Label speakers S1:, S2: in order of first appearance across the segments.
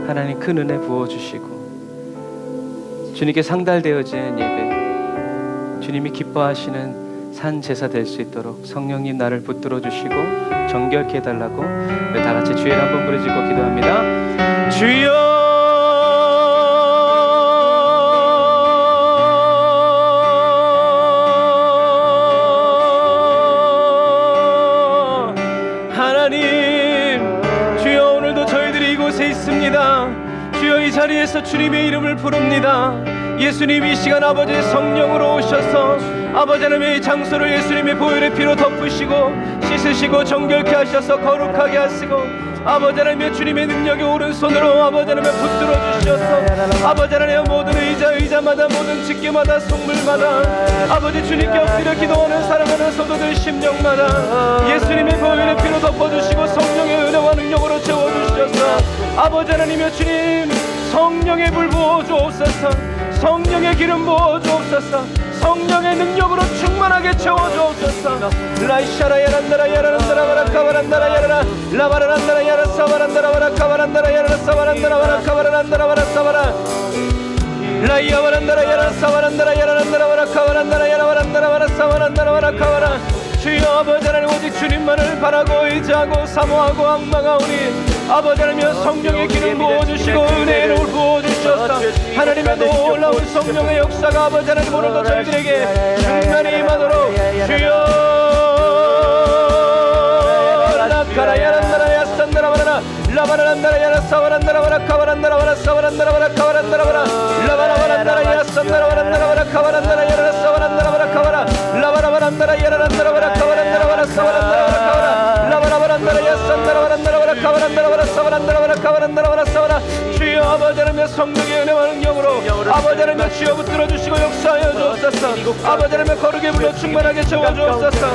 S1: 하나님 큰 은혜 부어주시고 주님께 상달되어진 예배, 주님이 기뻐하시는 산 제사 될 수 있도록 성령님 나를 붙들어 주시고 정결케 해달라고 우리 다 같이 주의 한번 부르짖고 기도합니다. 주여 주여 이 자리에서 주님의 이름을 부릅니다. 예수님 이 시간 아버지의 성령으로 오셔서 아버지 하나님의 이 장소를 예수님의 보혈의 피로 덮으시고 씻으시고 정결케 하셔서 거룩하게 하시고 아버지 하나님의 주님의 능력의 오른손으로 아버지 하나님의 붙들어 주셔서 아버지 하나님의 모든 의자마다 모든 집게마다 성물마다 아버지 주님께 엎드려 기도하는 사랑하는 성도들 심령마다 예수님의 보혈의 피로 덮어주시고 성령의 은혜와 능력으로 채워주셔서 아버지 하나님의 주님 성령의 불 부어주옵소서. 성령의 기름 부어주옵소서. 성령의 능력으로 충만하게 채워주옵소서. 라이샤라 야란다라 야란다라 바라카바란다라 야라라 라바란다라 야라 사바란다라 바라카바란다라 야라 사바란다라 바라카바란다라 바라사바라 라이야바란다라 야라 사바란다라 야란다라 바라카바란다라 야라바란다라 바라사바란다라 바라카바라. 주여 아버지 하나님 오직 주님만을 바라고 의지하고 사모하고 앙망하오니 아버지 하나님 성령의 기름 부어주시고 은혜를 부어주셔서 하나님의 놀라운 성령의 역사가 아버지 하나님 오늘도 저희들에게 충만히 임하도록 주여 라카라 야란다라 야산다라 바라라 라바란다라 야라사바란다라 바라카바란다라 바라사바란다라 바라카바란다라 바라 라바라바란다라 야산다라 바란다라 바라카바란다라 야라사바란다라 바라카바라 라바라바란다라 야란다라 바라카바란다라 바라사바란다라 바라카바라 라바라바란다라 야산다라 바란다라 바라카바란다라 바라사바란다라 바라카바란다라 바라사바라. 주여 아버지 하나님의 성령의 은혜와 능력으로 아버지 하나님의 주여 붙들어 주시고 역사하여 주옵소서. 아버지 하나님의 거룩의 불로 충만하게 채워 주옵소서.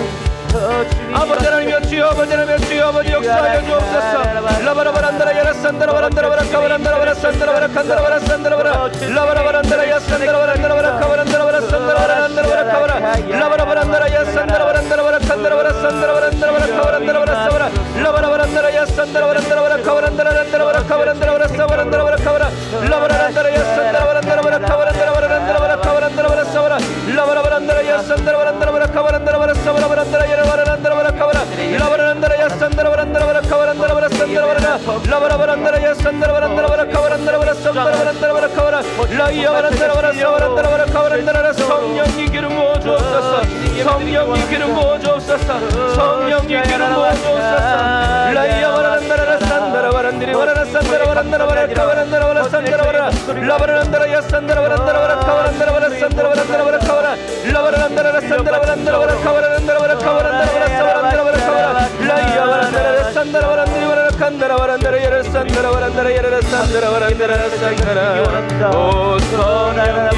S1: 아버지 하나님의 주여 아버지 하나님의 주여 아버지 역사하여 주옵소서. 라바라바란다라 야라산다라 바란다라 바라카바란다라 바라산다라 바라칸다라 바라산다라 바라 라바라바란다라 야산다라 바란다라 바라카바란다라 바라산다라 바란다라 바라카바라 라바라바란다라 야산다라 바란다라 바라칸다라 바라산다라 바란다라 바라카바란다라 바라사바라 라바라바란다라 야산다라 바란다라 바라카바란다라 바란다라 바라카바란다라 바라사바란다라 바라카바라 라바라란다라 야산다라 바란다라 바라카바란다라 바란다라 바라카바란다라 바라사바라 라바라바란다라 야산다라 바란다라 바라카바란다라 바라사바라 바란다라 라바란다라 바라카바라 라바란다라 야산다라 바란다라 바라카바란다라 바라산다라 바라나 라바라바란다라 야산다라 바란다라 바라카바란다라 바라산다라 바란다라 바라카바라 라이야바란다라 바라사바란다라 바라카바란다라. 성령이 기름 부어주옵소서. 성령이 기름 부어주옵소서. 성령이 기름 부어주옵소서. 라이야바란다라 산다라 바란디리 바라나 산다라 바란다라 바라카바란다라 바라산다라 바라 라바란다라 야산다라 바란다라 바라카바란다라 바라산다라 바란다라 바라카바라 라바란다라 산다라 바란다라 바라카바란다라 바라카바란다라 바라사바란다라 바라카바라 라이야바란다라 산다라 바란디리 바라칸다라 바란다라 야라 산다라 바란다라 야라 산다라 바란다라 산다라. 오 성령님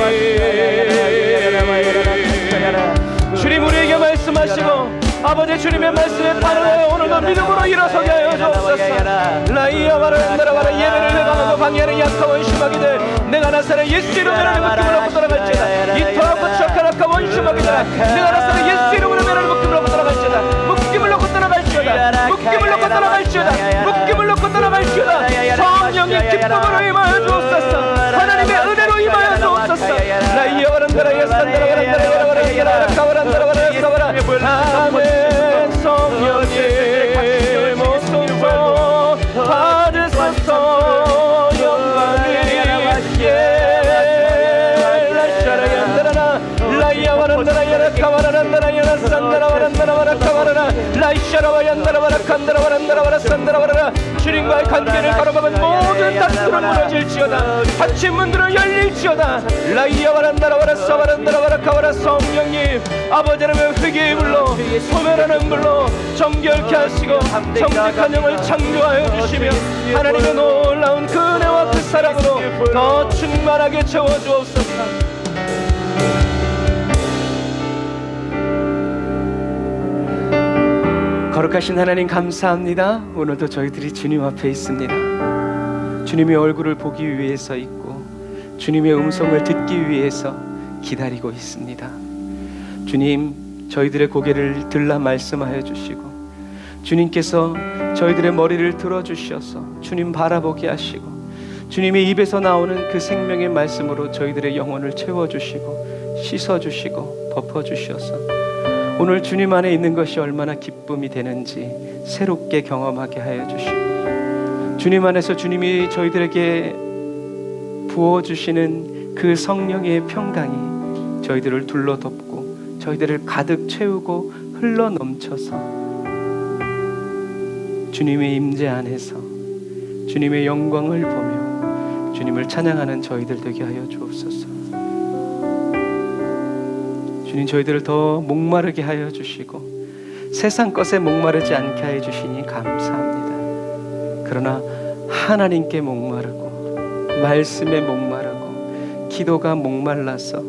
S1: 주님 우리에게 말씀하시고 아버지 주님의 말씀에 따르여 오늘도 믿음으로 일어서게 하여 주옵소서. 라이야 바란다라 바라 예배를 내가면서 방해하는 약한 원심하게 돼 내가 나사는 예수 이름으로 나를 묶음을 놓고 돌아갈지어다. 이토하고 척하라카 원심하게 되라 내가 나사는 예수 이름으로 나를 묶음을 놓고 돌아갈지어다. 묶임을 놓고 떠나갈지어다. 묶임을 놓고 떠나갈지어다. 묶임을 놓고 떠나갈지어다. 성령의 기쁨으로 임하여 주옵소서. 하나님의 은혜로 임하여 주옵소서. 라이야 바란다라 야산다라 바란다라 야라바란다라 카바란다라 바라사바라 아멘. 성령님 오소서 받으소서 영광을 라샤라얀다라나 라이야바란다라 야라카바란다라 야라산다라 바란다라 바라카바라나 라이샤라바얀다라 바라칸다라 바란다라 바라산다라 바라나. 주님과의 관계를 가로막은 모든 닫힘은 무너질지어다. 닫힌 문들은 열릴지어다. 라이야 바란다라 바라사 바란다라 바라카바라. 성령님 아버지 하나님의 회개의 불로 소멸하는 불로 정결케 하시고 정직한 영을 창조하여 주시며 하나님의 놀라운 그 은혜와 그 사랑으로 더 충만하게 채워주옵소서. 거룩하신 하나님 감사합니다. 오늘도 저희들이 주님 앞에 있습니다. 주님의 얼굴을 보기 위해서 있고 주님의 음성을 듣기 위해서 기다리고 있습니다. 주님 저희들의 고개를 들라 말씀하여 주시고 주님께서 저희들의 머리를 들어주셔서 주님 바라보게 하시고 주님의 입에서 나오는 그 생명의 말씀으로 저희들의 영혼을 채워주시고 씻어주시고 덮어주시어서 오늘 주님 안에 있는 것이 얼마나 기쁨이 되는지 새롭게 경험하게 하여 주시고, 주님 안에서 주님이 저희들에게 부어주시는 그 성령의 평강이 저희들을 둘러덮고 저희들을 가득 채우고 흘러 넘쳐서 주님의 임재 안에서 주님의 영광을 보며 주님을 찬양하는 저희들 되게 하여 주옵소서. 주님, 저희들을 더 목마르게 하여 주시고 세상 것에 목마르지 않게 하여 주시니 감사합니다. 그러나 하나님께 목마르고 말씀에 목마르고 기도가 목말라서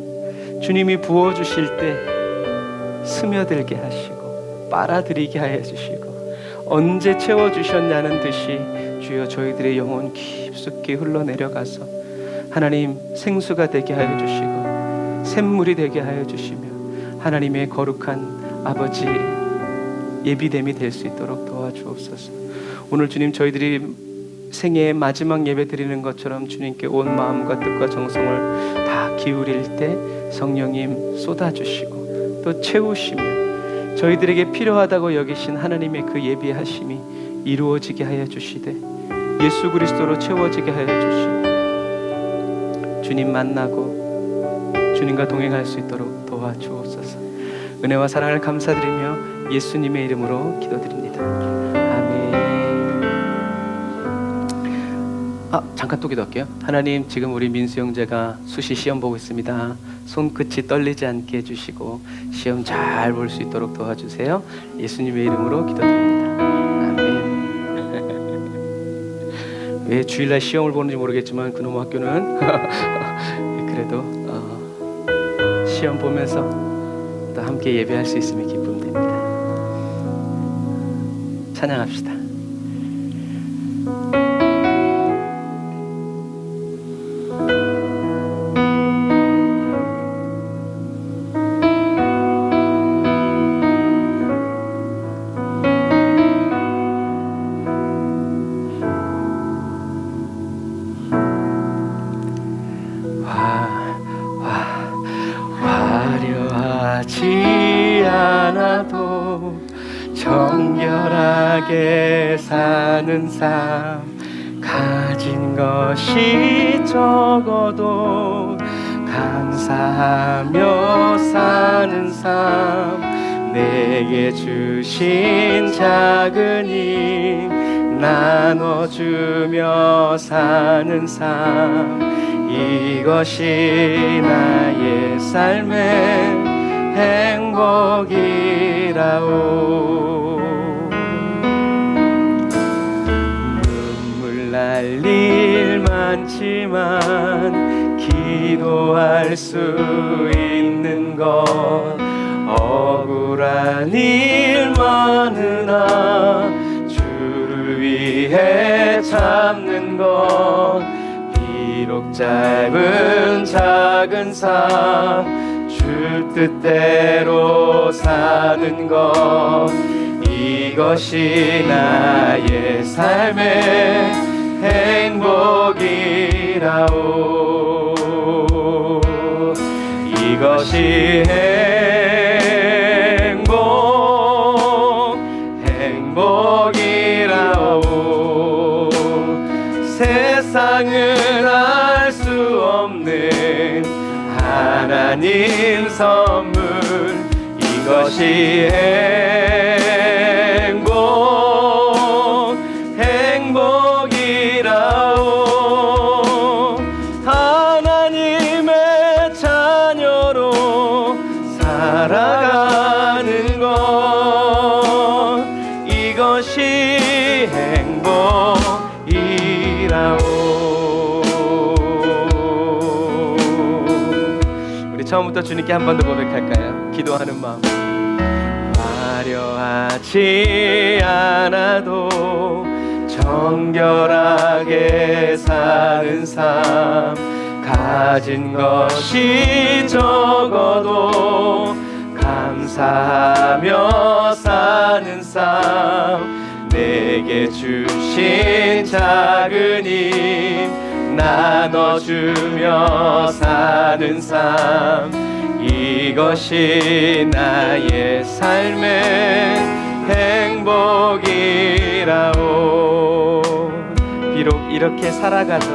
S1: 주님이 부어주실 때 스며들게 하시고 빨아들이게 하여 주시고 언제 채워주셨냐는 듯이 주여 저희들의 영혼 깊숙이 흘러내려가서 하나님 생수가 되게 하여 주시고 샘물이 되게 하여 주시며 하나님의 거룩한 아버지 예비됨이 될 수 있도록 도와주옵소서. 오늘 주님, 저희들이 생애의 마지막 예배 드리는 것처럼 주님께 온 마음과 뜻과 정성을 다 기울일 때 성령님 쏟아주시고 또 채우시며 저희들에게 필요하다고 여기신 하나님의 그 예비하심이 이루어지게 하여 주시되 예수 그리스도로 채워지게 하여 주시고 주님 만나고 주님과 동행할 수 있도록 도와주옵소서. 은혜와 사랑을 감사드리며 예수님의 이름으로 기도드립니다. 아멘. 잠깐 또 기도할게요. 하나님, 지금 우리 민수 형제가 수시 시험 보고 있습니다. 손끝이 떨리지 않게 해주시고 시험 잘 볼 수 있도록 도와주세요. 예수님의 이름으로 기도드립니다. 아멘. 왜 주일날 시험을 보는지 모르겠지만 그놈 학교는 그래도 시험 보면서 또 함께 예배할 수 있음이 기쁨됩니다. 찬양합시다. 화려하지 않아도 정결하게 사는 삶, 가진 것이 적어도 감사하며 사는 삶, 내게 주신 작은 힘 나눠주며 사는 삶, 이것이 나의 삶의 행복이라오. 눈물 날 일 많지만 기도할 수 있는 것, 억울한 일 많으나 주를 위해 참는 것, 비록 짧은 작은 삶 줄 뜻대로 사는 것, 이것이 나의 삶의 행복이라오. 이것이 행복이라오. 세상은 알 수 없는 하나님 선물, 이것이 행복이라오. 하나님의 자녀로 살아가는 것, 이것이 행복이라오. 처음부터 주님께 한 번 더 고백할까요? 기도하는 마음. 화려하지 않아도 정결하게 사는 삶, 가진 것이 적어도 감사하며 사는 삶, 내게 주신 작은 힘 나눠주며 사는 삶, 이것이 나의 삶의 행복이라오. 비록 이렇게 살아가도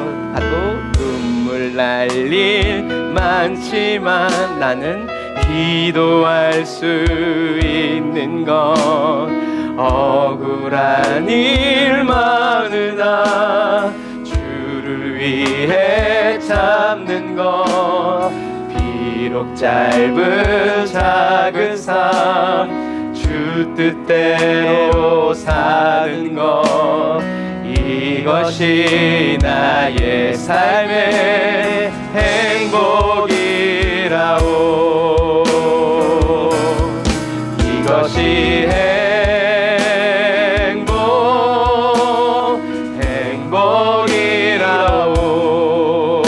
S1: 눈물 날 일 많지만 나는 기도할 수 있는 건 억울한 일 많으나 주를 위해 참는 것, 비록 짧은 작은 삶 주 뜻대로 사는 것, 이것이 나의 삶의 행복이라오. 이것이 행복이라오.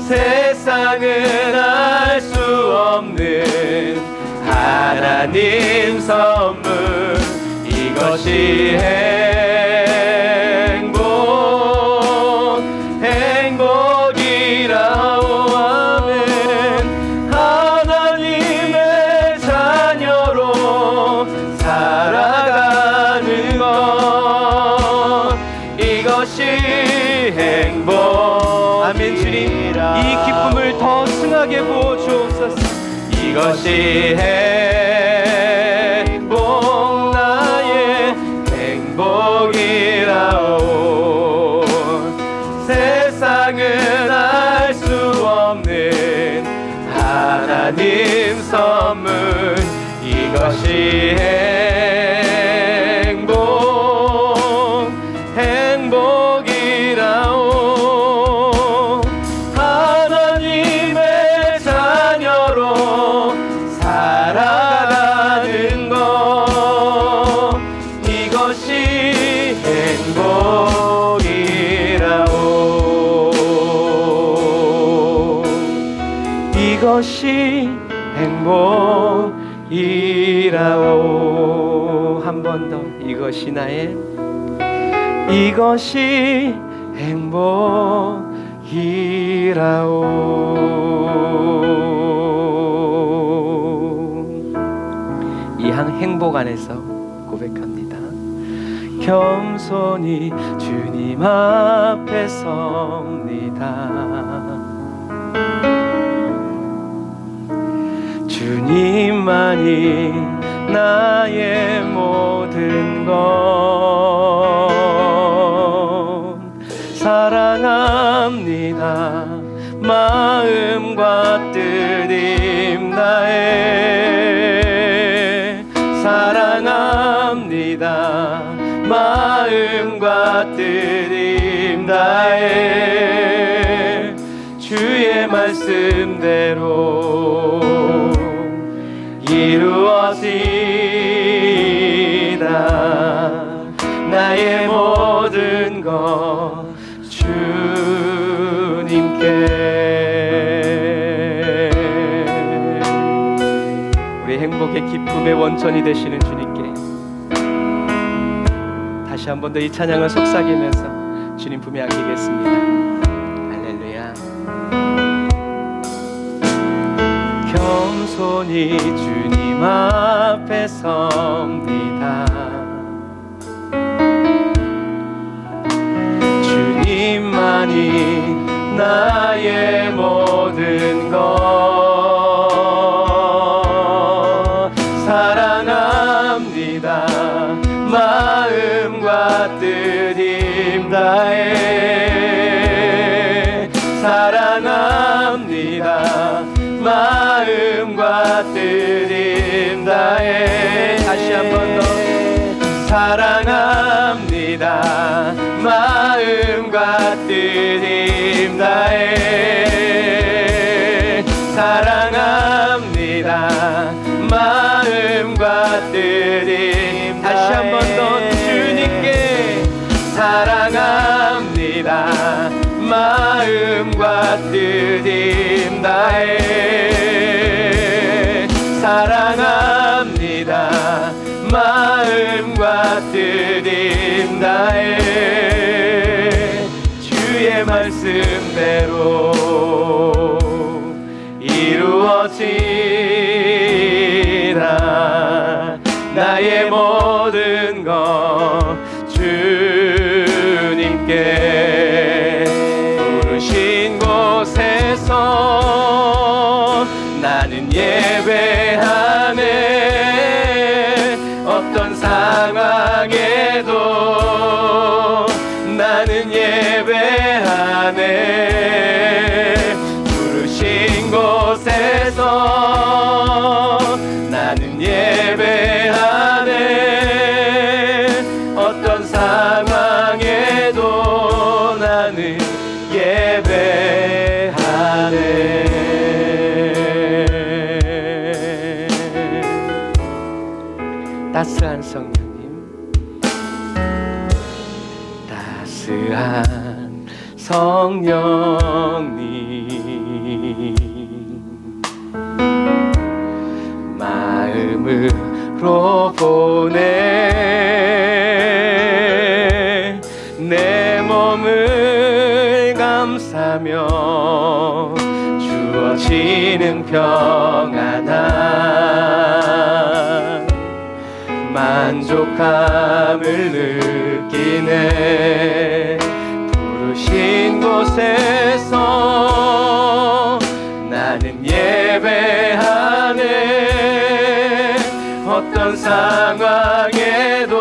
S1: 세상은 알 수 없는 하나님 선물, 이것이 행복이라오. 아멘. 하나님의 자녀로 살아가는 것, 이것이 행복. 아멘. 주님, 이 기쁨을 더 승하게 부어주옵소서. 이것이 행복, 나의 행복이라오. 세상은 알 수 없는 하나님 선물, 이것이 행복이라오. 하나님의 자녀로 살아가는 것, 이것이 행복이라오. 이것이 행복이라오. 한 번 더. 이것이 나의, 이것이 행복이라오. 이 행복 안에서 고백합니다. 겸손히 주님 앞에 섭니다. 주님만이 나의 모든 것, 사랑합니다. 마음과 뜻 임나에 사랑합니다. 마음과 뜻 임나에 주의 말씀대로 이루어지다. 나의 모든 것 주님께. 우리 행복의 기쁨의 원천이 되시는 주님께 다시 한 번 더 이 찬양을 속삭이면서 주님 품에 안기겠습니다. 할렐루야. 겸손히 주님 앞에 섭니다. 주님만이 나의 모든 것, 사랑합니다. 마음과 뜻 임다해 사랑합니다. 마음과 뜻 임다해 다시 한 번 더 사랑합니다. 마음과 뜻 임다해 사랑합니다. 마음과 뜻 임다해 다시 한 번 더 주님께 사랑합니다. 마음과 뜻 임다해 사랑합니다. 마음과 뜻 임다해 주의 주의 말씀대로 이루어지라. 나의 모든 것 주님께 부르신 곳에서 나는 예배하네. 어떤 상황에도 나는 예배하네. 부르신 곳에서 나는 예배하네. 어떤 상황에도 나는 예배하네. 따스한 성령님, 따스한 성령님, 마음으로 보내. 내 몸을 감싸며 주어지는 평안함, 만족함을 느끼네. 부르신 곳에서 나는 예배하네. 어떤 상황에도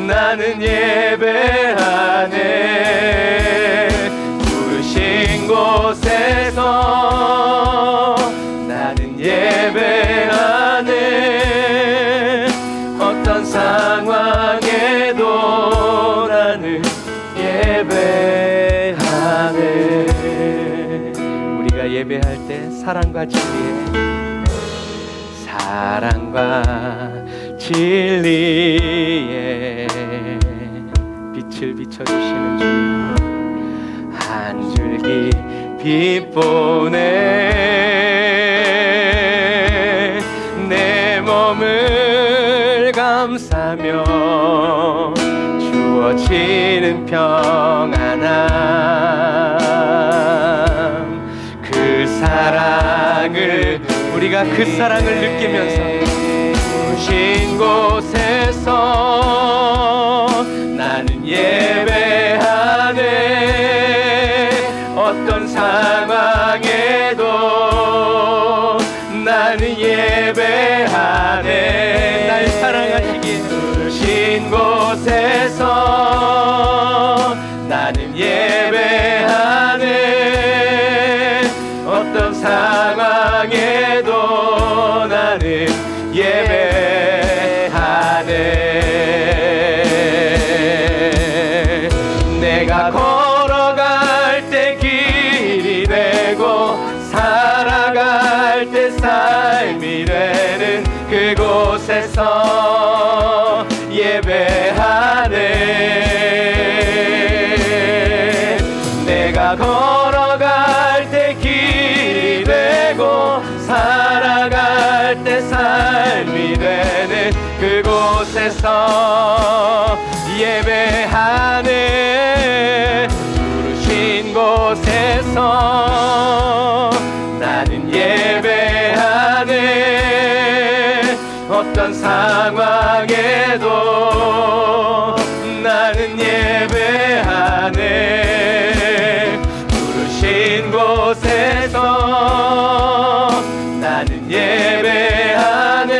S1: 나는 예배하네. 부르신 곳에서 나는 예배하네. 어떤 상황에도 나는 예배하네. 우리가 예배할 때 사랑과 진리에 빛을 비춰주시는 주님, 한 줄기 빛 보내. 내 몸을 감싸며 주어지는 평안함, 그 사랑을, 우리가 그 사랑을 느끼면서 부르신 곳에서 나는 예배하네. 어떤 상황에도 나는 예배하네. 날 사랑하시기에 부르신 곳에서 나는 예배하네. 어떤 상황에도 나는 예배하네. 내가 걸어갈 때 길이 되고 살아갈 때 삶이 되는 그곳에서 예배하네. 내가 걸어갈 때 길이 되고 살아갈 때 삶이 되는 그곳에서 예배하네. 부르신 곳에서 나는 예배하네. 어떤 상황에도 나는 예배하네. 부르신 곳에서 나는 예배하네.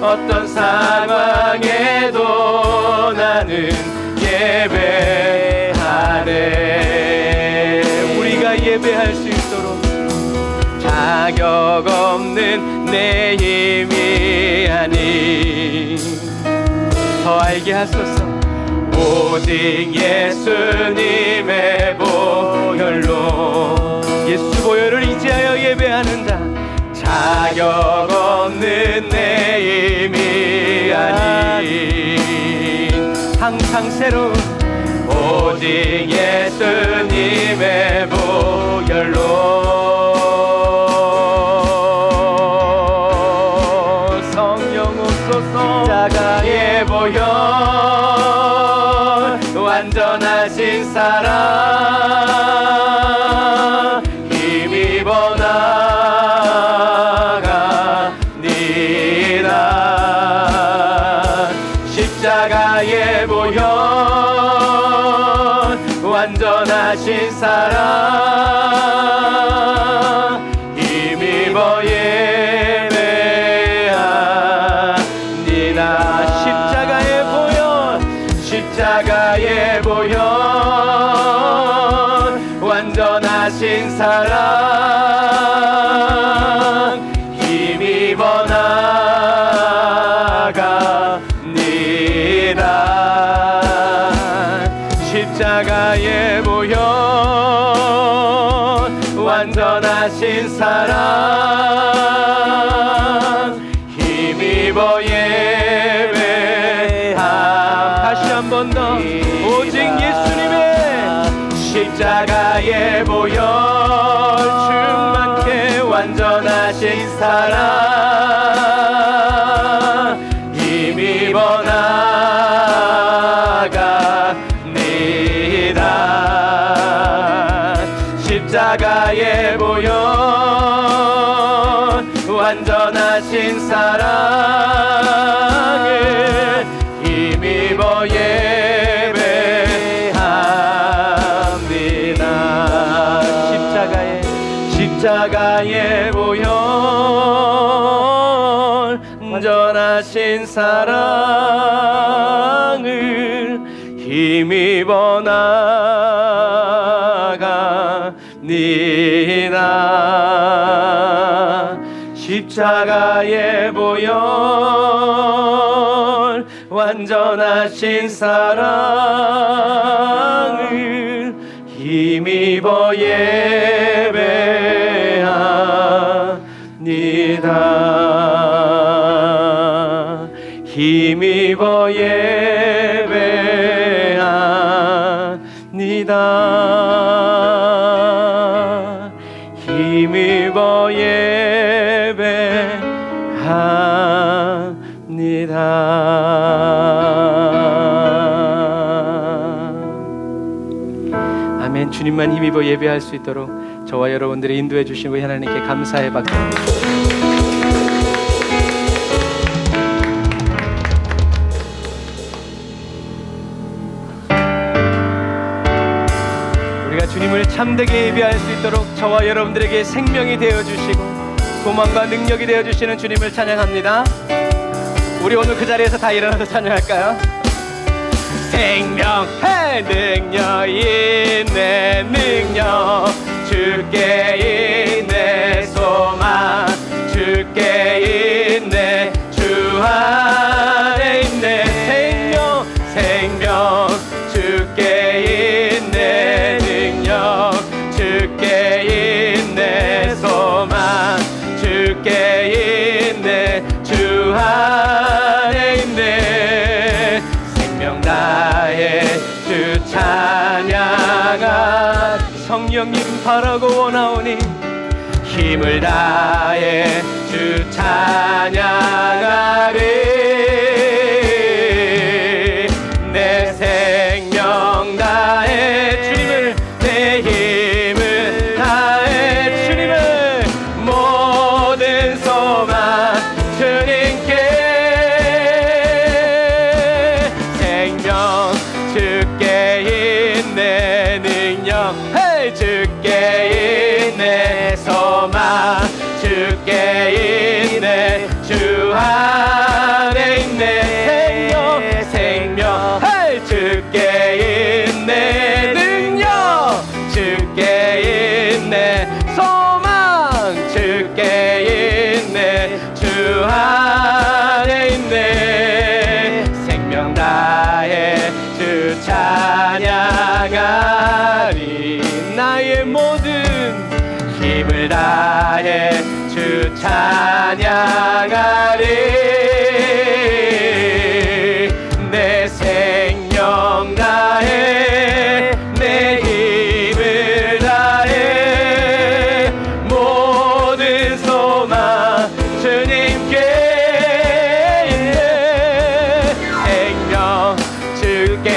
S1: 어떤 상황에도 나는 예배하네. 우리가 예배할 수 있도록 자격 없는 내 힘이 아닌 더 알게 하소서. 오직 예수님의 보혈로, 예수 보혈을 의지하여 예배하는 자, 자격 없는 내 힘이 아닌 항상 새로운 오직 예수님의 보혈로. 성령 오소서. 자가의 보혈 완전하신 사랑 힘입어 나가니다. 십자가의 보혈 완전하신 사랑 힘입어 예배합니다. 십자가의 보혈 완전하신 사랑 힘입어 나가니다. 십자가의 보혈 완전하신 사랑 힘입어 다시 한 번 더 오직 예수님의 십자가의 보혈 충만케 완전하신 사랑 힘입어 나가니다. 십자가의 보혈 완전하신 사랑을 힘입어 예배합니다. 십자가의 보혈 완전하신 사랑을 힘입어 나가니다. 십자가의 보혈 완전하신 사랑을 힘입어 예배합니다. 힘입어 예배합니다. 힘입어 예배합니다. 아멘. 주님만 힘입어 예배할 수 있도록 저와 여러분들이 인도해 주신 우리 하나님께 감사의 박수. 우리가 주님을 참되게 예배할 수 있도록 저와 여러분들에게 생명이 되어주시고 소망과 능력이 되어주시는 주님을 찬양합니다. 우리 오늘 그 자리에서 다 일어나서 찬양할까요? 생명의 능력 있네 능력 주께 있네 소망 주께 있네 주 안에 있네 생명 주께 있네 능력 주께 있네 소망 주께 있네 주 안에 있네 생명 다해 주 찬양하 성령님 바라고 원하오니 힘을 다해 주 찬양하리 내 생명 다해 주님을 내 힘을 다해 주님을 모든 소망 주님께 생명 주께 있네 능력 주께 있네 소망 주께 있네 주 안에 있네 생명 주께 있네 능력 주께 있네 소망 주께 있네 주 안에 있네 생명 다해 주 찬양하리 나의 모든 힘을 다해 주 찬양하리 내 생명 다해 내 힘을 다해 모든 소망 주님께 있네 생명 주께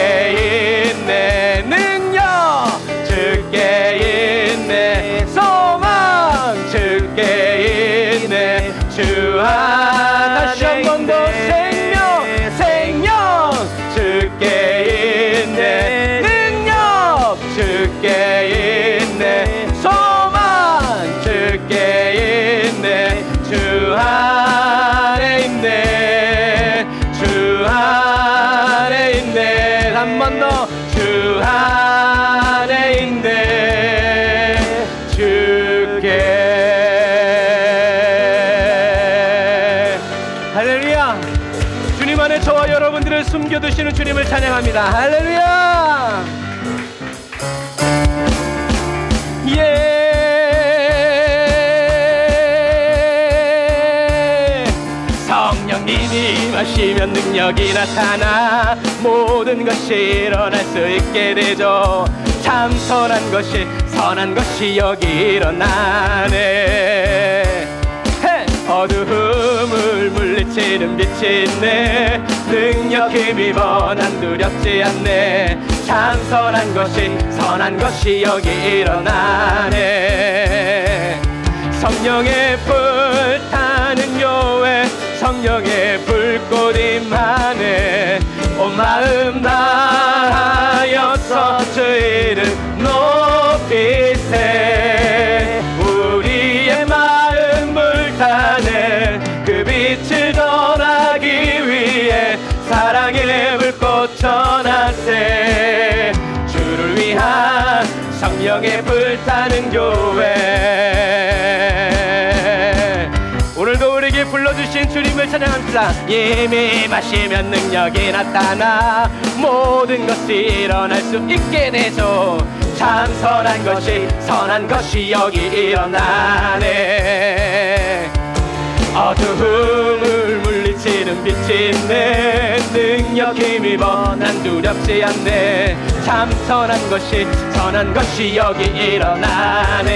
S1: 더 주 안에 있네 주께. 할렐루야. 주님 안에 저와 여러분들을 숨겨두시는 주님을 찬양합니다. 할렐루야. 성령님이 임하시면 능력이 나타나 모든 것이 일어날 수 있게 되죠. 참 선한 것이 여기 일어나네. 어두움을 물리치는 빛이 있네. 능력 힘입어 난 두렵지 않네. 참 선한 것이 여기 일어나네. 성령의 불 타는 교회, 성령의 불꽃 임하네. 온 마음 다하여서 주 이름 높이세. 우리의 마음 불타네. 그 빛을 전하기 위해 사랑의 불꽃 전하세. 주를 위한 성령의 불타는 교회. 오늘도 우리에게 불러주신 주님을 찬양합시다. 이미 마시면 능력이 나타나 모든 것이 일어날 수 있게 되죠. 참 선한 것이 여기 일어나네. 어두움을 물리치는 빛이 있네. 능력 힘입어 난 두렵지 않네. 참 선한 것이 여기 일어나네.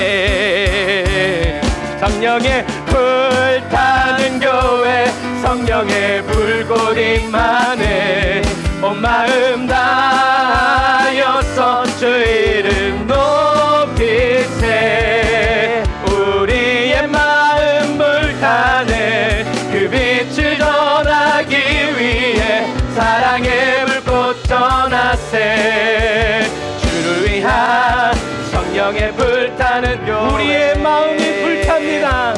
S1: 성령의 불타는 교회, 성령의 불꽃 임하네. 온 마음 다하여서 주 이름 높이세. 우리의 마음 불타네. 그 빛을 전하기 위해 사랑의 불꽃 전하세. 주를 위한 성령의 불타는 교회. 우리의 마음이 불탑니다.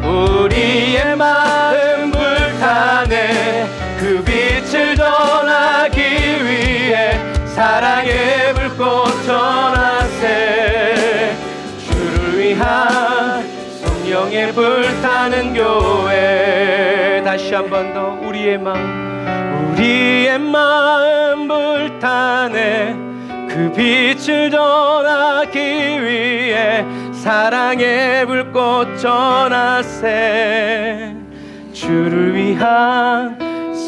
S1: 우리의 마음 불타네. 그 빛을 전하기 위해 사랑의 불꽃 전하세. 주를 위한 성령의 불타는 교회. 다시 한 번 더. 우리의 마음 불타네. 그 빛을 전하기 위해 사랑의 불꽃 전하세. 주를 위한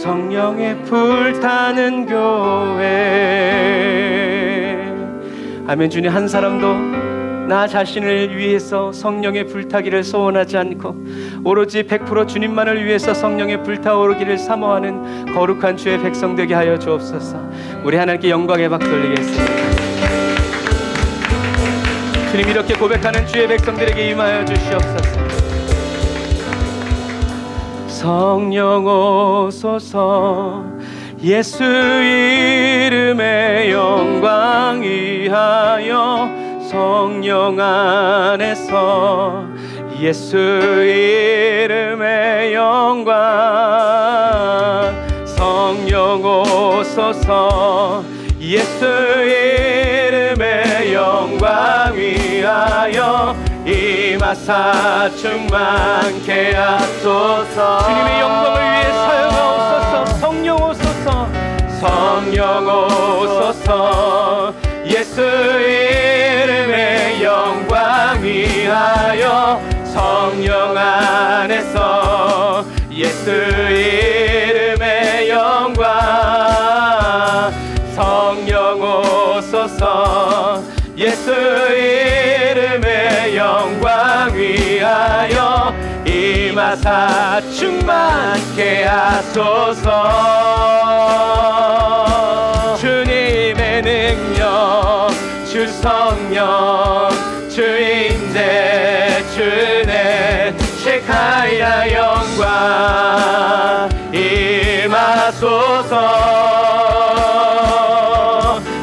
S1: 성령의 불타는 교회. 아멘. 주님, 한 사람도 나 자신을 위해서 성령의 불타기를 소원하지 않고 오로지 100% 주님만을 위해서 성령의 불타오르기를 사모하는 거룩한 주의 백성 되게 하여 주옵소서. 우리 하나님께 영광의 박수 올리겠습니다. 주님, 이렇게 고백하는 주의 백성들에게 임하여 주시옵소서. 성령 오소서. 예수 이름의 영광 위하여 성령 안에서 예수 이름의 영광. 성령 오소서. 예수 이름의 영광 위하여 임하사 충만케 하소서. 주님의 영광을 위해 사용하옵소서. 성령 오소서. 성령 오소서. 예수 이름의 영광 위하여 성령 안에서 예수 이름의 영광. 성령 오소서. 예수 이름의 영광 위하여 임하사 충만케 하소서. 주님의 능력, 주 성령, 주 임재, 주내 셰카야 영광 임하소서.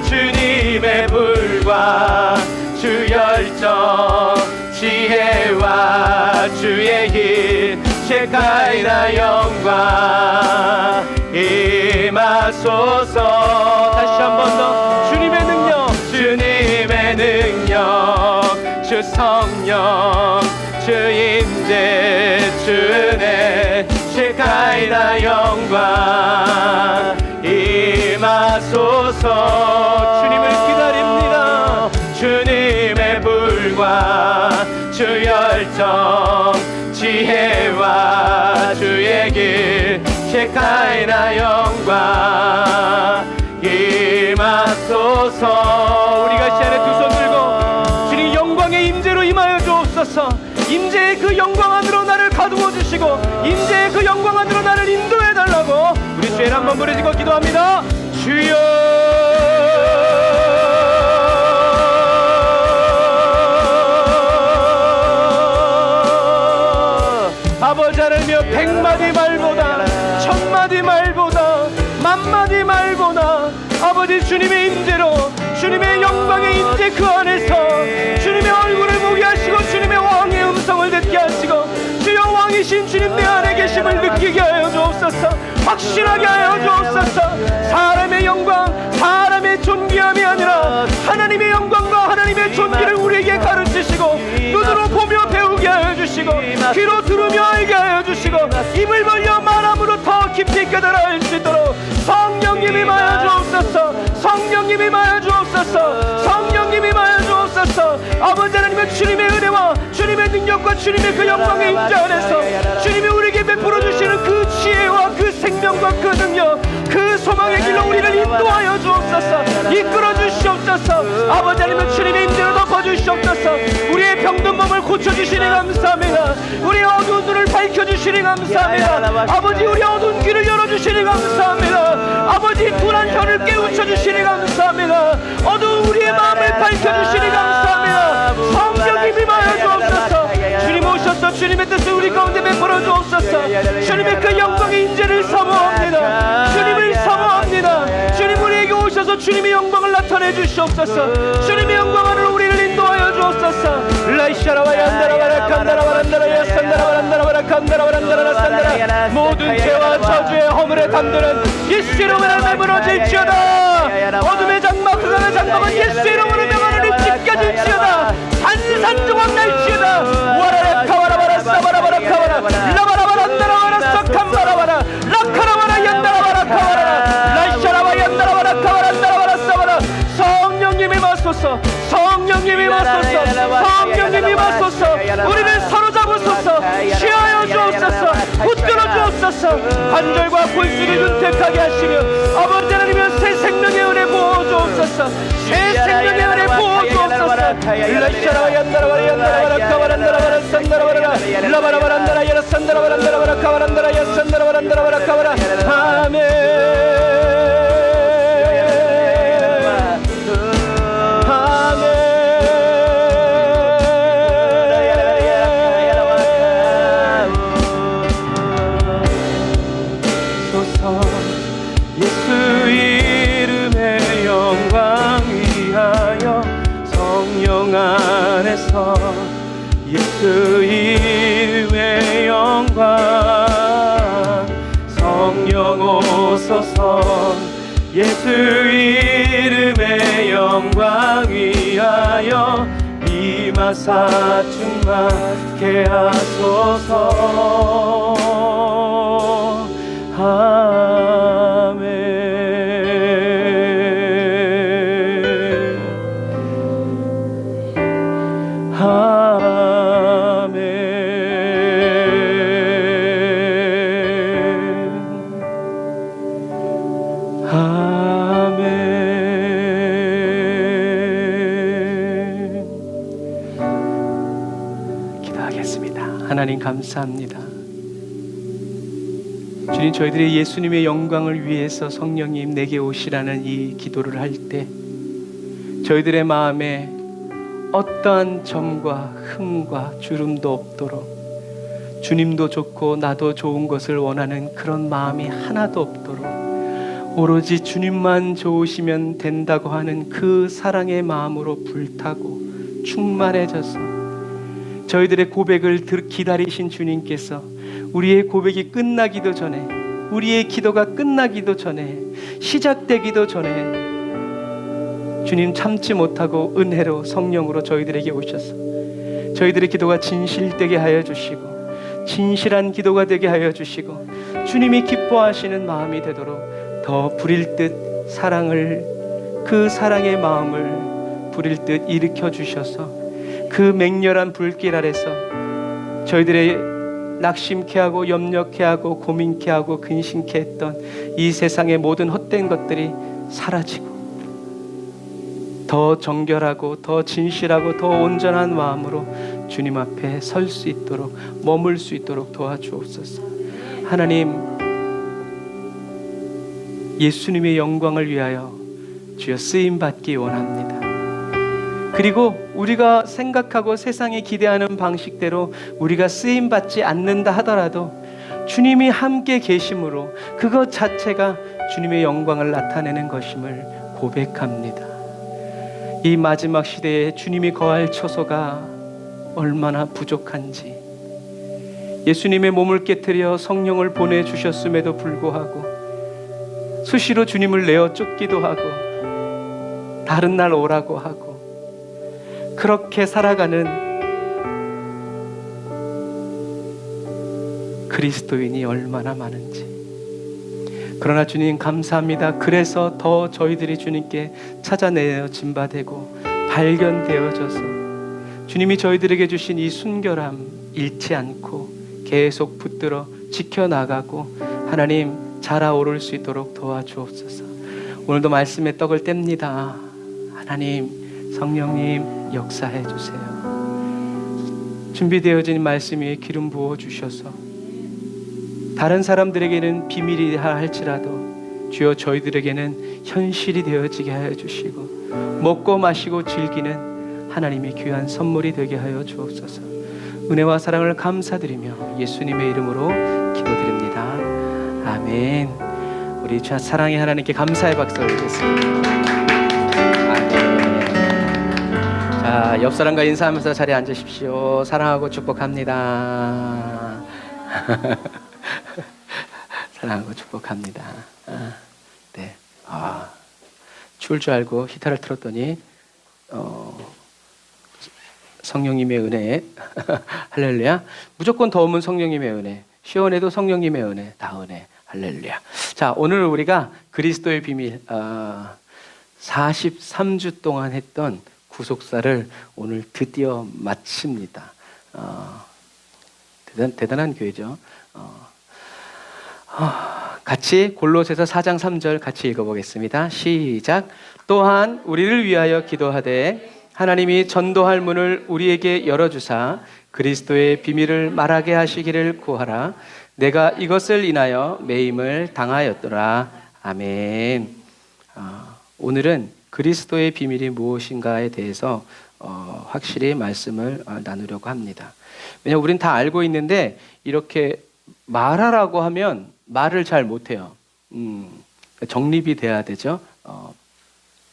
S1: 주님의 불과 주 열정, 지혜와 주의 힘 셰카야 영광 임하소서. 임하소서. 다시 한 번 더. 주님의 능력, 주님의 능력, 주 성령, 주 임재, 주 은혜, 시카이나 영광 임하소서. 주님을 기다립니다. 주님의 불과 주 열정, 지혜와 주의 길, 시카이나 영광 임하소서. 우리가 시간에 두 손 들고 주님 영광의 임재로 임하여 주옵소서. 임재의 그 영광 안으로 나를 가두어 주시고 임재의 그 영광 안으로 나를 인도해 달라고 우리 주의 한번 부르짖고 기도합니다. 주여. 아버지 하나님이여, 100마디 말보다 1000마디 말보다 만마디 말보다 아버지 주님의 임재로, 주님의 영광의 임재 그 안에서 주님의 얼굴을 보게 하시고 주님의 왕의 음성을 듣게 하시고 주여 왕이신 주님 내 안에 계심을 느끼게 하여 주옵소서. 확신하게 하여 주옵소서. 사람의 영광, 사람의 존귀함이 아니라 하나님의 영광과 하나님의 존귀를 우리에게 가르치시고 눈으로 보며 배우게 하여 주시고 귀로 들으며 알게 하여 주시고 입을 벌려 말함으로 더 깊이 깨달아 알 수 있도록 성령님이 임하여 주옵소서. 성령님이 임하여 주옵소서. 성령님이 임하여 주옵소서. 아버지 하나님의 주님의 은혜와 주님의 능력과 주님의 그 영광의 임재 안에서 주님이 우리에게 베풀어 주시는 그 지혜와 그 생명과 그 능력, 그 소망의 길로 우리를 인도하여 주옵소서. 이끌어 주시옵소서. 아버지 하나님의 주님의 임재로 덮어 주시옵소서. 우리의 병든 몸을 고쳐 주시니 감사합니다. 우리의 어두운 눈을 밝혀 주시니 감사합니다. 아버지 우리 어두운 귀를 열어 주시니 감사합니다. 아버지 둔한 혀를 깨우쳐 주시니 감사합니다. 어두운 우리의 마음을 밝혀 주시니 감사합니다. 성령님 임하여 주옵소서. 주님 오셔서 주님의 뜻을 우리 가운데 베풀어 주옵소서. 주님의 그 영광의 인재를 사모합니다. 주님을 사모합니다. 주님 우리에게 오셔서 주님의 영광을 나타내 주시옵소서. 주님의 영광 안으로 우리를 인도하여 주옵소서. 모든 죄와 저주의 허물의 담들은 예수 이름으로 무너질지어다. 어둠의 장막, 흑암의 장막은 예수 이름으로 명하노니 찢겨질지어다. 산산조각 날지어다. 와라라 카와라바라 사바라바라 카와라 라바라바라 안다라바라 썩함바라바라 라카라바라 얀다라바라 카와라 라샤라바 얀다라바라 카와라 안다라바라 사바라. 성령님이 마소서. 성령님이 마소서. 성령님이 마소서. 우리를 사로잡으소서. 취하여 주옵소서. 붙들어 주옵소서. 관절과 골수를 윤택하게 하시며 아버지 하나님의 새 생명의 은혜 부어 주옵소서. 새 생명의 은혜 부어 주옵소서. 라샤라바 얀다라바라 얀다라바라 카와란다라바라 산다라바라 라바라바라 안다라 야라 산다라바라 안다라바라 카와란다라 야 산다라바라 안다라바라 카와라. 아멘. 예수 이름의 영광 위하여 성령 안에서 예수 이름의 영광 성령 오소서. 예수 이름의 영광 위하여 임하사 충만케 하소서. 아멘. 아멘. 아멘. 기도하겠습니다. 하나님 감사합니다. 주님, 저희들이 예수님의 영광을 위해서 성령님 내게 오시라는 이 기도를 할 때 저희들의 마음에 어떠한 점과 흠과 주름도 없도록 주님도 좋고 나도 좋은 것을 원하는 그런 마음이 하나도 없도록 오로지 주님만 좋으시면 된다고 하는 그 사랑의 마음으로 불타고 충만해져서 저희들의 고백을 기다리신 주님께서 우리의 고백이 끝나기도 전에
S2: 우리의 기도가 끝나기도 전에, 시작되기도 전에 주님 참지 못하고 은혜로 성령으로 저희들에게 오셔서 저희들의 기도가 진실되게 하여 주시고 진실한 기도가 되게 하여 주시고 주님이 기뻐하시는 마음이 되도록 더 부릴 듯 사랑을, 그 사랑의 마음을 부릴 듯 일으켜 주셔서 그 맹렬한 불길 아래서 저희들의 낙심케 하고 염려케 하고 고민케 하고 근심케 했던 이 세상의 모든 헛된 것들이 사라지고 더 정결하고 더 진실하고 더 온전한 마음으로 주님 앞에 설 수 있도록, 머물 수 있도록 도와주옵소서. 하나님, 예수님의 영광을 위하여 주여 쓰임 받기 원합니다. 그리고 우리가 생각하고 세상이 기대하는 방식대로 우리가 쓰임 받지 않는다 하더라도 주님이 함께 계심으로 그것 자체가 주님의 영광을 나타내는 것임을 고백합니다. 이 마지막 시대에 주님이 거할 처소가 얼마나 부족한지, 예수님의 몸을 깨뜨려 성령을 보내주셨음에도 불구하고 수시로 주님을 내어 쫓기도 하고 다른 날 오라고 하고 그렇게 살아가는 그리스도인이 얼마나 많은지. 그러나 주님 감사합니다. 그래서 더 저희들이 주님께 찾아내어진 바 되고 발견되어져서 주님이 저희들에게 주신 이 순결함 잃지 않고 계속 붙들어 지켜나가고 하나님 자라오를 수 있도록 도와주옵소서. 오늘도 말씀의 떡을 뗍니다. 하나님, 성령님 역사해 주세요. 준비되어진 말씀 위에 기름 부어 주셔서 다른 사람들에게는 비밀이라 할지라도 주여 저희들에게는 현실이 되어지게 하여 주시고 먹고 마시고 즐기는 하나님의 귀한 선물이 되게 하여 주옵소서. 은혜와 사랑을 감사드리며 예수님의 이름으로 기도드립니다. 아멘. 우리 사랑의 하나님께 감사의 박수 올리겠습니다. 자, 옆 사람과 인사하면서 자리에 앉으십시오. 사랑하고 축복합니다. 사랑하고 축복합니다. 네. 추울 줄 알고 히터를 틀었더니 성령님의 은혜. 할렐루야. 무조건 더우면 성령님의 은혜, 시원해도 성령님의 은혜, 다 은혜. 할렐루야. 자, 오늘 우리가 그리스도의 비밀 43주 동안 했던 구속사를 오늘 드디어 마칩니다. 대단한 교회죠. 같이 골로새서 4장 3절 같이 읽어보겠습니다. 시작. 또한 우리를 위하여 기도하되 하나님이 전도할 문을 우리에게 열어주사 그리스도의 비밀을 말하게 하시기를 구하라. 내가 이것을 인하여 매임을 당하였더라. 아멘. 오늘은 그리스도의 비밀이 무엇인가에 대해서 확실히 말씀을 나누려고 합니다. 왜냐하면 우린 다 알고 있는데 이렇게 말하라고 하면 말을 잘 못해요. 정립이 돼야 되죠.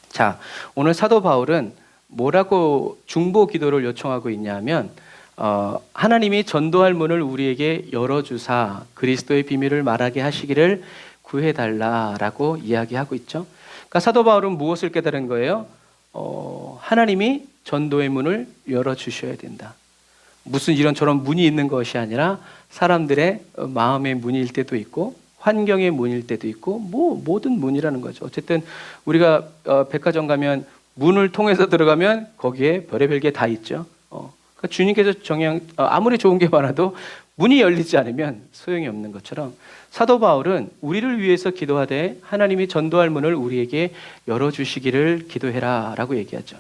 S2: 자, 오늘 사도 바울은 뭐라고 중보 기도를 요청하고 있냐면 하나님이 전도할 문을 우리에게 열어주사 그리스도의 비밀을 말하게 하시기를 구해달라라고 이야기하고 있죠. 그러니까 사도 바울은 무엇을 깨달은 거예요? 하나님이 전도의 문을 열어주셔야 된다. 무슨 이런저런 문이 있는 것이 아니라 사람들의 마음의 문일 때도 있고 환경의 문일 때도 있고 모든 문이라는 거죠. 어쨌든 우리가 백화점 가면 문을 통해서 들어가면 거기에 별의별 게 다 있죠. 그러니까 주님께서 아무리 좋은 게 많아도 문이 열리지 않으면 소용이 없는 것처럼 사도 바울은 우리를 위해서 기도하되 하나님이 전도할 문을 우리에게 열어주시기를 기도해라 라고 얘기하죠.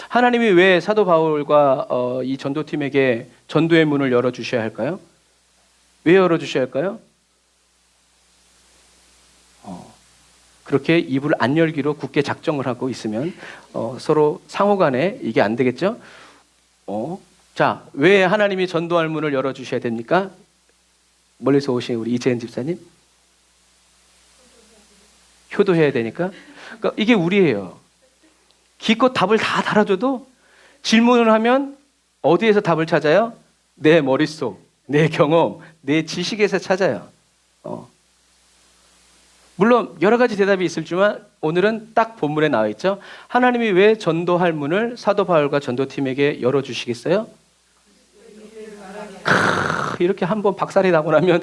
S2: 하나님이 왜 사도 바울과 이 전도팀에게 전도의 문을 열어주셔야 할까요? 왜 열어주셔야 할까요? 그렇게 입을 안 열기로 굳게 작정을 하고 있으면 서로 상호간에 이게 안 되겠죠? 자, 왜 하나님이 전도할 문을 열어주셔야 됩니까? 멀리서 오신 우리 이재은 집사님? 효도해야 되니까? 그러니까 이게 우리예요. 기껏 답을 다 달아줘도 질문을 하면 어디에서 답을 찾아요? 내 머릿속, 내 경험, 내 지식에서 찾아요. 물론 여러 가지 대답이 있을지만 오늘은 딱 본문에 나와 있죠. 하나님이 왜 전도할 문을 사도 바울과 전도팀에게 열어주시겠어요? 이렇게 한번 박살이 나고 나면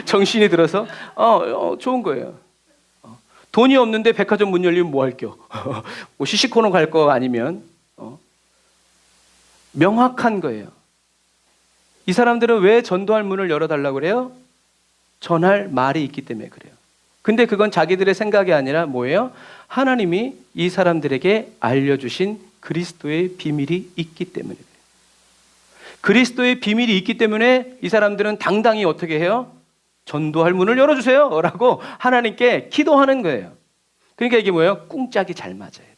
S2: 정신이 들어서 좋은 거예요. 돈이 없는데 백화점 문 열리면 뭐 할게요? 뭐 시시코너 갈 거 아니면 명확한 거예요. 이 사람들은 왜 전도할 문을 열어달라고 그래요? 전할 말이 있기 때문에 그래요. 근데 그건 자기들의 생각이 아니라 뭐예요? 하나님이 이 사람들에게 알려주신 그리스도의 비밀이 있기 때문에 그래요. 그리스도의 비밀이 있기 때문에 이 사람들은 당당히 어떻게 해요? 전도할 문을 열어주세요 라고 하나님께 기도하는 거예요. 그러니까 이게 뭐예요? 꿍짝이 잘 맞아야 돼요.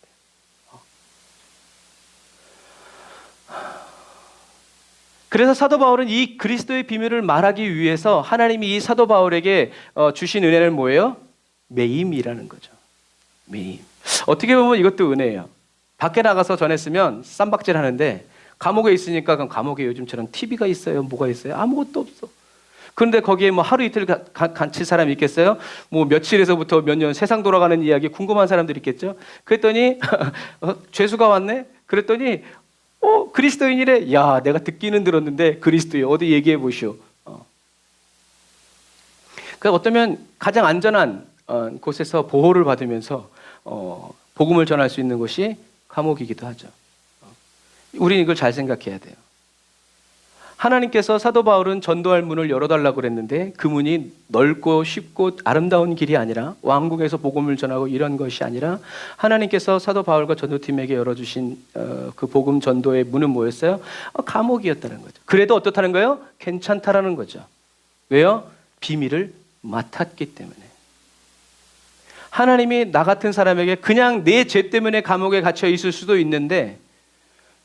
S2: 그래서 사도 바울은 이 그리스도의 비밀을 말하기 위해서 하나님이 이 사도 바울에게 주신 은혜는 뭐예요? 매임이라는 거죠. 매임. 어떻게 보면 이것도 은혜예요. 밖에 나가서 전했으면 쌈박질 하는데 감옥에 있으니까 그럼 감옥에 요즘처럼 TV가 있어요? 뭐가 있어요? 아무것도 없어. 그런데 거기에 뭐 하루 이틀 갇힐 사람이 있겠어요? 뭐 며칠에서부터 몇 년 세상 돌아가는 이야기 궁금한 사람들이 있겠죠? 그랬더니 죄수가 왔네? 그랬더니 그리스도인이래. 야, 내가 듣기는 들었는데 그리스도요. 어디 얘기해 보시오. 그러니까 어쩌면 가장 안전한 곳에서 보호를 받으면서 복음을 전할 수 있는 곳이 감옥이기도 하죠. 우리는 이걸 잘 생각해야 돼요. 하나님께서 사도 바울은 전도할 문을 열어달라고 그랬는데 그 문이 넓고 쉽고 아름다운 길이 아니라 왕궁에서 복음을 전하고 이런 것이 아니라 하나님께서 사도 바울과 전도팀에게 열어주신 그 복음 전도의 문은 뭐였어요? 감옥이었다는 거죠. 그래도 어떻다는 거예요? 괜찮다라는 거죠. 왜요? 비밀을 맡았기 때문에. 하나님이 나 같은 사람에게 그냥 내 죄 때문에 감옥에 갇혀 있을 수도 있는데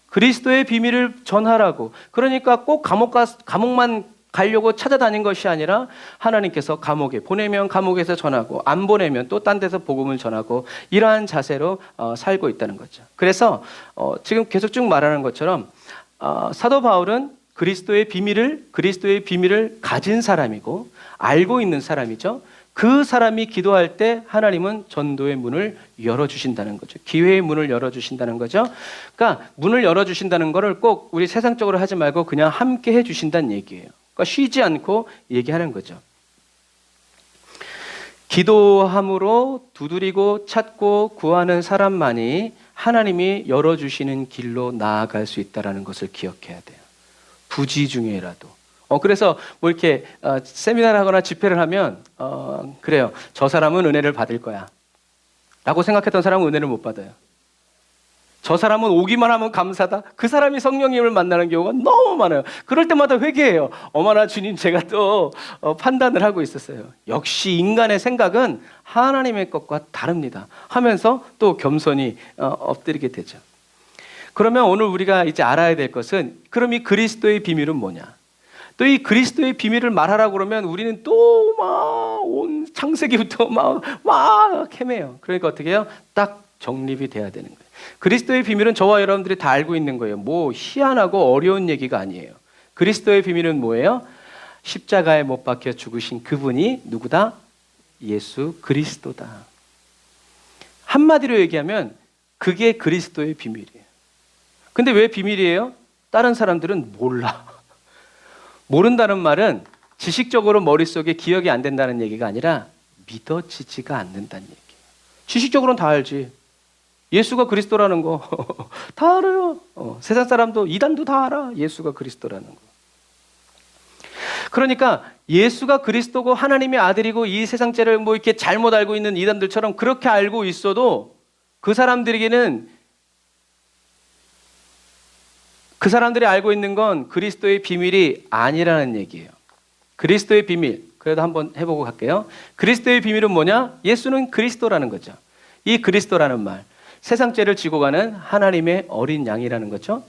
S2: 그리스도의 비밀을 전하라고. 그러니까 꼭 감옥만 가려고 찾아다닌 것이 아니라 하나님께서 감옥에 보내면 감옥에서 전하고 안 보내면 또 딴 데서 복음을 전하고 이러한 자세로 살고 있다는 거죠. 그래서 지금 계속 쭉 말하는 것처럼 사도 바울은 그리스도의 비밀을 가진 사람이고 알고 있는 사람이죠. 그 사람이 기도할 때 하나님은 전도의 문을 열어주신다는 거죠. 기회의 문을 열어주신다는 거죠. 그러니까 문을 열어주신다는 거를 꼭 우리 세상적으로 하지 말고 그냥 함께 해주신다는 얘기예요. 그러니까 쉬지 않고 얘기하는 거죠. 기도함으로 두드리고 찾고 구하는 사람만이 하나님이 열어주시는 길로 나아갈 수 있다는 것을 기억해야 돼요. 부지 중에라도. 그래서 뭐 이렇게 세미나를 하거나 집회를 하면 그래요. 저 사람은 은혜를 받을 거야 라고 생각했던 사람은 은혜를 못 받아요. 저 사람은 오기만 하면 감사다. 그 사람이 성령님을 만나는 경우가 너무 많아요. 그럴 때마다 회개해요. 어머나 주님, 제가 또 판단을 하고 있었어요. 역시 인간의 생각은 하나님의 것과 다릅니다 하면서 또 겸손히 엎드리게 되죠. 그러면 오늘 우리가 이제 알아야 될 것은 그럼 이 그리스도의 비밀은 뭐냐? 또 이 그리스도의 비밀을 말하라고 그러면 우리는 또 막 온 창세기부터 막 헤매요. 그러니까 어떻게 해요? 딱 정립이 돼야 되는 거예요. 그리스도의 비밀은 저와 여러분들이 다 알고 있는 거예요. 뭐 희한하고 어려운 얘기가 아니에요. 그리스도의 비밀은 뭐예요? 십자가에 못 박혀 죽으신 그분이 누구다? 예수 그리스도다. 한마디로 얘기하면 그게 그리스도의 비밀이에요. 근데 왜 비밀이에요? 다른 사람들은 몰라. 모른다는 말은 지식적으로 머릿속에 기억이 안 된다는 얘기가 아니라 믿어지지가 않는다는 얘기예요. 지식적으로는 다 알지. 예수가 그리스도라는 거 다 알아요. 세상 사람도 이단도 다 알아. 예수가 그리스도라는 거. 그러니까 예수가 그리스도고 하나님의 아들이고 이 세상 죄를 뭐 이렇게 잘못 알고 있는 이단들처럼 그렇게 알고 있어도 그 사람들에게는 그 사람들이 알고 있는 건 그리스도의 비밀이 아니라는 얘기예요. 그리스도의 비밀, 그래도 한번 해보고 갈게요. 그리스도의 비밀은 뭐냐? 예수는 그리스도라는 거죠. 이 그리스도라는 말, 세상 죄를 지고 가는 하나님의 어린 양이라는 거죠.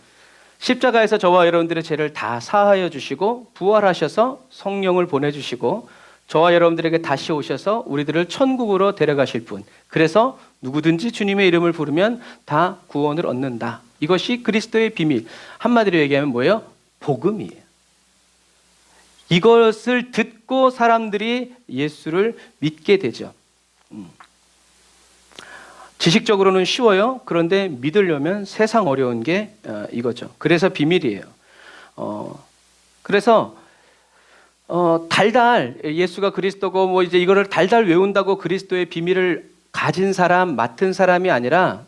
S2: 십자가에서 저와 여러분들의 죄를 다 사하여 주시고 부활하셔서 성령을 보내주시고 저와 여러분들에게 다시 오셔서 우리들을 천국으로 데려가실 분. 그래서 누구든지 주님의 이름을 부르면 다 구원을 얻는다. 이것이 그리스도의 비밀. 한마디로 얘기하면 뭐예요? 복음이에요. 이것을 듣고 사람들이 예수를 믿게 되죠. 지식적으로는 쉬워요. 그런데 믿으려면 세상 어려운 게 이거죠. 그래서 비밀이에요. 그래서 달달 예수가 그리스도고 뭐 이제 이거를 달달 외운다고 그리스도의 비밀을 가진 사람, 맡은 사람이 아니라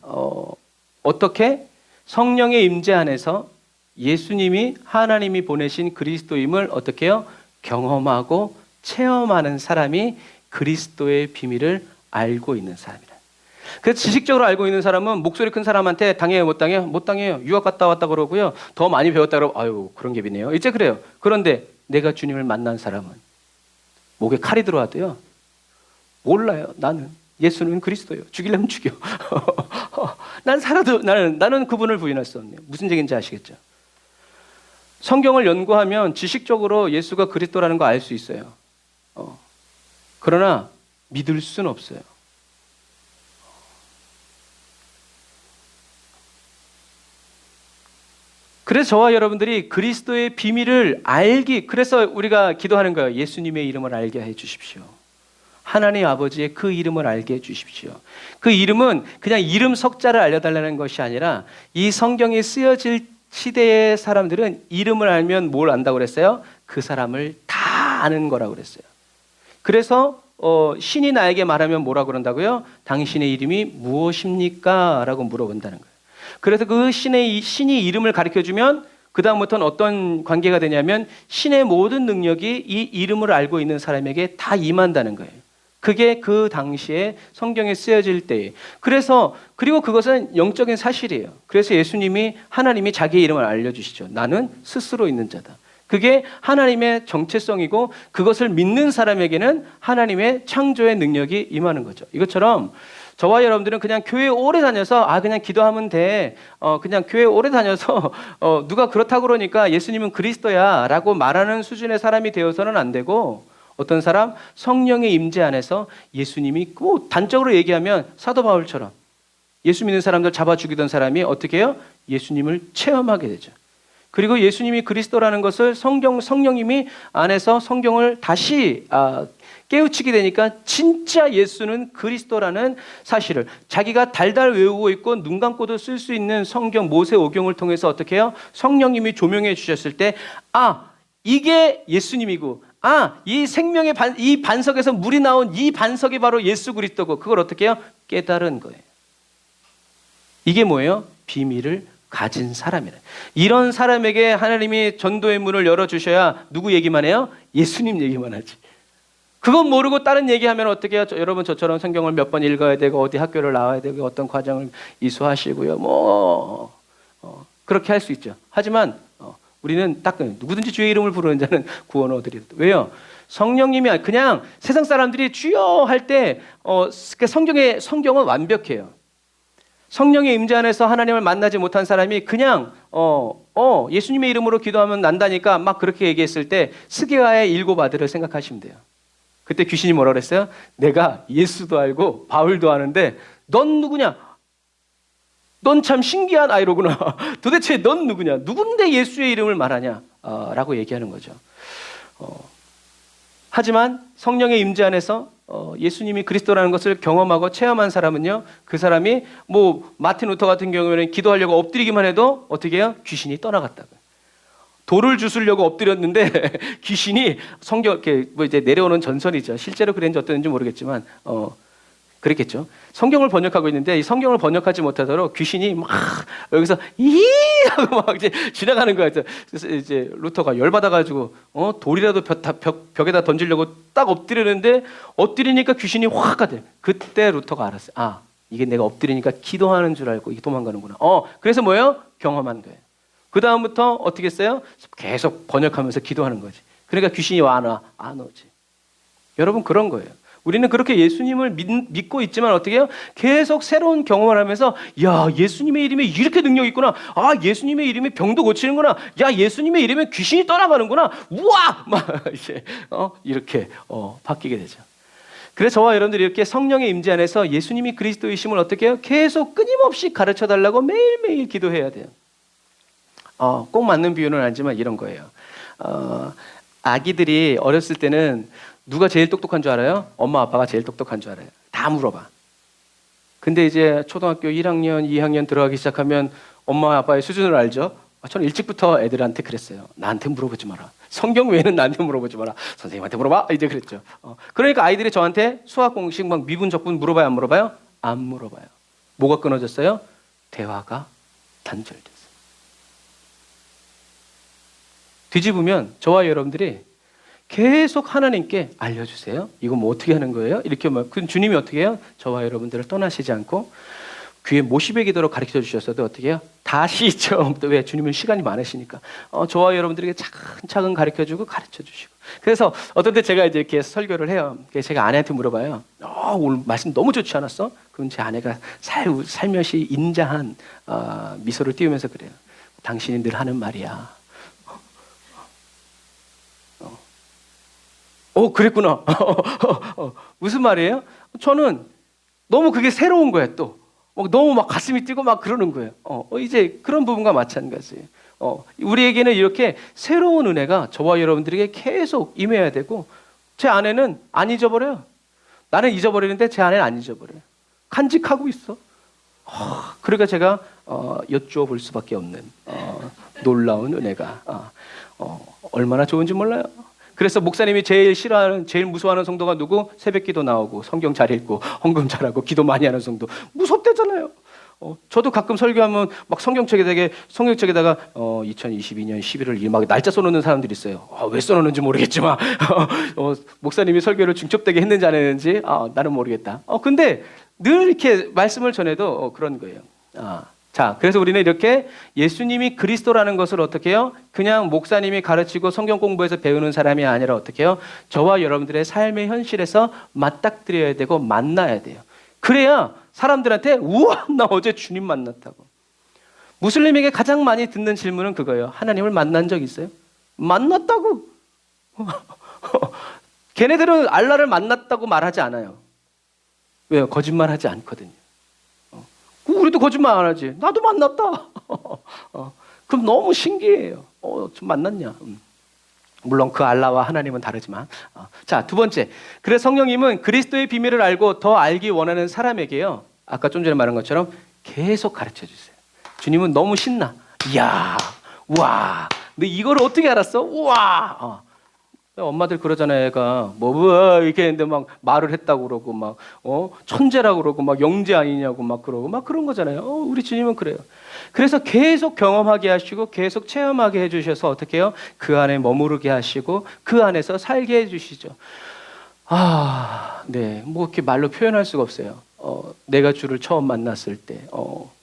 S2: 어떻게 성령의 임재 안에서 예수님이 하나님이 보내신 그리스도임을 어떻게 해요? 경험하고 체험하는 사람이 그리스도의 비밀을 알고 있는 사람이다. 그래서 지식적으로 알고 있는 사람은 목소리 큰 사람한테 당해요, 못 당해요? 못 당해요. 유학 갔다 왔다 그러고요. 더 많이 배웠다 그러고 아유 그런 게 비네요. 이제 그래요. 그런데 내가 주님을 만난 사람은 목에 칼이 들어와도요. 몰라요. 나는 예수는 그리스도요. 죽이려면 죽여. 난 살아도 나는 그분을 부인할 수 없네요. 무슨 얘기인지 아시겠죠? 성경을 연구하면 지식적으로 예수가 그리스도라는 거 알 수 있어요. 그러나 믿을 수는 없어요. 그래서 저와 여러분들이 그리스도의 비밀을 그래서 우리가 기도하는 거예요. 예수님의 이름을 알게 해 주십시오. 하나님 아버지의 그 이름을 알게 해 주십시오. 그 이름은 그냥 이름 석자를 알려달라는 것이 아니라 이 성경이 쓰여질 시대의 사람들은 이름을 알면 뭘 안다고 그랬어요? 그 사람을 다 아는 거라고 그랬어요. 그래서 신이 나에게 말하면 뭐라고 그런다고요? 당신의 이름이 무엇입니까? 라고 물어본다는 거예요. 그래서 그 신이 이름을 가르쳐주면 그 다음부터는 어떤 관계가 되냐면 신의 모든 능력이 이 이름을 알고 있는 사람에게 다 임한다는 거예요. 그게 그 당시에 성경에 쓰여질 때에. 그리고 그것은 영적인 사실이에요. 그래서 하나님이 자기의 이름을 알려주시죠. 나는 스스로 있는 자다. 그게 하나님의 정체성이고 그것을 믿는 사람에게는 하나님의 창조의 능력이 임하는 거죠. 이것처럼 저와 여러분들은 그냥 교회 오래 다녀서 그냥 기도하면 돼. 그냥 교회 오래 다녀서 누가 그렇다고 그러니까 예수님은 그리스도야 라고 말하는 수준의 사람이 되어서는 안 되고 어떤 사람 성령의 임재 안에서 예수님이 단적으로 얘기하면 사도 바울처럼 예수 믿는 사람들 잡아 죽이던 사람이 어떻게 해요? 예수님을 체험하게 되죠. 그리고 예수님이 그리스도라는 것을 성령님이 안에서 성경을 다시 깨우치게 되니까 진짜 예수는 그리스도라는 사실을 자기가 달달 외우고 있고 눈 감고도 쓸 수 있는 성경 모세오경을 통해서 어떻게 해요? 성령님이 조명해 주셨을 때 이게 예수님이고 이 생명의 이 반석에서 물이 나온 이 반석이 바로 예수 그리스도고 그걸 어떻게 해요? 깨달은 거예요. 이게 뭐예요? 비밀을 가진 사람이라. 이런 사람에게 하나님이 전도의 문을 열어주셔야 누구 얘기만 해요? 예수님 얘기만 하지. 그건 모르고 다른 얘기하면 어떻게 해요? 여러분 저처럼 성경을 몇 번 읽어야 되고 어디 학교를 나와야 되고 어떤 과정을 이수하시고요. 그렇게 할 수 있죠. 하지만 우리는 딱 누구든지 주의 이름을 부르는 자는 구원 얻으리라. 왜요? 성령님이 그냥 세상 사람들이 주여 할 때 성경은 완벽해요. 성령의 임재 안에서 하나님을 만나지 못한 사람이 그냥 예수님의 이름으로 기도하면 난다니까 막 그렇게 얘기했을 때 스게와의 7 아들을 생각하시면 돼요. 그때 귀신이 뭐라 그랬어요? 내가 예수도 알고 바울도 아는데 넌 누구냐? 넌 참 신기한 아이로구나. 도대체 넌 누구냐? 누군데 예수의 이름을 말하냐? 라고 얘기하는 거죠. 하지만 성령의 임재 안에서 예수님이 그리스도라는 것을 경험하고 체험한 사람은요, 그 사람이 마틴 루터 같은 경우에는 기도하려고 엎드리기만 해도 어떻게 해요? 귀신이 떠나갔다고요. 돌을 주스려고 엎드렸는데 귀신이 이제 내려오는 전설이죠. 실제로 그랬는지 어땠는지 모르겠지만 그랬겠죠. 성경을 번역하고 있는데 이 성경을 번역하지 못하도록 귀신이 막 여기서 이 하고 막 이제 지나가는 거야. 그래서 이제 루터가 열받아가지고 돌이라도 벽에다 던지려고 딱 엎드리는데 엎드리니까 귀신이 확 가대. 그때 루터가 알았어요. 이게 내가 엎드리니까 기도하는 줄 알고 이게 도망가는구나. 그래서 뭐예요? 경험한 거예요. 그 다음부터 어떻게 했어요? 계속 번역하면서 기도하는 거지. 그러니까 귀신이 안 오지. 여러분 그런 거예요. 우리는 그렇게 예수님을 믿고 있지만 어떻게 해요? 계속 새로운 경험을 하면서 예수님의 이름에 이렇게 능력이 있구나. 예수님의 이름에 병도 고치는구나. 예수님의 이름에 귀신이 떠나가는구나. 우와! 막 이제 이렇게 바뀌게 되죠. 그래서 저와 여러분들이 이렇게 성령의 임재 안에서 예수님이 그리스도이심을 어떻게 해요? 계속 끊임없이 가르쳐 달라고 매일매일 기도해야 돼요. 꼭 맞는 비유는 아니지만 이런 거예요. 아기들이 어렸을 때는 누가 제일 똑똑한 줄 알아요? 엄마 아빠가 제일 똑똑한 줄 알아요. 다 물어봐. 근데 이제 초등학교 1학년, 2학년 들어가기 시작하면 엄마 아빠의 수준을 알죠? 저는 일찍부터 애들한테 그랬어요. 나한테 물어보지 마라. 성경 외에는 나한테 물어보지 마라. 선생님한테 물어봐. 이제 그랬죠. 그러니까 아이들이 저한테 수학 공식 막 미분 적분 물어봐요, 안 물어봐요? 안 물어봐요. 뭐가 끊어졌어요? 대화가 단절됐어요. 뒤집으면 저와 여러분들이 계속 하나님께 알려주세요. 이거 뭐 어떻게 하는 거예요? 이렇게 막 그 주님이 어떻게 해요? 저와 여러분들을 떠나시지 않고 귀에 못이 베기도록 가르쳐 주셨어도 어떻게 해요? 다시 좀 또 왜 주님은 시간이 많으시니까 저와 여러분들에게 차근차근 가르쳐주고 가르쳐주시고. 그래서 어떤 때 제가 이제 이렇게 설교를 해요. 제가 아내한테 물어봐요. 오늘 말씀 너무 좋지 않았어? 그럼 제 아내가 살며시 인자한 미소를 띄우면서 그래요. 당신이 늘 하는 말이야. 그랬구나. 무슨 말이에요? 저는 너무 그게 새로운 거예요. 또 너무 막 가슴이 뛰고 막 그러는 거예요. 이제 그런 부분과 마찬가지예요. 우리에게는 이렇게 새로운 은혜가 저와 여러분들에게 계속 임해야 되고, 제 아내는 안 잊어버려요. 나는 잊어버리는데 제 아내는 안 잊어버려요. 간직하고 있어. 그러니까 제가 여쭈어 볼 수밖에 없는 놀라운 은혜가 얼마나 좋은지 몰라요. 그래서 목사님이 제일 싫어하는, 제일 무서워하는 성도가 누구? 새벽기도 나오고 성경 잘 읽고 헌금 잘하고 기도 많이 하는 성도. 무섭대잖아요. 저도 가끔 설교하면 막 성경책에다가 2022년 11월 1일 막 날짜 써놓는 사람들이 있어요. 왜 써놓는지 모르겠지만 목사님이 설교를 중첩되게 했는지 안 했는지 나는 모르겠다. 근데 늘 이렇게 말씀을 전해도 그런 거예요. 자, 그래서 우리는 이렇게 예수님이 그리스도라는 것을 어떻게 해요? 그냥 목사님이 가르치고 성경 공부해서 배우는 사람이 아니라 어떻게 해요? 저와 여러분들의 삶의 현실에서 맞닥뜨려야 되고 만나야 돼요. 그래야 사람들한테 우와, 나 어제 주님 만났다고. 무슬림에게 가장 많이 듣는 질문은 그거예요. 하나님을 만난 적 있어요? 만났다고. 걔네들은 알라를 만났다고 말하지 않아요. 왜요? 거짓말하지 않거든요. 우리도 거짓말 안 하지. 나도 만났다. 그럼 너무 신기해요. 좀 만났냐? 물론 그 알라와 하나님은 다르지만. 자, 두 번째. 그래서 성령님은 그리스도의 비밀을 알고 더 알기 원하는 사람에게요, 아까 좀 전에 말한 것처럼 계속 가르쳐 주세요. 주님은 너무 신나. 이야, 와, 너 이걸 어떻게 알았어? 우와. 엄마들 그러잖아요. 애가 뭐 이렇게 했는데 막 말을 했다고 그러고 막 천재라고 그러고 막 영재 아니냐고 막 그러고 막 그런 거잖아요. 우리 주님은 그래요. 그래서 계속 경험하게 하시고 계속 체험하게 해주셔서 어떻게 해요? 그 안에 머무르게 하시고 그 안에서 살게 해주시죠. 네, 뭐 이렇게 말로 표현할 수가 없어요. 내가 주를 처음 만났을 때,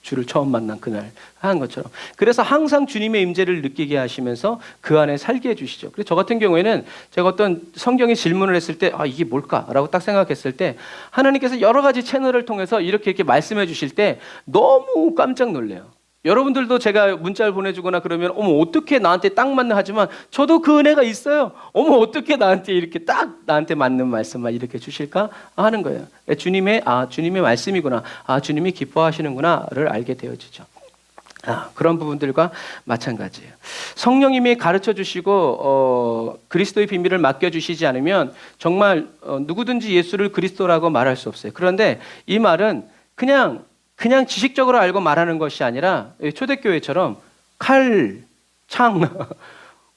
S2: 주를 처음 만난 그날 한 것처럼. 그래서 항상 주님의 임재를 느끼게 하시면서 그 안에 살게 해주시죠. 그래서 저 같은 경우에는 제가 어떤 성경에 질문을 했을 때, 이게 뭘까라고 딱 생각했을 때, 하나님께서 여러 가지 채널을 통해서 이렇게 말씀해 주실 때 너무 깜짝 놀래요. 여러분들도 제가 문자를 보내주거나 그러면 어떻게 나한테 딱 맞나 하지만 저도 그 은혜가 있어요. 어떻게 나한테 이렇게 딱 나한테 맞는 말씀만 이렇게 주실까 하는 거예요. 주님의 말씀이구나. 주님이 기뻐하시는구나를 알게 되어지죠. 그런 부분들과 마찬가지예요. 성령님이 가르쳐 주시고 그리스도의 비밀을 맡겨 주시지 않으면 정말 누구든지 예수를 그리스도라고 말할 수 없어요. 그런데 이 말은 그냥 지식적으로 알고 말하는 것이 아니라 초대교회처럼 칼, 창,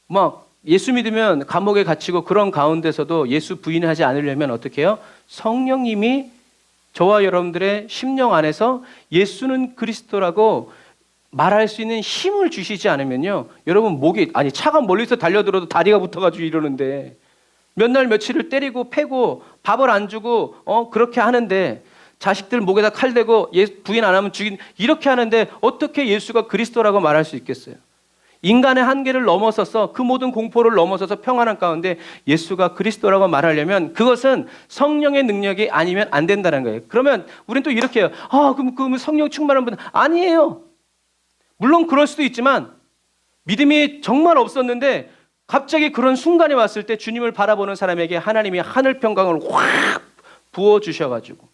S2: 막 예수 믿으면 감옥에 갇히고 그런 가운데서도 예수 부인하지 않으려면 어떻게 해요? 성령님이 저와 여러분들의 심령 안에서 예수는 그리스도라고 말할 수 있는 힘을 주시지 않으면요, 여러분 차가 멀리서 달려들어도 다리가 붙어가지고 이러는데 몇 날 며칠을 때리고 패고 밥을 안 주고 그렇게 하는데 자식들 목에다 칼 대고 부인 안 하면 죽인, 이렇게 하는데 어떻게 예수가 그리스도라고 말할 수 있겠어요? 인간의 한계를 넘어서서 그 모든 공포를 넘어서서 평안한 가운데 예수가 그리스도라고 말하려면 그것은 성령의 능력이 아니면 안 된다는 거예요. 그러면 우리는 또 이렇게 해요. 그럼 성령 충만한 분 아니에요. 물론 그럴 수도 있지만 믿음이 정말 없었는데 갑자기 그런 순간이 왔을 때 주님을 바라보는 사람에게 하나님이 하늘 평강을 확 부어주셔가지고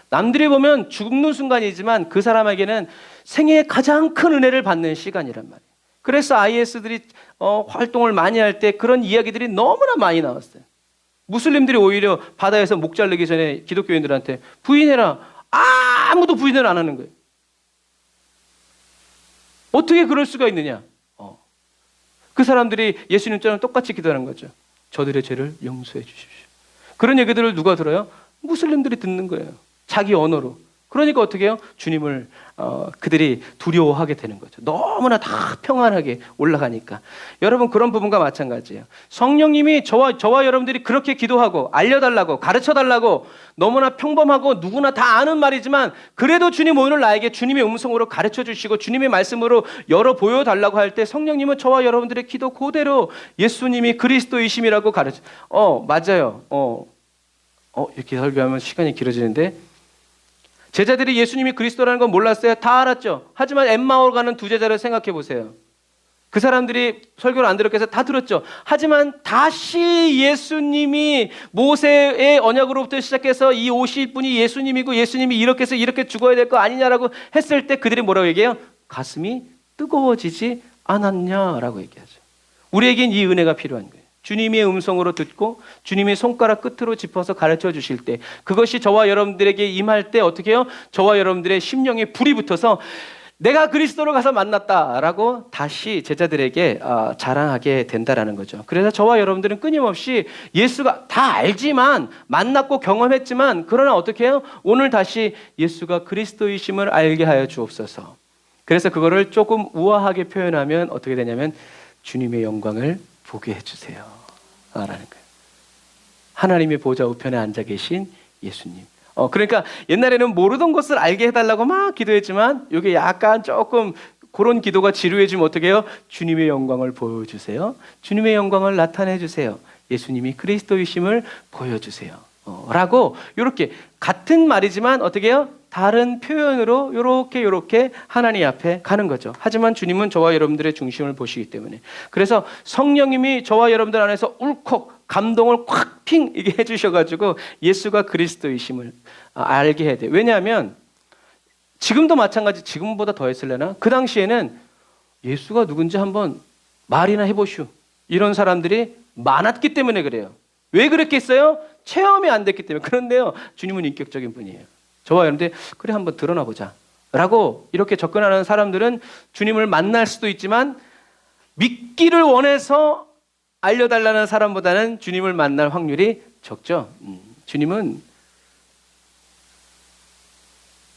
S2: 남들이 보면 죽는 순간이지만 그 사람에게는 생애의 가장 큰 은혜를 받는 시간이란 말이에요. 그래서 IS들이 활동을 많이 할 때 그런 이야기들이 너무나 많이 나왔어요. 무슬림들이 오히려 바다에서 목 자르기 전에 기독교인들한테 부인해라. 아무도 부인을 안 하는 거예요. 어떻게 그럴 수가 있느냐? 그 사람들이 예수님처럼 똑같이 기도하는 거죠. 저들의 죄를 용서해 주십시오. 그런 얘기들을 누가 들어요? 무슬림들이 듣는 거예요. 자기 언어로. 그러니까 어떻게 해요? 주님을 그들이 두려워하게 되는 거죠. 너무나 다 평안하게 올라가니까. 여러분 그런 부분과 마찬가지예요. 성령님이 저와 여러분들이 그렇게 기도하고 알려달라고 가르쳐달라고 너무나 평범하고 누구나 다 아는 말이지만 그래도 주님 오늘 나에게 주님의 음성으로 가르쳐 주시고 주님의 말씀으로 열어 보여달라고 할 때 성령님은 저와 여러분들의 기도 그대로 예수님이 그리스도이심이라고 가르쳐. 맞아요. 이렇게 설교하면 시간이 길어지는데 제자들이 예수님이 그리스도라는 건 몰랐어요? 다 알았죠. 하지만 엠마오 가는 두 제자를 생각해 보세요. 그 사람들이 설교를 안 들었겠어요? 다 들었죠. 하지만 다시 예수님이 모세의 언약으로부터 시작해서 이 오실 분이 예수님이고 예수님이 이렇게 해서 이렇게 죽어야 될 거 아니냐라고 했을 때 그들이 뭐라고 얘기해요? 가슴이 뜨거워지지 않았냐라고 얘기하죠. 우리에겐 이 은혜가 필요한 거예요. 주님의 음성으로 듣고 주님의 손가락 끝으로 짚어서 가르쳐 주실 때 그것이 저와 여러분들에게 임할 때 어떻게 해요? 저와 여러분들의 심령에 불이 붙어서 내가 그리스도로 가서 만났다라고 다시 제자들에게 자랑하게 된다라는 거죠. 그래서 저와 여러분들은 끊임없이 예수가 다 알지만 만났고 경험했지만 그러나 어떻게 해요? 오늘 다시 예수가 그리스도이심을 알게 하여 주옵소서. 그래서 그거를 조금 우아하게 표현하면 어떻게 되냐면 주님의 영광을 보게 해주세요 라는 거예요. 하나님의 보좌 우편에 앉아 계신 예수님. 그러니까 옛날에는 모르던 것을 알게 해달라고 막 기도했지만 이게 약간 조금 그런 기도가 지루해지면 어떻게 해요? 주님의 영광을 보여주세요. 주님의 영광을 나타내 주세요. 예수님이 그리스도이심을 보여주세요. 라고 이렇게 같은 말이지만 어떻게 해요? 다른 표현으로 요렇게 하나님 앞에 가는 거죠. 하지만 주님은 저와 여러분들의 중심을 보시기 때문에 그래서 성령님이 저와 여러분들 안에서 울컥 감동을 콱핑 이게 해주셔가지고 예수가 그리스도이심을 알게 해야 돼요. 왜냐하면 지금도 마찬가지 지금보다 더 했을래나 그 당시에는 예수가 누군지 한번 말이나 해보시오 이런 사람들이 많았기 때문에 그래요. 왜 그랬겠어요? 체험이 안 됐기 때문에. 그런데요 주님은 인격적인 분이에요. 저와 여러분들 그래 한번 드러나 보자 라고 이렇게 접근하는 사람들은 주님을 만날 수도 있지만 믿기를 원해서 알려달라는 사람보다는 주님을 만날 확률이 적죠. 주님은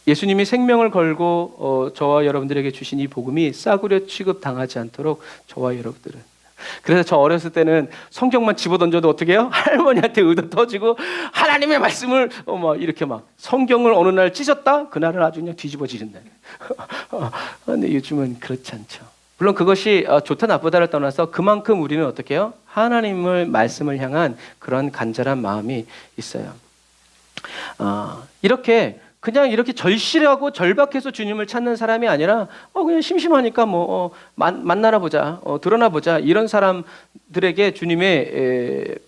S2: 예수님이 생명을 걸고 저와 여러분들에게 주신 이 복음이 싸구려 취급당하지 않도록 저와 여러분들은 그래서 저 어렸을 때는 성경만 집어던져도 어떻게 해요? 할머니한테 의도 터지고 하나님의 말씀을 이렇게 막 성경을 어느 날 찢었다? 그날은 아주 그냥 뒤집어지는 날. 근데 요즘은 그렇지 않죠. 물론 그것이 좋다 나쁘다를 떠나서 그만큼 우리는 어떻게 해요? 하나님을 말씀을 향한 그런 간절한 마음이 있어요. 그냥 이렇게 절실하고 절박해서 주님을 찾는 사람이 아니라 그냥 심심하니까 만나나 보자, 드러나 보자 이런 사람들에게 주님의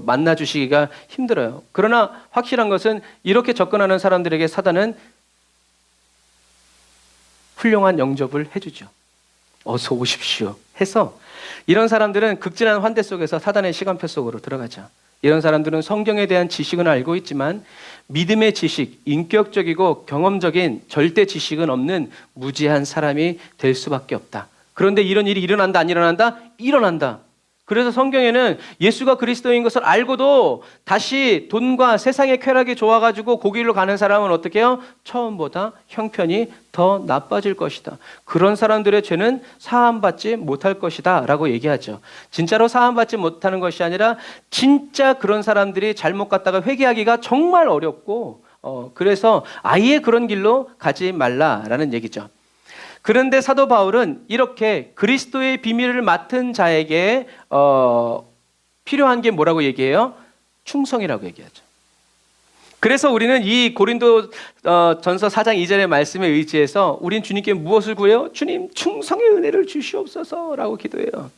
S2: 만나주시기가 힘들어요. 그러나 확실한 것은 이렇게 접근하는 사람들에게 사단은 훌륭한 영접을 해주죠. 어서 오십시오 해서 이런 사람들은 극진한 환대 속에서 사단의 시간표 속으로 들어가죠. 이런 사람들은 성경에 대한 지식은 알고 있지만 믿음의 지식, 인격적이고 경험적인 절대 지식은 없는 무지한 사람이 될 수밖에 없다. 그런데 이런 일이 일어난다 안 일어난다? 일어난다. 그래서 성경에는 예수가 그리스도인 것을 알고도 다시 돈과 세상의 쾌락이 좋아가지고 그 길로 가는 사람은 어떻게 해요? 처음보다 형편이 더 나빠질 것이다. 그런 사람들의 죄는 사함받지 못할 것이다 라고 얘기하죠. 진짜로 사함받지 못하는 것이 아니라 진짜 그런 사람들이 잘못 갔다가 회개하기가 정말 어렵고 그래서 아예 그런 길로 가지 말라라는 얘기죠. 그런데 사도 바울은 이렇게 그리스도의 비밀을 맡은 자에게 필요한 게 뭐라고 얘기해요? 충성이라고 얘기하죠. 그래서 우리는 이 고린도 전서 4장 2절의 말씀에 의지해서 우린 주님께 무엇을 구해요? 주님 충성의 은혜를 주시옵소서라고 기도해요.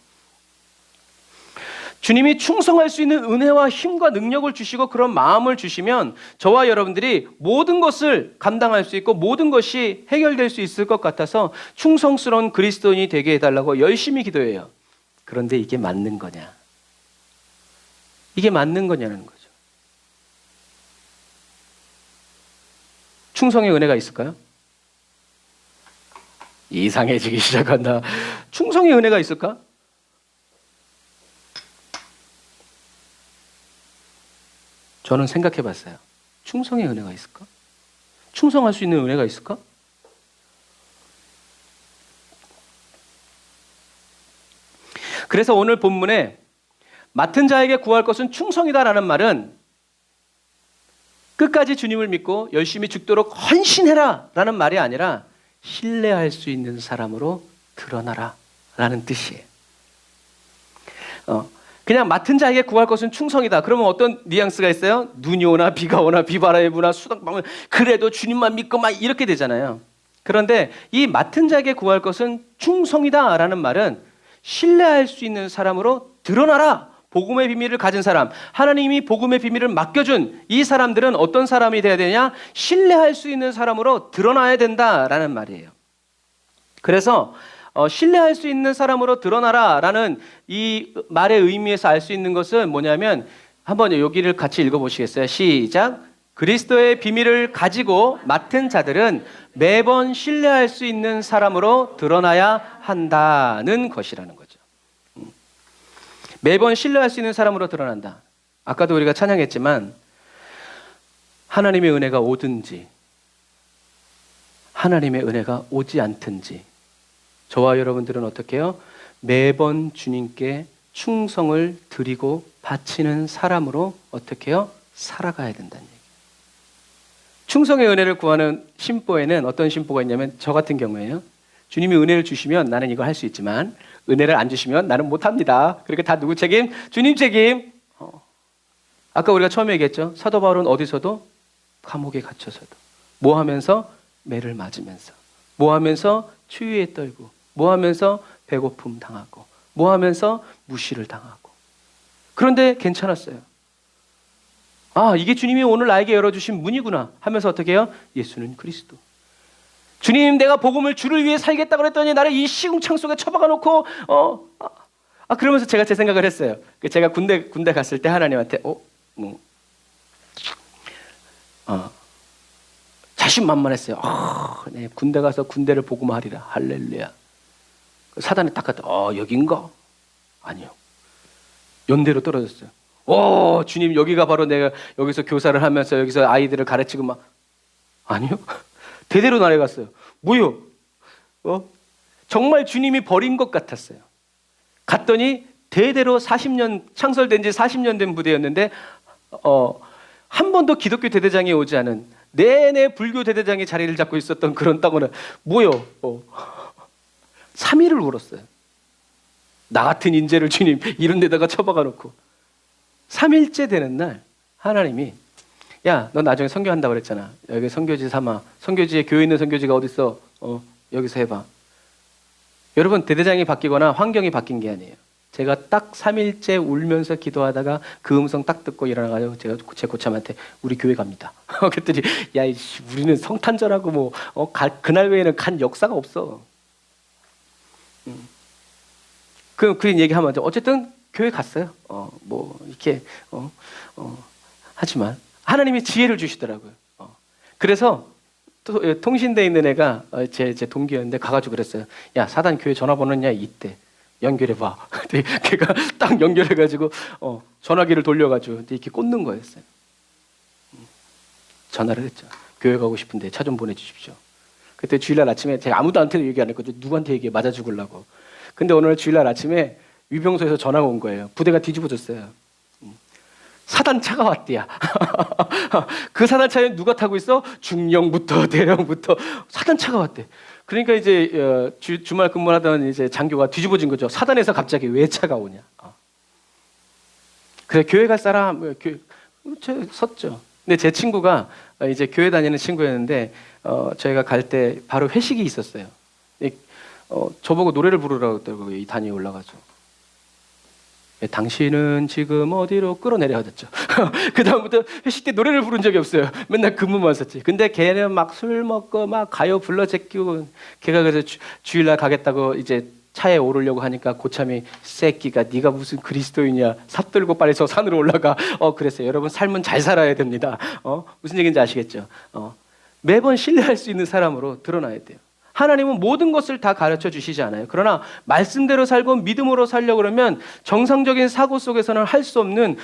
S2: 주님이 충성할 수 있는 은혜와 힘과 능력을 주시고 그런 마음을 주시면 저와 여러분들이 모든 것을 감당할 수 있고 모든 것이 해결될 수 있을 것 같아서 충성스러운 그리스도인이 되게 해달라고 열심히 기도해요. 그런데 이게 맞는 거냐? 이게 맞는 거냐는 거죠. 충성의 은혜가 있을까요? 이상해지기 시작한다. 충성의 은혜가 있을까? 저는 생각해 봤어요. 충성의 은혜가 있을까? 충성할 수 있는 은혜가 있을까? 그래서 오늘 본문에 맡은 자에게 구할 것은 충성이다라는 말은 끝까지 주님을 믿고 열심히 죽도록 헌신해라 라는 말이 아니라 신뢰할 수 있는 사람으로 드러나라 라는 뜻이에요. 그냥 맡은 자에게 구할 것은 충성이다. 그러면 어떤 뉘앙스가 있어요? 눈이 오나 비가 오나 비바람이 부나 수닥방울 그래도 주님만 믿고 막 이렇게 되잖아요. 그런데 이 맡은 자에게 구할 것은 충성이다 라는 말은 신뢰할 수 있는 사람으로 드러나라. 복음의 비밀을 가진 사람, 하나님이 복음의 비밀을 맡겨준 이 사람들은 어떤 사람이 돼야 되냐? 신뢰할 수 있는 사람으로 드러나야 된다라는 말이에요. 그래서 신뢰할 수 있는 사람으로 드러나라라는 이 말의 의미에서 알 수 있는 것은 뭐냐면 한번 여기를 같이 읽어보시겠어요? 시작. 그리스도의 비밀을 가지고 맡은 자들은 매번 신뢰할 수 있는 사람으로 드러나야 한다는 것이라는 거죠. 매번 신뢰할 수 있는 사람으로 드러난다. 아까도 우리가 찬양했지만 하나님의 은혜가 오든지 하나님의 은혜가 오지 않든지 저와 여러분들은 어떻게 해요? 매번 주님께 충성을 드리고 바치는 사람으로 어떻게 해요? 살아가야 된다는 얘기예요. 충성의 은혜를 구하는 신보에는 어떤 신보가 있냐면 저 같은 경우에요. 주님이 은혜를 주시면 나는 이거 할 수 있지만 은혜를 안 주시면 나는 못합니다. 그러니까 다 누구 책임? 주님 책임. 아까 우리가 처음에 얘기했죠. 사도 바울은 어디서도 감옥에 갇혀서도 뭐 하면서? 매를 맞으면서 뭐 하면서? 추위에 떨고 뭐 하면서? 배고픔 당하고 뭐 하면서? 무시를 당하고 그런데 괜찮았어요. 아, 이게 주님이 오늘 나에게 열어주신 문이구나 하면서 어떻게 해요? 예수는 그리스도. 주님, 내가 복음을 주를 위해 살겠다 그랬더니 나를 이 시궁창 속에 처박아 놓고 그러면서 제가 제 생각을 했어요. 제가 군대 갔을 때 하나님한테 자신만만했어요. 네, 군대 가서 군대를 복음하리라. 할렐루야. 사단이 딱 갔다. 여긴가? 아니요. 연대로 떨어졌어요. 주님, 여기가 바로 내가 여기서 교사를 하면서 여기서 아이들을 가르치고 막 아니요. 대대로 나아갔어요. 뭐요? 정말 주님이 버린 것 같았어요. 갔더니 대대로 40년 창설된 지 40년 된 부대였는데 한 번도 기독교 대대장이 오지 않은 내내 불교 대대장이 자리를 잡고 있었던 그런 땅은 뭐요? 3일을 울었어요. 나 같은 인재를 주님 이런 데다가 처박아 놓고 3일째 되는 날 하나님이 야, 너 나중에 선교한다 그랬잖아. 여기 선교지 삼아. 선교지에 교회 있는 선교지가 어디 있어? 여기서 해봐. 여러분, 대대장이 바뀌거나 환경이 바뀐 게 아니에요. 제가 딱 3일째 울면서 기도하다가 그 음성 딱 듣고 일어나가지고 제가 제 고참한테 우리 교회 갑니다. 그랬더니 야, 우리는 성탄절하고 그날 외에는 간 역사가 없어. 그 얘기하면 어쨌든 교회 갔어요. 이렇게 하지만 하나님이 지혜를 주시더라고요. 그래서 또 통신대에 있는 애가 제 동기였는데 가가지고 그랬어요. 야, 사단 교회 전화번호냐? 이때 연결해봐. 걔가 딱 연결해가지고 전화기를 돌려가지고 이렇게 꽂는 거였어요. 전화를 했죠. 교회 가고 싶은데 차 좀 보내주십시오. 그때 주일날 아침에 제가 아무도한테도 얘기 안 했거든요. 누구한테 얘기해 맞아 죽으려고. 근데 오늘 주일날 아침에 위병소에서 전화가 온 거예요. 부대가 뒤집어졌어요. 사단 차가 왔대야. 그 사단 차에 누가 타고 있어? 중령부터 대령부터 사단 차가 왔대. 그러니까 이제 주말 근무하던 이제 장교가 뒤집어진 거죠. 사단에서 갑자기 왜 차가 오냐. 그래 교회 갈 사람 섰죠. 근데 제 친구가 이제 교회 다니는 친구였는데 저희가 갈 때 바로 회식이 있었어요. 저보고 노래를 부르라고 했다고 이 단위에 올라가죠. 당신은 지금 어디로 끌어내려 하셨죠. 그 다음부터 회식 때 노래를 부른 적이 없어요. 맨날 근무만 했었지. 근데 걔는 막 술 먹고 막 가요 불러 제끼고 걔가 그래서 주일날 가겠다고 이제 차에 오르려고 하니까 고참이 새끼가 네가 무슨 그리스도이냐 삽 들고 빨리 저 산으로 올라가. 그랬어요. 여러분 삶은 잘 살아야 됩니다. 무슨 얘기인지 아시겠죠? 매번 신뢰할 수 있는 사람으로 드러나야 돼요. 하나님은 모든 것을 다 가르쳐 주시지 않아요. 그러나 말씀대로 살고 믿음으로 살려고 그러면 정상적인 사고 속에서는 할 수 없는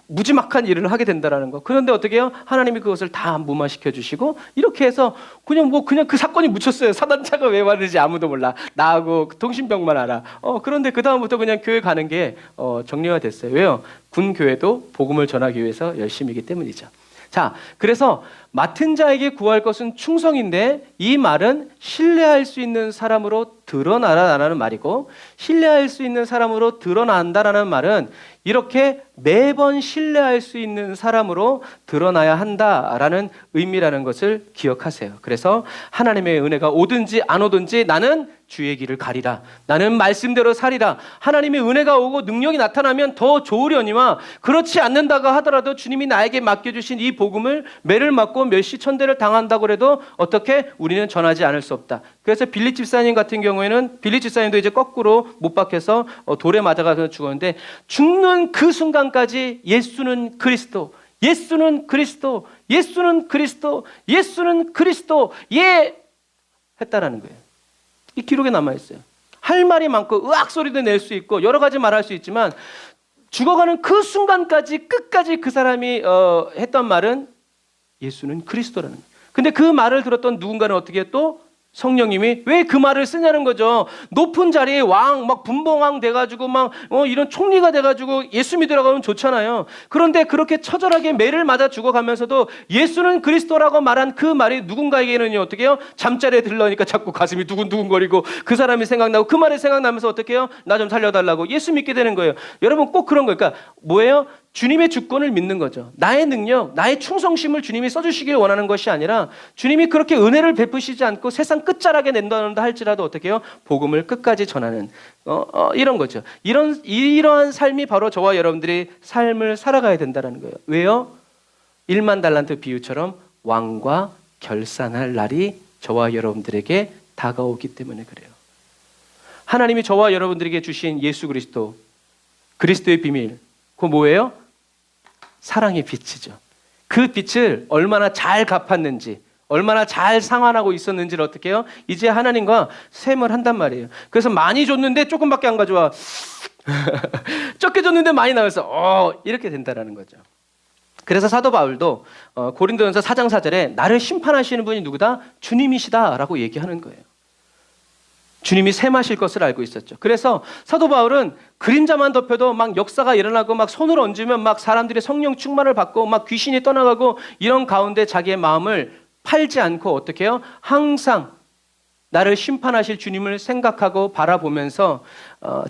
S2: 무지막한 일을 하게 된다라는 거. 그런데 어떻게 해요? 하나님이 그것을 다 무마시켜 주시고 이렇게 해서 그냥 그 사건이 묻혔어요. 사단차가 왜 왔는지 아무도 몰라. 나하고 통신병만 알아. 그런데 그 다음부터 그냥 교회 가는 게 정리가 됐어요. 왜요? 군 교회도 복음을 전하기 위해서 열심이기 때문이죠. 자, 그래서 맡은 자에게 구할 것은 충성인데 이 말은 신뢰할 수 있는 사람으로 드러나라라는 말이고, 신뢰할 수 있는 사람으로 드러난다라는 말은 이렇게 매번 신뢰할 수 있는 사람으로 드러나야 한다라는 의미라는 것을 기억하세요. 그래서 하나님의 은혜가 오든지 안 오든지 나는 주의 길을 가리라. 나는 말씀대로 살이라. 하나님의 은혜가 오고 능력이 나타나면 더 좋으려니와, 그렇지 않는다고 하더라도 주님이 나에게 맡겨주신 이 복음을 매를 맞고 멸시천대를 당한다고 해도 어떻게 우리는 전하지 않을 수 없다. 그래서 빌립 집사님 같은 경우에는 빌립 집사님도 이제 거꾸로 못 박혀서 돌에 맞아가서 죽었는데, 죽는 그 순간까지 예수는 그리스도, 예수는 그리스도, 예수는 그리스도, 예수는 그리스도, 예 했다라는 거예요. 이 기록에 남아있어요. 할 말이 많고 으악 소리도 낼 수 있고 여러 가지 말할 수 있지만 죽어가는 그 순간까지 끝까지 그 사람이 했던 말은 예수는 그리스도라는 거예요. 근데 그 말을 들었던 누군가는 어떻게 또 성령님이 왜 그 말을 쓰냐는 거죠. 높은 자리에 왕, 막 분봉왕 돼가지고 막 이런 총리가 돼가지고 예수 믿으라고 하면 좋잖아요. 그런데 그렇게 처절하게 매를 맞아 죽어가면서도 예수는 그리스도라고 말한 그 말이 누군가에게는요 어떻게 해요? 잠자리에 들러니까 자꾸 가슴이 두근두근거리고 그 사람이 생각나고 그 말이 생각나면서 어떻게 해요? 나 좀 살려달라고 예수 믿게 되는 거예요. 여러분 꼭 그런 거예요. 그러니까 뭐예요? 주님의 주권을 믿는 거죠. 나의 능력, 나의 충성심을 주님이 써주시길 원하는 것이 아니라 주님이 그렇게 은혜를 베푸시지 않고 세상 끝자락에 낸다는다 할지라도 어떻게 해요? 복음을 끝까지 전하는 이런 거죠. 이러한 삶이 바로 저와 여러분들이 삶을 살아가야 된다는 거예요. 왜요? 1만 달란트 비유처럼 왕과 결산할 날이 저와 여러분들에게 다가오기 때문에 그래요. 하나님이 저와 여러분들에게 주신 예수 그리스도, 그리스도의 비밀, 그거 뭐예요? 사랑의 빛이죠. 그 빛을 얼마나 잘 갚았는지, 얼마나 잘 상환하고 있었는지를 어떻게 해요? 이제 하나님과 셈을 한단 말이에요. 그래서 많이 줬는데 조금밖에 안 가져와. 적게 줬는데 많이 나와서 이렇게 된다라는 거죠. 그래서 사도 바울도 고린도전서 4장 4절에 나를 심판하시는 분이 누구다? 주님이시다라고 얘기하는 거예요. 주님이 셈하실 것을 알고 있었죠. 그래서 사도 바울은 그림자만 덮여도 막 역사가 일어나고 막 손을 얹으면 막 사람들이 성령 충만을 받고 막 귀신이 떠나가고 이런 가운데 자기의 마음을 팔지 않고 어떻게 해요? 항상 나를 심판하실 주님을 생각하고 바라보면서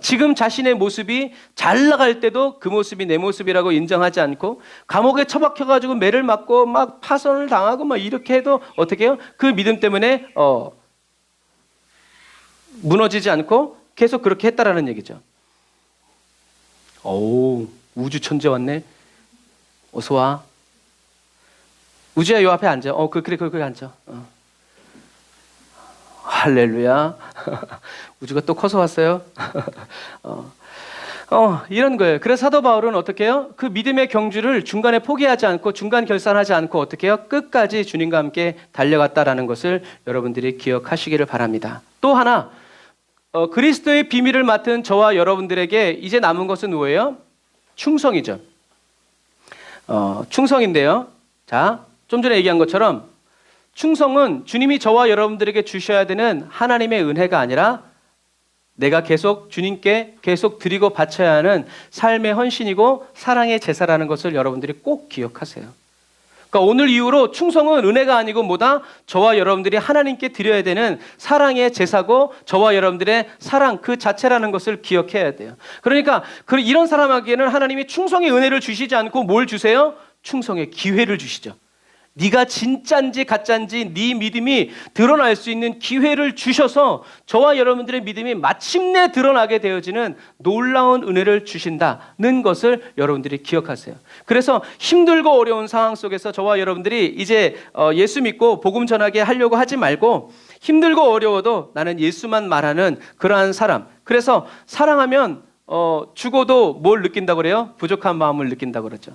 S2: 지금 자신의 모습이 잘 나갈 때도 그 모습이 내 모습이라고 인정하지 않고 감옥에 처박혀가지고 매를 맞고 막 파선을 당하고 막 이렇게 해도 어떻게 해요? 그 믿음 때문에 무너지지 않고 계속 그렇게 했다라는 얘기죠. 오, 우주 천재 왔네. 어서 와. 우주야, 요 앞에 앉아. 그래, 거기 앉아. 할렐루야. 우주가 또 커서 왔어요. 이런 거예요. 그래서 사도 바울은 어떻게 해요? 그 믿음의 경주를 중간에 포기하지 않고 중간 결산하지 않고 어떻게 해요? 끝까지 주님과 함께 달려갔다라는 것을 여러분들이 기억하시기를 바랍니다. 또 하나, 그리스도의 비밀을 맡은 저와 여러분들에게 이제 남은 것은 뭐예요? 충성이죠. 충성인데요. 자, 좀 전에 얘기한 것처럼 충성은 주님이 저와 여러분들에게 주셔야 되는 하나님의 은혜가 아니라 내가 계속 주님께 계속 드리고 바쳐야 하는 삶의 헌신이고 사랑의 제사라는 것을 여러분들이 꼭 기억하세요. 그러니까 오늘 이후로 충성은 은혜가 아니고 뭐다? 저와 여러분들이 하나님께 드려야 되는 사랑의 제사고 저와 여러분들의 사랑 그 자체라는 것을 기억해야 돼요. 그러니까 이런 사람에게는 하나님이 충성의 은혜를 주시지 않고 뭘 주세요? 충성의 기회를 주시죠. 네가 진짜인지 가짜인지 네 믿음이 드러날 수 있는 기회를 주셔서 저와 여러분들의 믿음이 마침내 드러나게 되어지는 놀라운 은혜를 주신다는 것을 여러분들이 기억하세요. 그래서 힘들고 어려운 상황 속에서 저와 여러분들이 이제 예수 믿고 복음 전하게 하려고 하지 말고 힘들고 어려워도 나는 예수만 말하는 그러한 사람, 그래서 사랑하면 죽어도 뭘 느낀다고 그래요? 부족한 마음을 느낀다고 그러죠.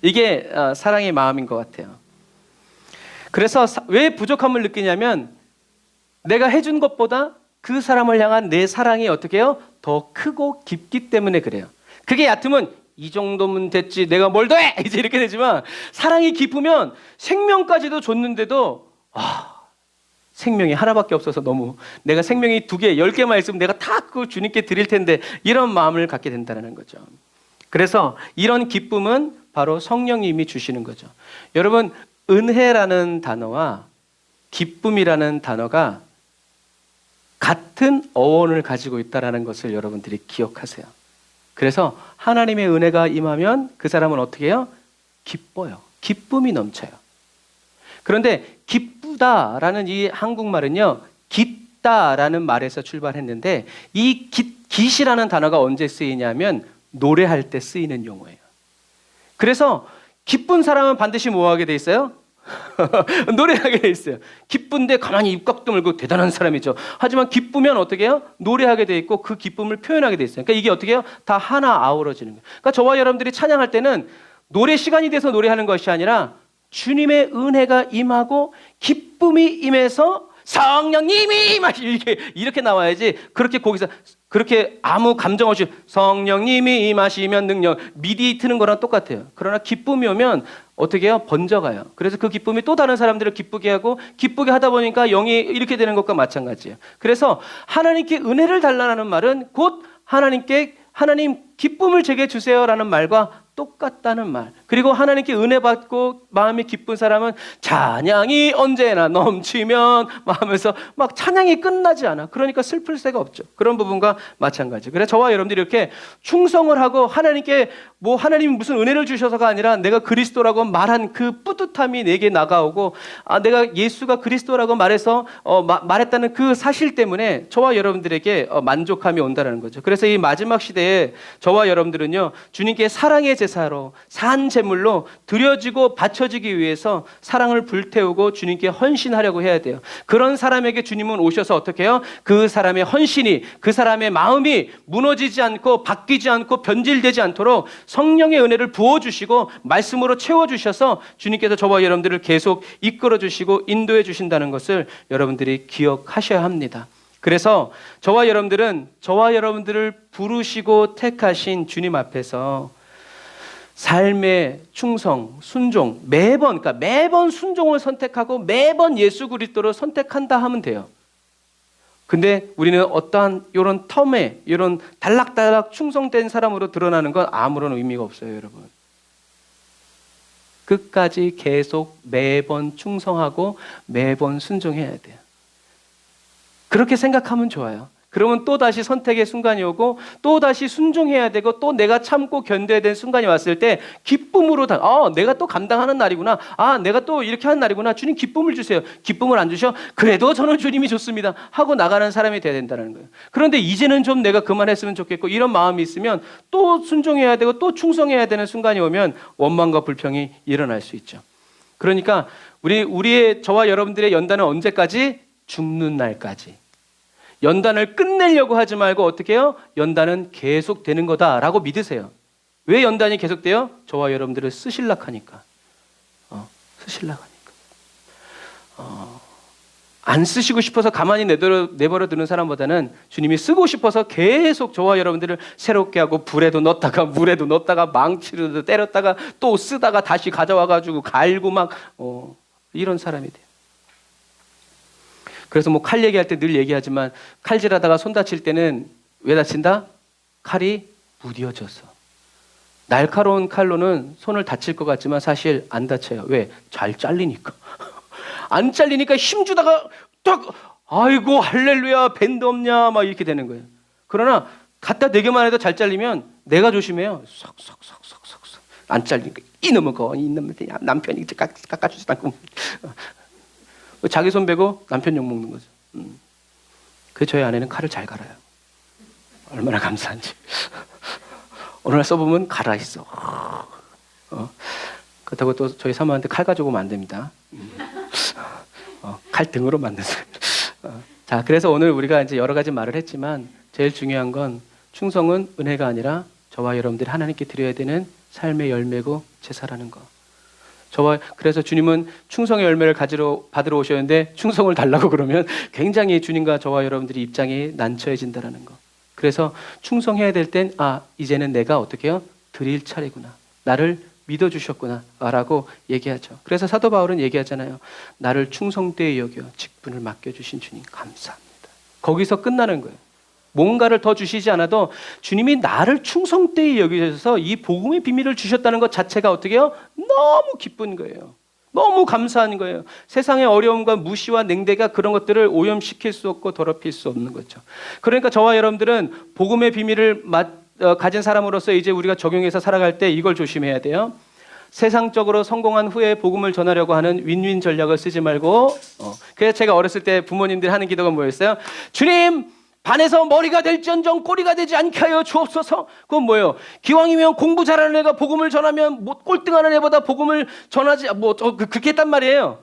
S2: 이게 사랑의 마음인 것 같아요. 그래서 왜 부족함을 느끼냐면 내가 해준 것보다 그 사람을 향한 내 사랑이 어떻게 해요? 더 크고 깊기 때문에 그래요. 그게 얕으면 이 정도면 됐지 내가 뭘 더해 이제 이렇게 되지만, 사랑이 깊으면 생명까지도 줬는데도 생명이 하나밖에 없어서 너무, 내가 생명이 2개 10개만 있으면 내가 다 그 주님께 드릴 텐데, 이런 마음을 갖게 된다는 거죠. 그래서 이런 기쁨은 바로 성령님이 주시는 거죠. 여러분, 은혜라는 단어와 기쁨이라는 단어가 같은 어원을 가지고 있다는 것을 여러분들이 기억하세요. 그래서 하나님의 은혜가 임하면 그 사람은 어떻게 해요? 기뻐요. 기쁨이 넘쳐요. 그런데 기쁘다라는 이 한국말은요, 깃다라는 말에서 출발했는데, 이 깃이라는 단어가 언제 쓰이냐면 노래할 때 쓰이는 용어예요. 그래서 기쁜 사람은 반드시 뭐 하게 돼 있어요? 노래하게 돼 있어요. 기쁜데 가만히 입각 다물고 대단한 사람이죠. 하지만 기쁘면 어떻게 해요? 노래하게 돼 있고 그 기쁨을 표현하게 돼 있어요. 그러니까 이게 어떻게 해요? 다 하나 아우러지는 거예요. 그러니까 저와 여러분들이 찬양할 때는 노래 시간이 돼서 노래하는 것이 아니라 주님의 은혜가 임하고 기쁨이 임해서 성령님이 이렇게 나와야지, 그렇게 거기서 그렇게 아무 감정 없이 성령님이 임하시면 능력, 미디 트는 거랑 똑같아요. 그러나 기쁨이 오면 어떻게 해요? 번져가요. 그래서 그 기쁨이 또 다른 사람들을 기쁘게 하고, 기쁘게 하다 보니까 영이 이렇게 되는 것과 마찬가지예요. 그래서 하나님께 은혜를 달라는 말은 곧 하나님 기쁨을 제게 주세요라는 말과 똑같다는 말. 그리고 하나님께 은혜 받고 마음이 기쁜 사람은 찬양이 언제나 넘치면 하면서 막 찬양이 끝나지 않아. 그러니까 슬플 새가 없죠. 그런 부분과 마찬가지. 그래서 저와 여러분들이 이렇게 충성을 하고 하나님께 하나님이 무슨 은혜를 주셔서가 아니라 내가 그리스도라고 말한 그 뿌듯함이 내게 나가오고, 내가 예수가 그리스도라고 말했다는 그 사실 때문에 저와 여러분들에게 만족함이 온다는 거죠. 그래서 이 마지막 시대에 저와 여러분들은요, 주님께 사랑의 제사로 산 제물로 드려지고 바쳐지기 위해서 사랑을 불태우고 주님께 헌신하려고 해야 돼요. 그런 사람에게 주님은 오셔서 어떻게 해요? 그 사람의 헌신이, 그 사람의 마음이 무너지지 않고 바뀌지 않고 변질되지 않도록 성령의 은혜를 부어주시고 말씀으로 채워주셔서 주님께서 저와 여러분들을 계속 이끌어주시고 인도해 주신다는 것을 여러분들이 기억하셔야 합니다. 그래서 저와 여러분들을 부르시고 택하신 주님 앞에서 삶의 충성, 순종, 매번 순종을 선택하고 매번 예수 그리스도를 선택한다 하면 돼요. 근데 우리는 어떠한 이런 텀에 이런 달락달락 충성된 사람으로 드러나는 건 아무런 의미가 없어요, 여러분. 끝까지 계속 매번 충성하고 매번 순종해야 돼요. 그렇게 생각하면 좋아요. 그러면 또다시 선택의 순간이 오고 또다시 순종해야 되고 또 내가 참고 견뎌야 되는 순간이 왔을 때 기쁨으로 내가 또 감당하는 날이구나. 내가 또 이렇게 하는 날이구나. 주님 기쁨을 주세요. 기쁨을 안 주셔? 그래도 저는 주님이 좋습니다 하고 나가는 사람이 돼야 된다는 거예요. 그런데 이제는 좀 내가 그만했으면 좋겠고 이런 마음이 있으면 또 순종해야 되고 또 충성해야 되는 순간이 오면 원망과 불평이 일어날 수 있죠. 그러니까 저와 여러분들의 연단은 언제까지? 죽는 날까지. 연단을 끝내려고 하지 말고 어떻게 해요? 연단은 계속 되는 거다라고 믿으세요. 왜 연단이 계속돼요? 저와 여러분들을 쓰실락 하니까. 안 쓰시고 싶어서 가만히 내버려 두는 사람보다는 주님이 쓰고 싶어서 계속 저와 여러분들을 새롭게 하고 불에도 넣었다가 물에도 넣었다가 망치로도 때렸다가 또 쓰다가 다시 가져와가지고 갈고 이런 사람이 돼요. 그래서 칼 얘기할 때 늘 얘기하지만 칼질하다가 손 다칠 때는 왜 다친다? 칼이 무뎌져서. 날카로운 칼로는 손을 다칠 것 같지만 사실 안 다쳐요. 왜? 잘 잘리니까. 안 잘리니까 힘주다가 아이고 할렐루야 밴드 없냐 이렇게 되는 거예요. 그러나 갖다 대기만 해도 잘 잘리면 내가 조심해요. 쏙쏙쏙쏙쏙 안 잘리니까 이놈의 남편이 깎아주지도 않고 자기 손 베고 남편 욕 먹는 거죠. 그 저희 아내는 칼을 잘 갈아요. 얼마나 감사한지. 어느 날 써보면 갈아 있어. 그렇다고 또 저희 사모한테 칼 가지고 오면 안 됩니다. 칼 등으로 만드세요. 자, 그래서 오늘 우리가 이제 여러 가지 말을 했지만 제일 중요한 건 충성은 은혜가 아니라 저와 여러분들이 하나님께 드려야 되는 삶의 열매고 제사라는 거. 그래서 주님은 충성의 열매를 받으러 오셨는데 충성을 달라고 그러면 굉장히 주님과 저와 여러분들이 입장이 난처해진다라는 거. 그래서 충성해야 될 땐 이제는 내가 어떻게 해요? 드릴 차례구나. 나를 믿어주셨구나 라고 얘기하죠. 그래서 사도 바울은 얘기하잖아요. 나를 충성되이 여겨 직분을 맡겨주신 주님 감사합니다. 거기서 끝나는 거예요. 뭔가를 더 주시지 않아도 주님이 나를 충성되이 여기셔서 이 복음의 비밀을 주셨다는 것 자체가 어떻게 해요? 너무 기쁜 거예요. 너무 감사한 거예요. 세상의 어려움과 무시와 냉대가 그런 것들을 오염시킬 수 없고 더럽힐 수 없는 거죠. 그러니까 저와 여러분들은 복음의 비밀을 가진 사람으로서 이제 우리가 적용해서 살아갈 때 이걸 조심해야 돼요. 세상적으로 성공한 후에 복음을 전하려고 하는 윈윈 전략을 쓰지 말고 그래서 제가 어렸을 때 부모님들이 하는 기도가 뭐였어요? 주님! 반에서 머리가 될지언정 꼬리가 되지 않게 하여 주옵소서. 그건 뭐예요? 기왕이면 공부 잘하는 애가 복음을 전하면 꼴등하는 애보다 복음을 전하지 그렇게 했단 말이에요.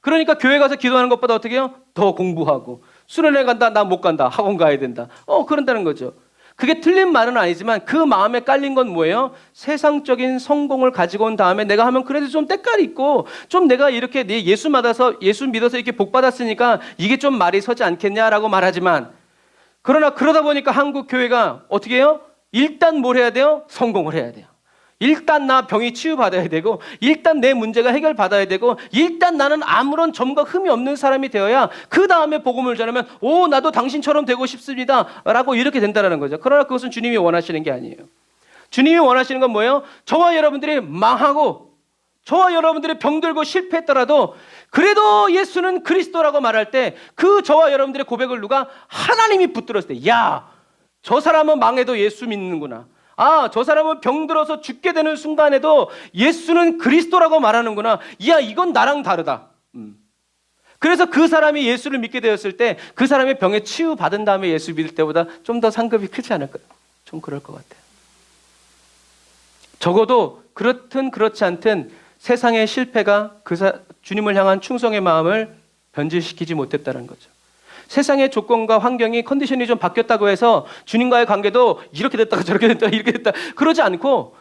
S2: 그러니까 교회 가서 기도하는 것보다 어떻게 해요? 더 공부하고 수련회 간다 나 못 간다 학원 가야 된다. 그런다는 거죠. 그게 틀린 말은 아니지만 그 마음에 깔린 건 뭐예요? 세상적인 성공을 가지고 온 다음에 내가 하면 그래도 좀 때깔이 있고 좀 내가 이렇게 예수 믿어서 이렇게 복 받았으니까 이게 좀 말이 서지 않겠냐라고 말하지만 그러나 그러다 보니까 한국 교회가 어떻게 해요? 일단 뭘 해야 돼요? 성공을 해야 돼요. 일단 나 병이 치유받아야 되고 일단 내 문제가 해결받아야 되고 일단 나는 아무런 점과 흠이 없는 사람이 되어야 그 다음에 복음을 전하면 나도 당신처럼 되고 싶습니다 라고 이렇게 된다는 거죠. 그러나 그것은 주님이 원하시는 게 아니에요. 주님이 원하시는 건 뭐예요? 저와 여러분들이 망하고 저와 여러분들이 병들고 실패했더라도 그래도 예수는 그리스도라고 말할 때 그 저와 여러분들의 고백을 누가? 하나님이 붙들었을 때 저 사람은 망해도 예수 믿는구나. 저 사람은 병들어서 죽게 되는 순간에도 예수는 그리스도라고 말하는구나. 이건 나랑 다르다. 그래서 그 사람이 예수를 믿게 되었을 때 그 사람의 병에 치유받은 다음에 예수 믿을 때보다 좀 더 상급이 크지 않을까요? 좀 그럴 것 같아요. 적어도 그렇든 그렇지 않든 세상의 실패가 주님을 향한 충성의 마음을 변질시키지 못했다는 거죠. 세상의 조건과 환경이 컨디션이 좀 바뀌었다고 해서 주님과의 관계도 이렇게 됐다가 저렇게 됐다가 이렇게 됐다 그러지 않고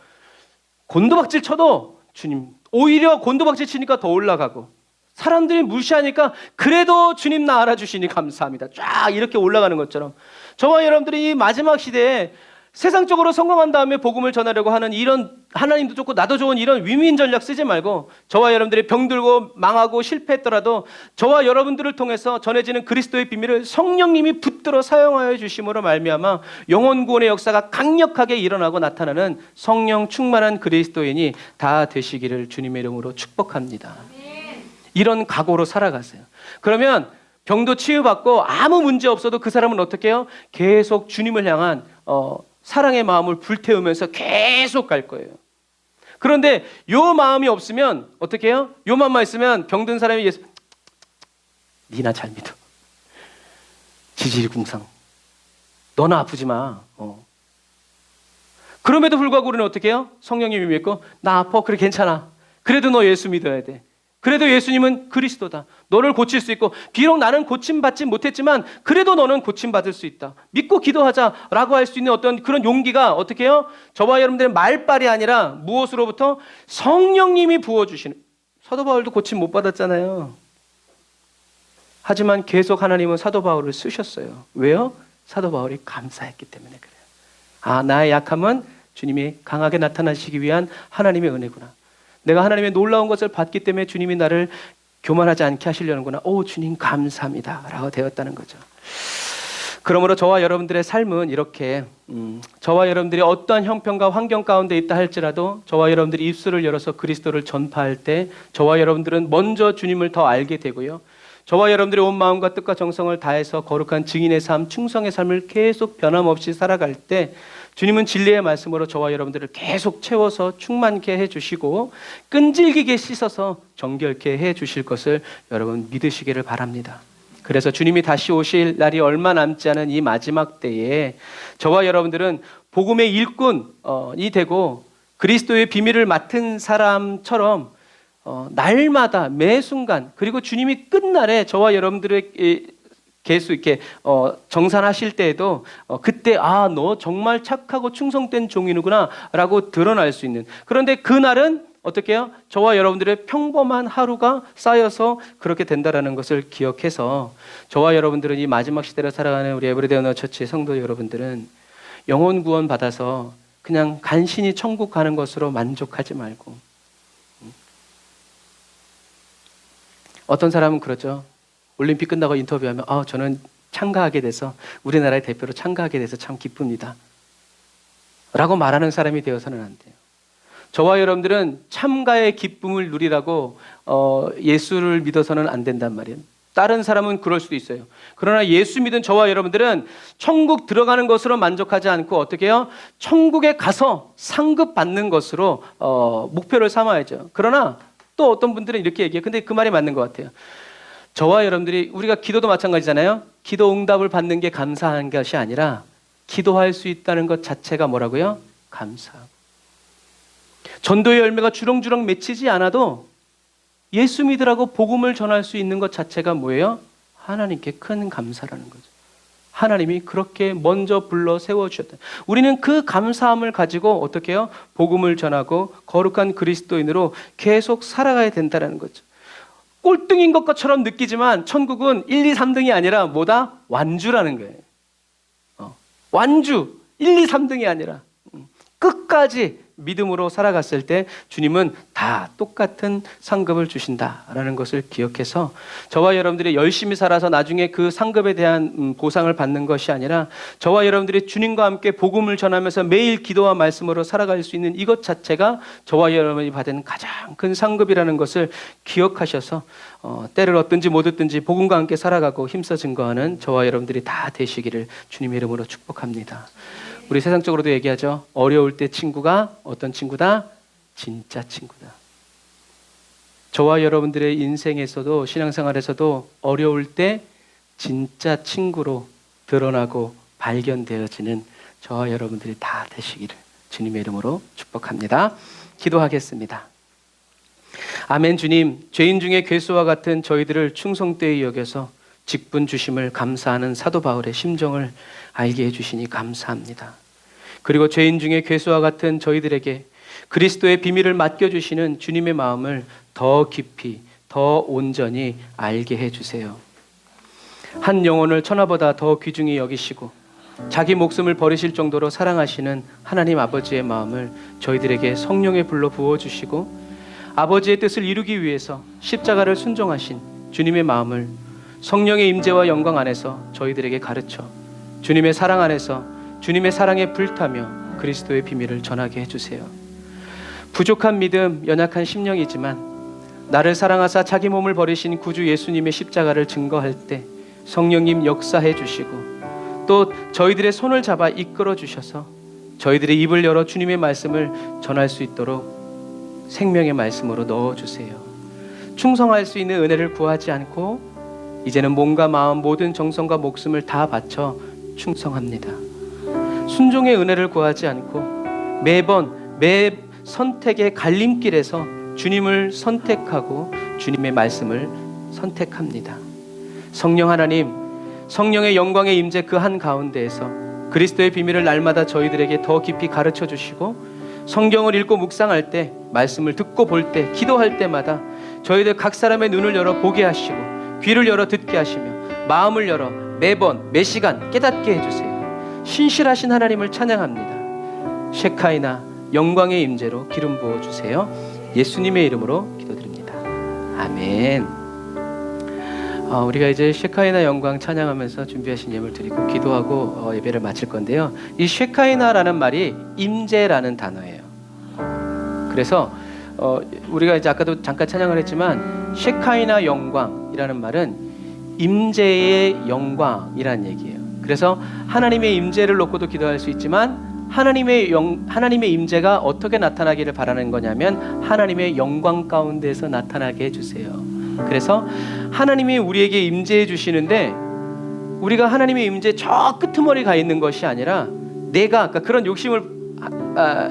S2: 곤두박질 쳐도 주님 오히려 곤두박질 치니까 더 올라가고 사람들이 무시하니까 그래도 주님 나 알아주시니 감사합니다. 쫙 이렇게 올라가는 것처럼 저와 여러분들이 이 마지막 시대에 세상적으로 성공한 다음에 복음을 전하려고 하는 이런 하나님도 좋고 나도 좋은 이런 윈윈 전략 쓰지 말고 저와 여러분들이 병들고 망하고 실패했더라도 저와 여러분들을 통해서 전해지는 그리스도의 비밀을 성령님이 붙들어 사용하여 주심으로 말미암아 영혼 구원의 역사가 강력하게 일어나고 나타나는 성령 충만한 그리스도인이 다 되시기를 주님의 이름으로 축복합니다. 이런 각오로 살아가세요. 그러면 병도 치유받고 아무 문제 없어도 그 사람은 어떻게 해요? 계속 주님을 향한 사랑의 마음을 불태우면서 계속 갈 거예요. 그런데 요 마음이 없으면 어떻게 해요? 요 마음만 있으면 병든 사람이 니나 잘 믿어. 지질궁상. 너나 아프지 마. 그럼에도 불구하고 우리는 어떻게 해요? 성령님이 믿고 나 아파. 그래 괜찮아. 그래도 너 예수 믿어야 돼. 그래도 예수님은 그리스도다. 너를 고칠 수 있고 비록 나는 고침받지 못했지만 그래도 너는 고침받을 수 있다. 믿고 기도하자라고 할 수 있는 어떤 그런 용기가 어떻게 해요? 저와 여러분들의 말빨이 아니라 무엇으로부터? 성령님이 부어주시는. 사도 바울도 고침 못 받았잖아요. 하지만 계속 하나님은 사도 바울을 쓰셨어요. 왜요? 사도 바울이 감사했기 때문에 그래요. 나의 약함은 주님이 강하게 나타나시기 위한 하나님의 은혜구나. 내가 하나님의 놀라운 것을 봤기 때문에 주님이 나를 교만하지 않게 하시려는구나. 주님 감사합니다 라고 되었다는 거죠. 그러므로 저와 여러분들의 삶은 이렇게 저와 여러분들이 어떠한 형편과 환경 가운데 있다 할지라도 저와 여러분들이 입술을 열어서 그리스도를 전파할 때 저와 여러분들은 먼저 주님을 더 알게 되고요. 저와 여러분들의 온 마음과 뜻과 정성을 다해서 거룩한 증인의 삶, 충성의 삶을 계속 변함없이 살아갈 때 주님은 진리의 말씀으로 저와 여러분들을 계속 채워서 충만케 해주시고 끈질기게 씻어서 정결케 해주실 것을 여러분 믿으시기를 바랍니다. 그래서 주님이 다시 오실 날이 얼마 남지 않은 이 마지막 때에 저와 여러분들은 복음의 일꾼이 되고 그리스도의 비밀을 맡은 사람처럼 날마다 매 순간 그리고 주님이 끝날에 저와 여러분들의 계속 이렇게 정산하실 때에도 그때 너 정말 착하고 충성된 종이구나라고 드러날 수 있는. 그런데 그날은 어떻게 해요? 저와 여러분들의 평범한 하루가 쌓여서 그렇게 된다라는 것을 기억해서 저와 여러분들은 이 마지막 시대를 살아가는 우리 에브리데이 언어 처치의 성도 여러분들은 영혼 구원 받아서 그냥 간신히 천국 가는 것으로 만족하지 말고, 어떤 사람은 그러죠. 올림픽 끝나고 인터뷰하면 저는 참가하게 돼서 우리나라의 대표로 참가하게 돼서 참 기쁩니다 라고 말하는 사람이 되어서는 안 돼요. 저와 여러분들은 참가의 기쁨을 누리라고 예수를 믿어서는 안 된단 말이에요. 다른 사람은 그럴 수도 있어요. 그러나 예수 믿은 저와 여러분들은 천국 들어가는 것으로 만족하지 않고 어떻게 해요? 천국에 가서 상급 받는 것으로 목표를 삼아야죠. 그러나 또 어떤 분들은 이렇게 얘기해요. 근데 그 말이 맞는 것 같아요. 저와 여러분들이, 우리가 기도도 마찬가지잖아요. 기도 응답을 받는 게 감사한 것이 아니라 기도할 수 있다는 것 자체가 뭐라고요? 감사하고. 전도의 열매가 주렁주렁 맺히지 않아도 예수 믿으라고 복음을 전할 수 있는 것 자체가 뭐예요? 하나님께 큰 감사라는 거죠. 하나님이 그렇게 먼저 불러 세워주셨다. 우리는 그 감사함을 가지고 어떻게 해요? 복음을 전하고 거룩한 그리스도인으로 계속 살아가야 된다는 거죠. 꼴등인 것처럼 느끼지만 천국은 1, 2, 3등이 아니라 뭐다? 완주라는 거예요. 완주. 1, 2, 3등이 아니라 끝까지 믿음으로 살아갔을 때 주님은 다 똑같은 상급을 주신다라는 것을 기억해서 저와 여러분들이 열심히 살아서 나중에 그 상급에 대한 보상을 받는 것이 아니라 저와 여러분들이 주님과 함께 복음을 전하면서 매일 기도와 말씀으로 살아갈 수 있는 이것 자체가 저와 여러분이 받은 가장 큰 상급이라는 것을 기억하셔서 때를 얻든지 못 얻든지 복음과 함께 살아가고 힘써 증거하는 저와 여러분들이 다 되시기를 주님의 이름으로 축복합니다. 우리 세상적으로도 얘기하죠. 어려울 때 친구가 어떤 친구다? 진짜 친구다. 저와 여러분들의 인생에서도 신앙생활에서도 어려울 때 진짜 친구로 드러나고 발견되어지는 저와 여러분들이 다 되시기를 주님의 이름으로 축복합니다. 기도하겠습니다. 아멘. 주님, 죄인 중에 괴수와 같은 저희들을 충성되이 여겨서 직분 주심을 감사하는 사도 바울의 심정을 알게 해주시니 감사합니다. 그리고 죄인 중에 괴수와 같은 저희들에게 그리스도의 비밀을 맡겨주시는 주님의 마음을 더 깊이, 더 온전히 알게 해주세요. 한 영혼을 천하보다 더 귀중히 여기시고 자기 목숨을 버리실 정도로 사랑하시는 하나님 아버지의 마음을 저희들에게 성령의 불로 부어주시고 아버지의 뜻을 이루기 위해서 십자가를 순종하신 주님의 마음을 성령의 임재와 영광 안에서 저희들에게 가르쳐 주님의 사랑 안에서 주님의 사랑에 불타며 그리스도의 비밀을 전하게 해주세요. 부족한 믿음, 연약한 심령이지만 나를 사랑하사 자기 몸을 버리신 구주 예수님의 십자가를 증거할 때 성령님 역사해 주시고 또 저희들의 손을 잡아 이끌어 주셔서 저희들의 입을 열어 주님의 말씀을 전할 수 있도록 생명의 말씀으로 넣어주세요. 충성할 수 있는 은혜를 구하지 않고 이제는 몸과 마음 모든 정성과 목숨을 다 바쳐 충성합니다. 순종의 은혜를 구하지 않고 매번 매 선택의 갈림길에서 주님을 선택하고 주님의 말씀을 선택합니다. 성령 하나님, 성령의 영광의 임재 그 한가운데에서 그리스도의 비밀을 날마다 저희들에게 더 깊이 가르쳐 주시고 성경을 읽고 묵상할 때, 말씀을 듣고 볼 때, 기도할 때마다 저희들 각 사람의 눈을 열어 보게 하시고 귀를 열어 듣게 하시며 마음을 열어 매번 매 시간 깨닫게 해주세요. 신실하신 하나님을 찬양합니다. 셰카이나 영광의 임재로 기름 부어주세요. 예수님의 이름으로 기도드립니다. 아멘. 우리가 이제 셰카이나 영광 찬양하면서 준비하신 예물 드리고 기도하고 예배를 마칠 건데요. 이 셰카이나라는 말이 임재라는 단어예요. 그래서 우리가 이제 아까도 잠깐 찬양을 했지만 셰카이나 영광이라는 말은 임재의 영광이라는 얘기예요. 그래서 하나님의 임재를 놓고도 기도할 수 있지만 하나님의 임재가 어떻게 나타나기를 바라는 거냐면 하나님의 영광 가운데서 나타나게 해주세요. 그래서 하나님이 우리에게 임재해 주시는데 우리가 하나님의 임재 저 끄트머리 가 있는 것이 아니라 내가 그러니까 그런 욕심을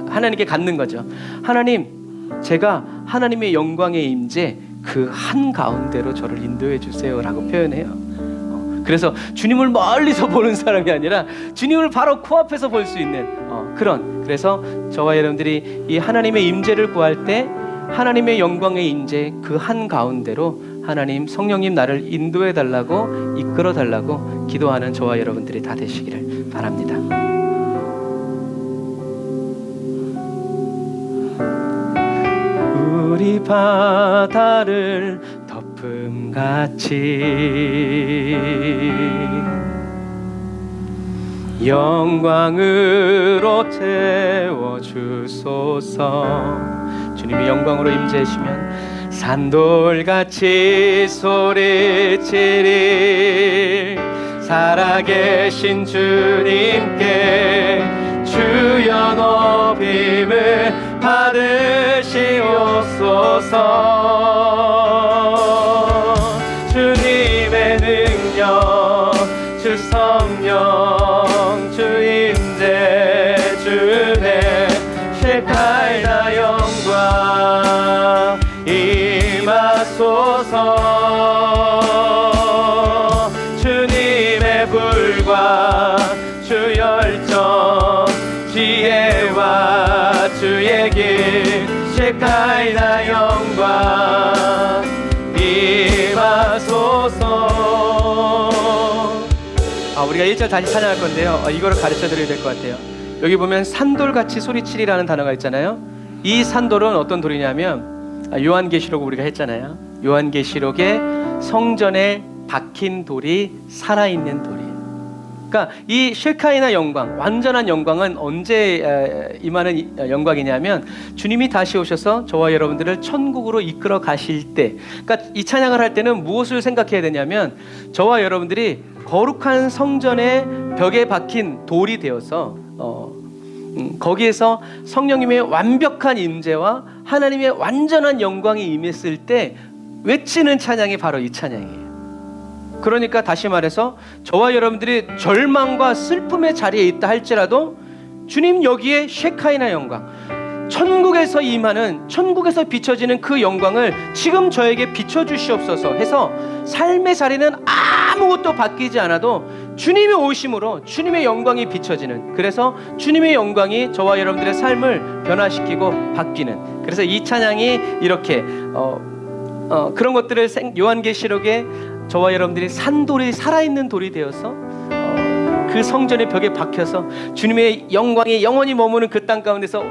S2: 하나님께 갖는 거죠. 하나님, 제가 하나님의 영광의 임재 그 한가운데로 저를 인도해 주세요라고 표현해요. 그래서 주님을 멀리서 보는 사람이 아니라 주님을 바로 코앞에서 볼 수 있는 그래서 저와 여러분들이 이 하나님의 임재를 구할 때 하나님의 영광의 임재 그 한가운데로 하나님 성령님 나를 인도해 달라고 이끌어 달라고 기도하는 저와 여러분들이 다 되시기를 바랍니다. 우리 바다를 덮음같이 영광으로 채워주소서. 주님이 영광으로 임재하시면 산돌같이 소리치리 살아계신 주님께 주여 높임을 받으시옵소서. 주님의 능력 주 성령 주 임재 주의 셰카이나 영광 임하소서. 주님의 불과 주 열정 지혜와 주의 길 셰카이나 영광 임하소서. 우리가 1절 다시 찬양할 건데요. 이거를 가르쳐 드려야 될 것 같아요. 여기 보면 산돌같이 소리치리라는 단어가 있잖아요. 이 산돌은 어떤 돌이냐면 요한계시록 우리가 했잖아요. 요한계시록에 성전에 박힌 돌이 살아있는 돌이에요. 그러니까 이 셰카이나 영광, 완전한 영광은 언제 임하는 영광이냐면 주님이 다시 오셔서 저와 여러분들을 천국으로 이끌어 가실 때, 그러니까 이 찬양을 할 때는 무엇을 생각해야 되냐면 저와 여러분들이 거룩한 성전의 벽에 박힌 돌이 되어서 거기에서 성령님의 완벽한 임재와 하나님의 완전한 영광이 임했을 때 외치는 찬양이 바로 이 찬양이에요. 그러니까 다시 말해서 저와 여러분들이 절망과 슬픔의 자리에 있다 할지라도 주님 여기에 셰카이나 영광, 천국에서 임하는, 천국에서 비춰지는 그 영광을 지금 저에게 비춰주시옵소서 해서 삶의 자리는 아무것도 바뀌지 않아도 주님의 오심으로 주님의 영광이 비춰지는, 그래서 주님의 영광이 저와 여러분들의 삶을 변화시키고 바뀌는, 그래서 이 찬양이 이렇게 그런 것들을 요한계시록에 저와 여러분들이 산돌이 살아있는 돌이 되어서 그 성전의 벽에 박혀서 주님의 영광이 영원히 머무는 그 땅 가운데서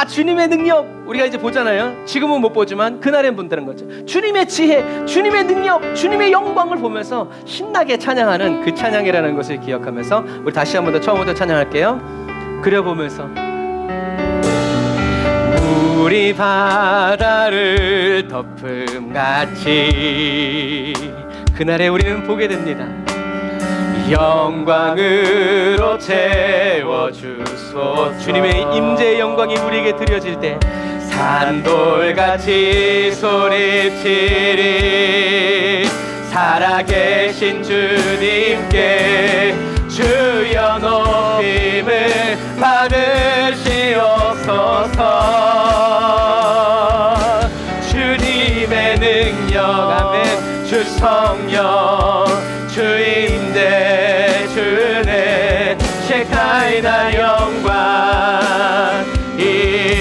S2: 주님의 능력 우리가 이제 보잖아요. 지금은 못 보지만 그날엔 본다는 거죠. 주님의 지혜, 주님의 능력, 주님의 영광을 보면서 신나게 찬양하는 그 찬양이라는 것을 기억하면서 우리 다시 한 번 더 처음부터 찬양할게요. 그려보면서 우리 바다를 덮음같이 그날에 우리는 보게 됩니다. 영광으로 채워주소서. 주님의 임재의 영광이 우리에게 드려질 때 산돌같이 소리치리 살아계신 주님께 주여 높임을 받으시옵소서. 주님의 능력 아멘 주 성령 주 임재 주네 셰카이나 영광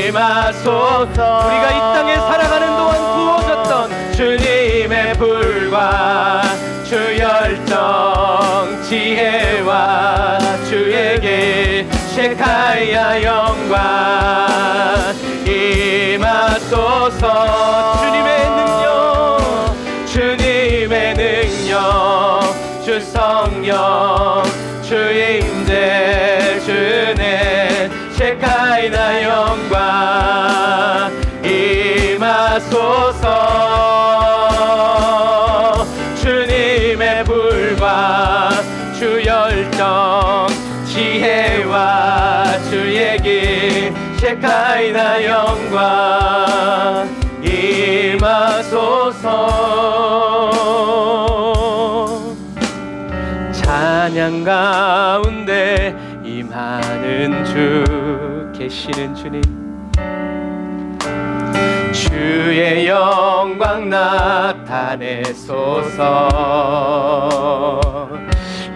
S2: 임하소서. 우리가 이 땅에 살아가는 동안 부어졌던 주님의 불과 주 열정 지혜와 주의 길 셰카이나 영광 임하소서. 주님의 능력 주님의 능력 주 성령 주 임재 주네 셰카이나 영광 임하소서. 주님의 불과 주 열정 지혜와 주의 길 셰카이나 영광 임하소서. 찬양 가운데 임하는 주 계시는 주님 주의 영광 나타내소서.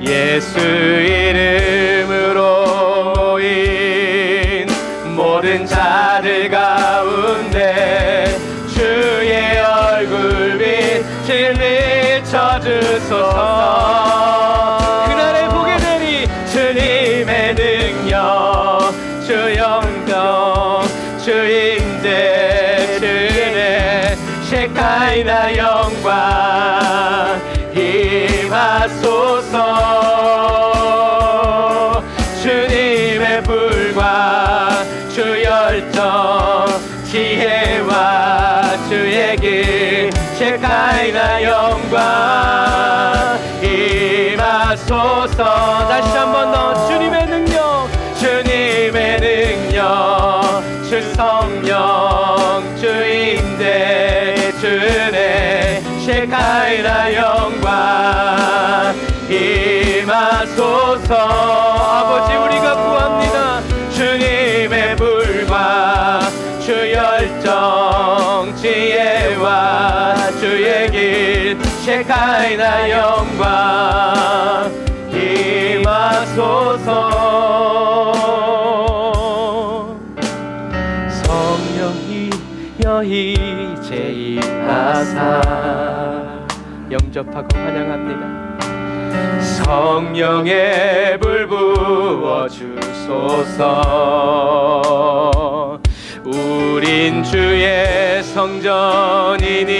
S2: 예수 이름으로 모인 모든 자들 가운데 주의 얼굴빛을 비춰주소서. 그날에 보게 되니 주님의 능력, 주 영광, 주 임재, 주의 셰카이나 영광 임하소서. 주님의 불과 주 열정, 지혜와 주의 길, 셰카이나 영광 임하소서. 다시 한 번 더. 주님의 능력, 주님의 능력, 주 성령, 주 임재, 주의 셰카이나 영광 임하소서. 아버지 우리가 구합니다. 주님의 불과 주 열정, 지혜와 주의 길, 셰카이나 영광 임하소서. 성령이여 이제 임하사. 영접하고 환영합니다. 성령의 불 부어 주소서. 우린 주의 성전이니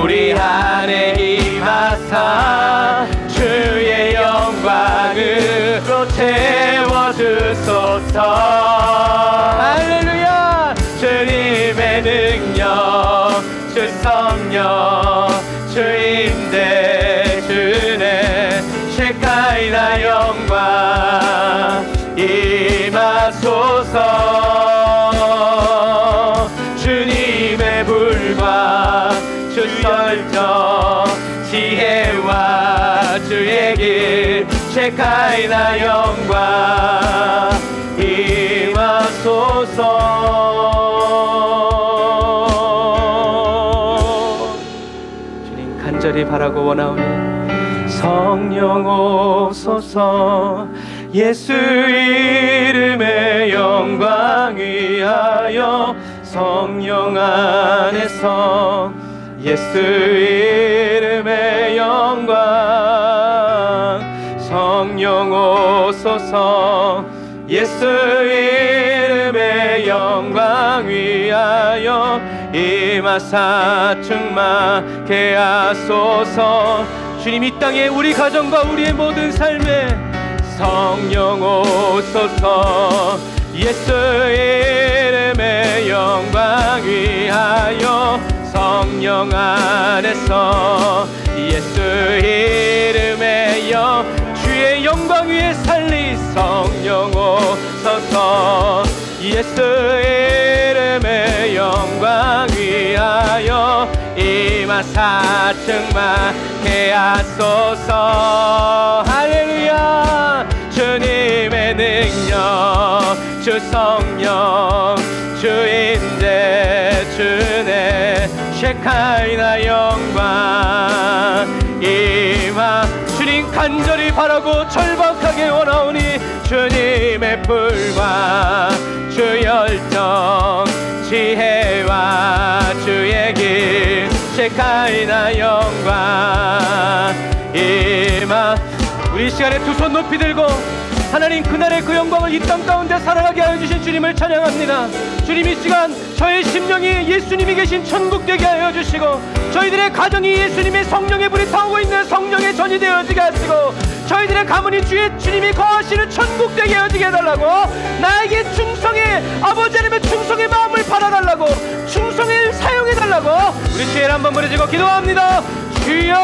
S2: 우리 안에 임하사 주의 영광으로 채워주소서. 할렐루야. 주님의 능력, 주 성령, 주 임재, 주의 셰카이나 영광 임하소서. 주님의 불과 주 설정, 지혜와 주의 길, 셰카이나 영광 임하소서. 주님 간절히 바라고 원하오니 성령 오소서. 예수 이름의 영광 위하여 성령 안에서 예수 이름의 영광. 성령 오소서. 예수 이름의 영광 위하여 임하사 충만케 하소서. 주님 이 땅에 우리 가정과 우리의 모든 삶에 성령 오소서. 예수 이름의 영광 위하여 성령 안에서 예수 이름의 주의 영광 위에 살리 성령 오소서. 예수 이름의 영광 위하여 임하사 충만케 하소서. 할렐루야. 주님의 능력, 주 성령, 주 임재, 주의 셰카이나 영광 임하. 주님 간절히 바라고 절박하게 원하오니 주님의 불과 주 열정, 지혜와 주의 길, 셰카이나 영광 임하. 우리 이 시간에 두 손 높이 들고 하나님 그날의 그 영광을 이 땅 가운데 살아가게 하여 주신 주님을 찬양합니다. 주님 이 시간 저의 심령이 예수님이 계신 천국 되게 하여 주시고 저희들의 가정이 예수님의 성령의 불이 타오고 있는 성령의 전이 되어지게 하시고 저희들의 가문이 주님이 거하시는 천국 되게 하여지게 해달라고. 나에게 충성의 아버지 하나님의 충성의 마음을 받아달라고, 충성을 사용해달라고 우리 주의를 한번 부르짖고 기도합니다. 주여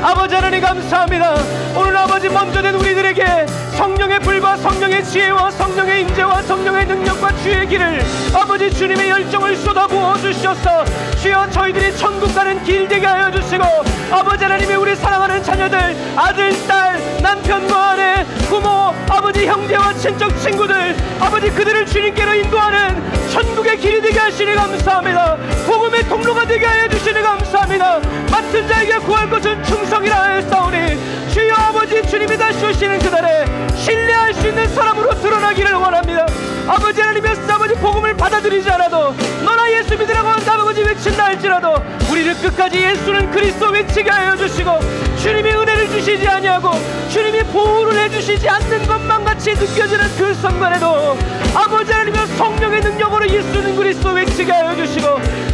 S2: 아버지 하나님 감사합니다. 오늘 아버지 먼저 된 우리들에게
S1: 성령의 불과 성령의 지혜와 성령의 인재와 성령의 능력과 주의 길을 아버지 주님의 열정을 쏟아부어 주셔서 주여 저희들이 천국 가는 길 되게 하여 주시고 아버지 하나님이 우리 사랑하는 자녀들 아들, 딸, 남편과 아내, 부모, 아버지 형제와 친척 친구들 아버지 그들을 주님께로 인도하는 천국의 길이 되게 하시니 감사합니다. 복음의 통로가 되게 하여 주시니 감사합니다. 맡은 자에게 구할 것은 충성이라 하였사오니 주여 아버지 주님이 다시 오시는 그날에 신뢰할 수 있는 사람으로 드러나기를 원합니다. 아버지 하나님께서 아버지 복음을 받아들이지 않아도 너나 예수 믿으라고 아버지 외친다 할지라도 우리를 끝까지 예수는 그리스도 외치게 하여 주시고 주님이 은혜를 주시지 아니하고 주님이 보호를 해주시지 않는 것만 같이 느껴지는 그 순간에도 아버지 하나님의 성령의 능력으로 예수는 그리스도 외치게 하여 주시고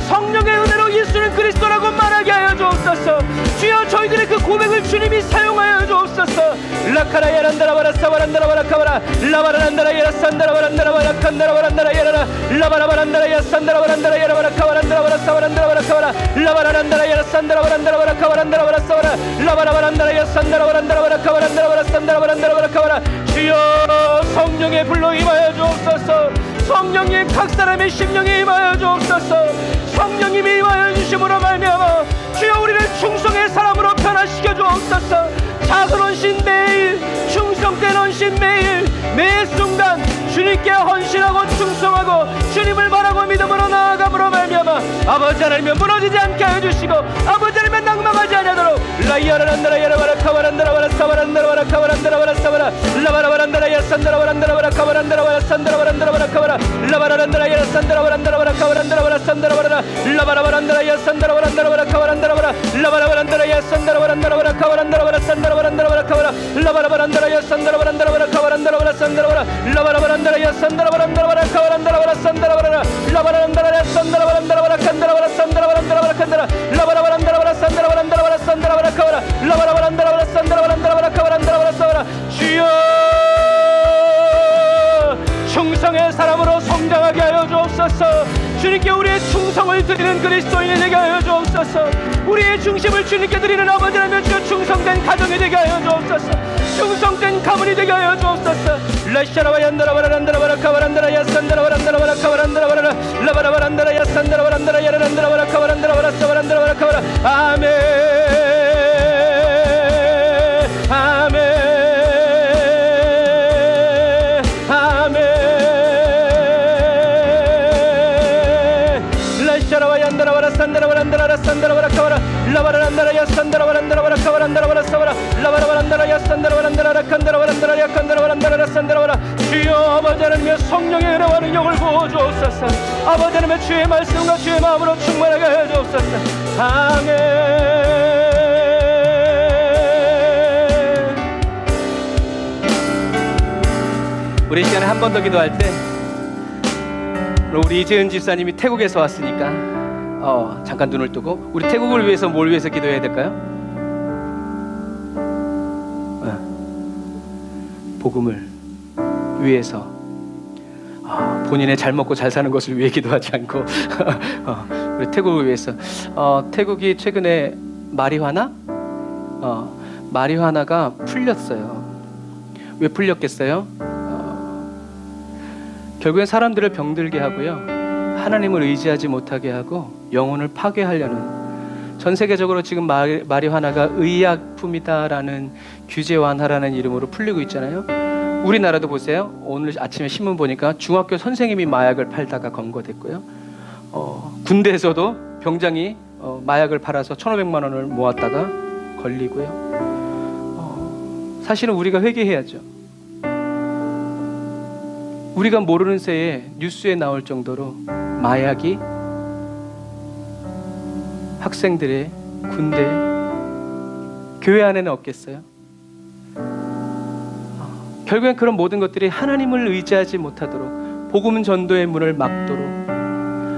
S1: 성령의 은혜로 예수는 그리스도라고 말하게 하여 주옵소서. 주여 저희들의 그 고백을 주님이 사용하여 주옵소서. 라카라 야란다라바라 사바란다라바라 카바라 라바란다라 야란다라바란다라바라 칸다라바란다라 야라라 라바라바란다라 야산다라바란다라 야라바라 카바란다라바라 사바란다라바라 카바라 라바란다라 야산다라바란다라바라 카바란다라바라 사바라 라바라바란다라 야산다라바란다라바라 카바란다라바라 산다라바란다라바라 카바라 주여 성령의 불로 임하여 주옵소서. 성령님 각 사람의 심령에 임하여 주옵소서. 성령님이 임하여 주심으로 말미암아 주여 우리를 충성의 사람으로 변화시켜 주옵소서. 작은 헌신 매일 충성된 헌신 매일 매 순간 주님께 헌신하고 충성하고 주님을 바라고 믿음으로 나아감으로 말미암아 아버지 하나님이 무너지지 않게 하여 주시고 아버지 하나님이 낭망하지 않도록 라이아라란다라 야라바라 카바란다라바라 사바란다라바라 카바란다라바라 사바라 라바라바란다라 야산다라바란다라바라 카바란다라바라 산다라바란다라바라 카바라 라바라란다라 야산다라바란다라바라 카바란다라바라 산다라바라 라바라바란다라 야산다라바란다라바라 카바란다라바라 라바라바란다라 야산다라바란다라바라 카바란다라바라 산다라바란다라바라 카바라 라바라바란다라 야산다라바란다라바라 카바란다라바라 산다라바라 라바라바란다라 야산다라바란다라바라 카바란다라바라 산다라바라 라바라란다라 야산다라바란다라바라 칸다라바라 산다라바란다라바라 칸다라 라바라바란다라바라 산다라바란다라바라 산다라바라 카바라 라바라바란다라바라 산다라바란다라바라 카바란다라바라 사바라 주여 충성의 사람으로 성장하게 하여 주옵소서. 주님께 우리의 충성을 드리는 그리스도인이 되게 하여 주옵소서. 우리의 중심을 주님께 드리는 아버지 하나님 주여 충성된 가정이 되게 하여 주옵소서. 충성된 가문이 되게 하여 주옵소서. 라샤라바 얀다라바라 란다라바라 카바란다라 야산다라바란다라바라 카바란다라바라 라바라바란다라 야산다라바란다라 야라란다라바라 카바란다라바라 사바란다라바라 카바라 아멘 아멘 산다라바란다라 산다라바라 카바라 라바라란다라 야산다라바란다라바라 카바란다라바라 사바라 라바라바란다라 야산다라바란다라 칸다라바란다라 야칸다라바란다라 산다라바라 주여 아버지 하나님의 성령의 은혜와 능력을 부어주옵소서. 아버지 하나님의 주의 말씀과 주의 마음으로 충만하게 하여 주옵소서. 아멘
S2: 우리 시간에 한 번 더 기도할 때 우리 이재은 집사님이 태국에서 왔으니까 잠깐 눈을 뜨고 우리 태국을 위해서 뭘 위해서 기도해야 될까요? 복음을 위해서 본인의 잘 먹고 잘 사는 것을 위해 기도하지 않고 우리 태국을 위해서 태국이 최근에 마리화나가 풀렸어요. 왜 풀렸겠어요? 결국엔 사람들을 병들게 하고요 하나님을 의지하지 못하게 하고 영혼을 파괴하려는 전 세계적으로 지금 마리화나가 의약품이다라는 규제 완화라는 이름으로 풀리고 있잖아요. 우리나라도 보세요. 오늘 아침에 신문 보니까 중학교 선생님이 마약을 팔다가 검거됐고요. 군대에서도 병장이 마약을 팔아서 1,500만 원을 모았다가 걸리고요. 사실은 우리가 회개해야죠. 우리가 모르는 새에 뉴스에 나올 정도로 마약이 학생들의 군대 교회 안에는 없겠어요? 결국엔 그런 모든 것들이 하나님을 의지하지 못하도록 복음 전도의 문을 막도록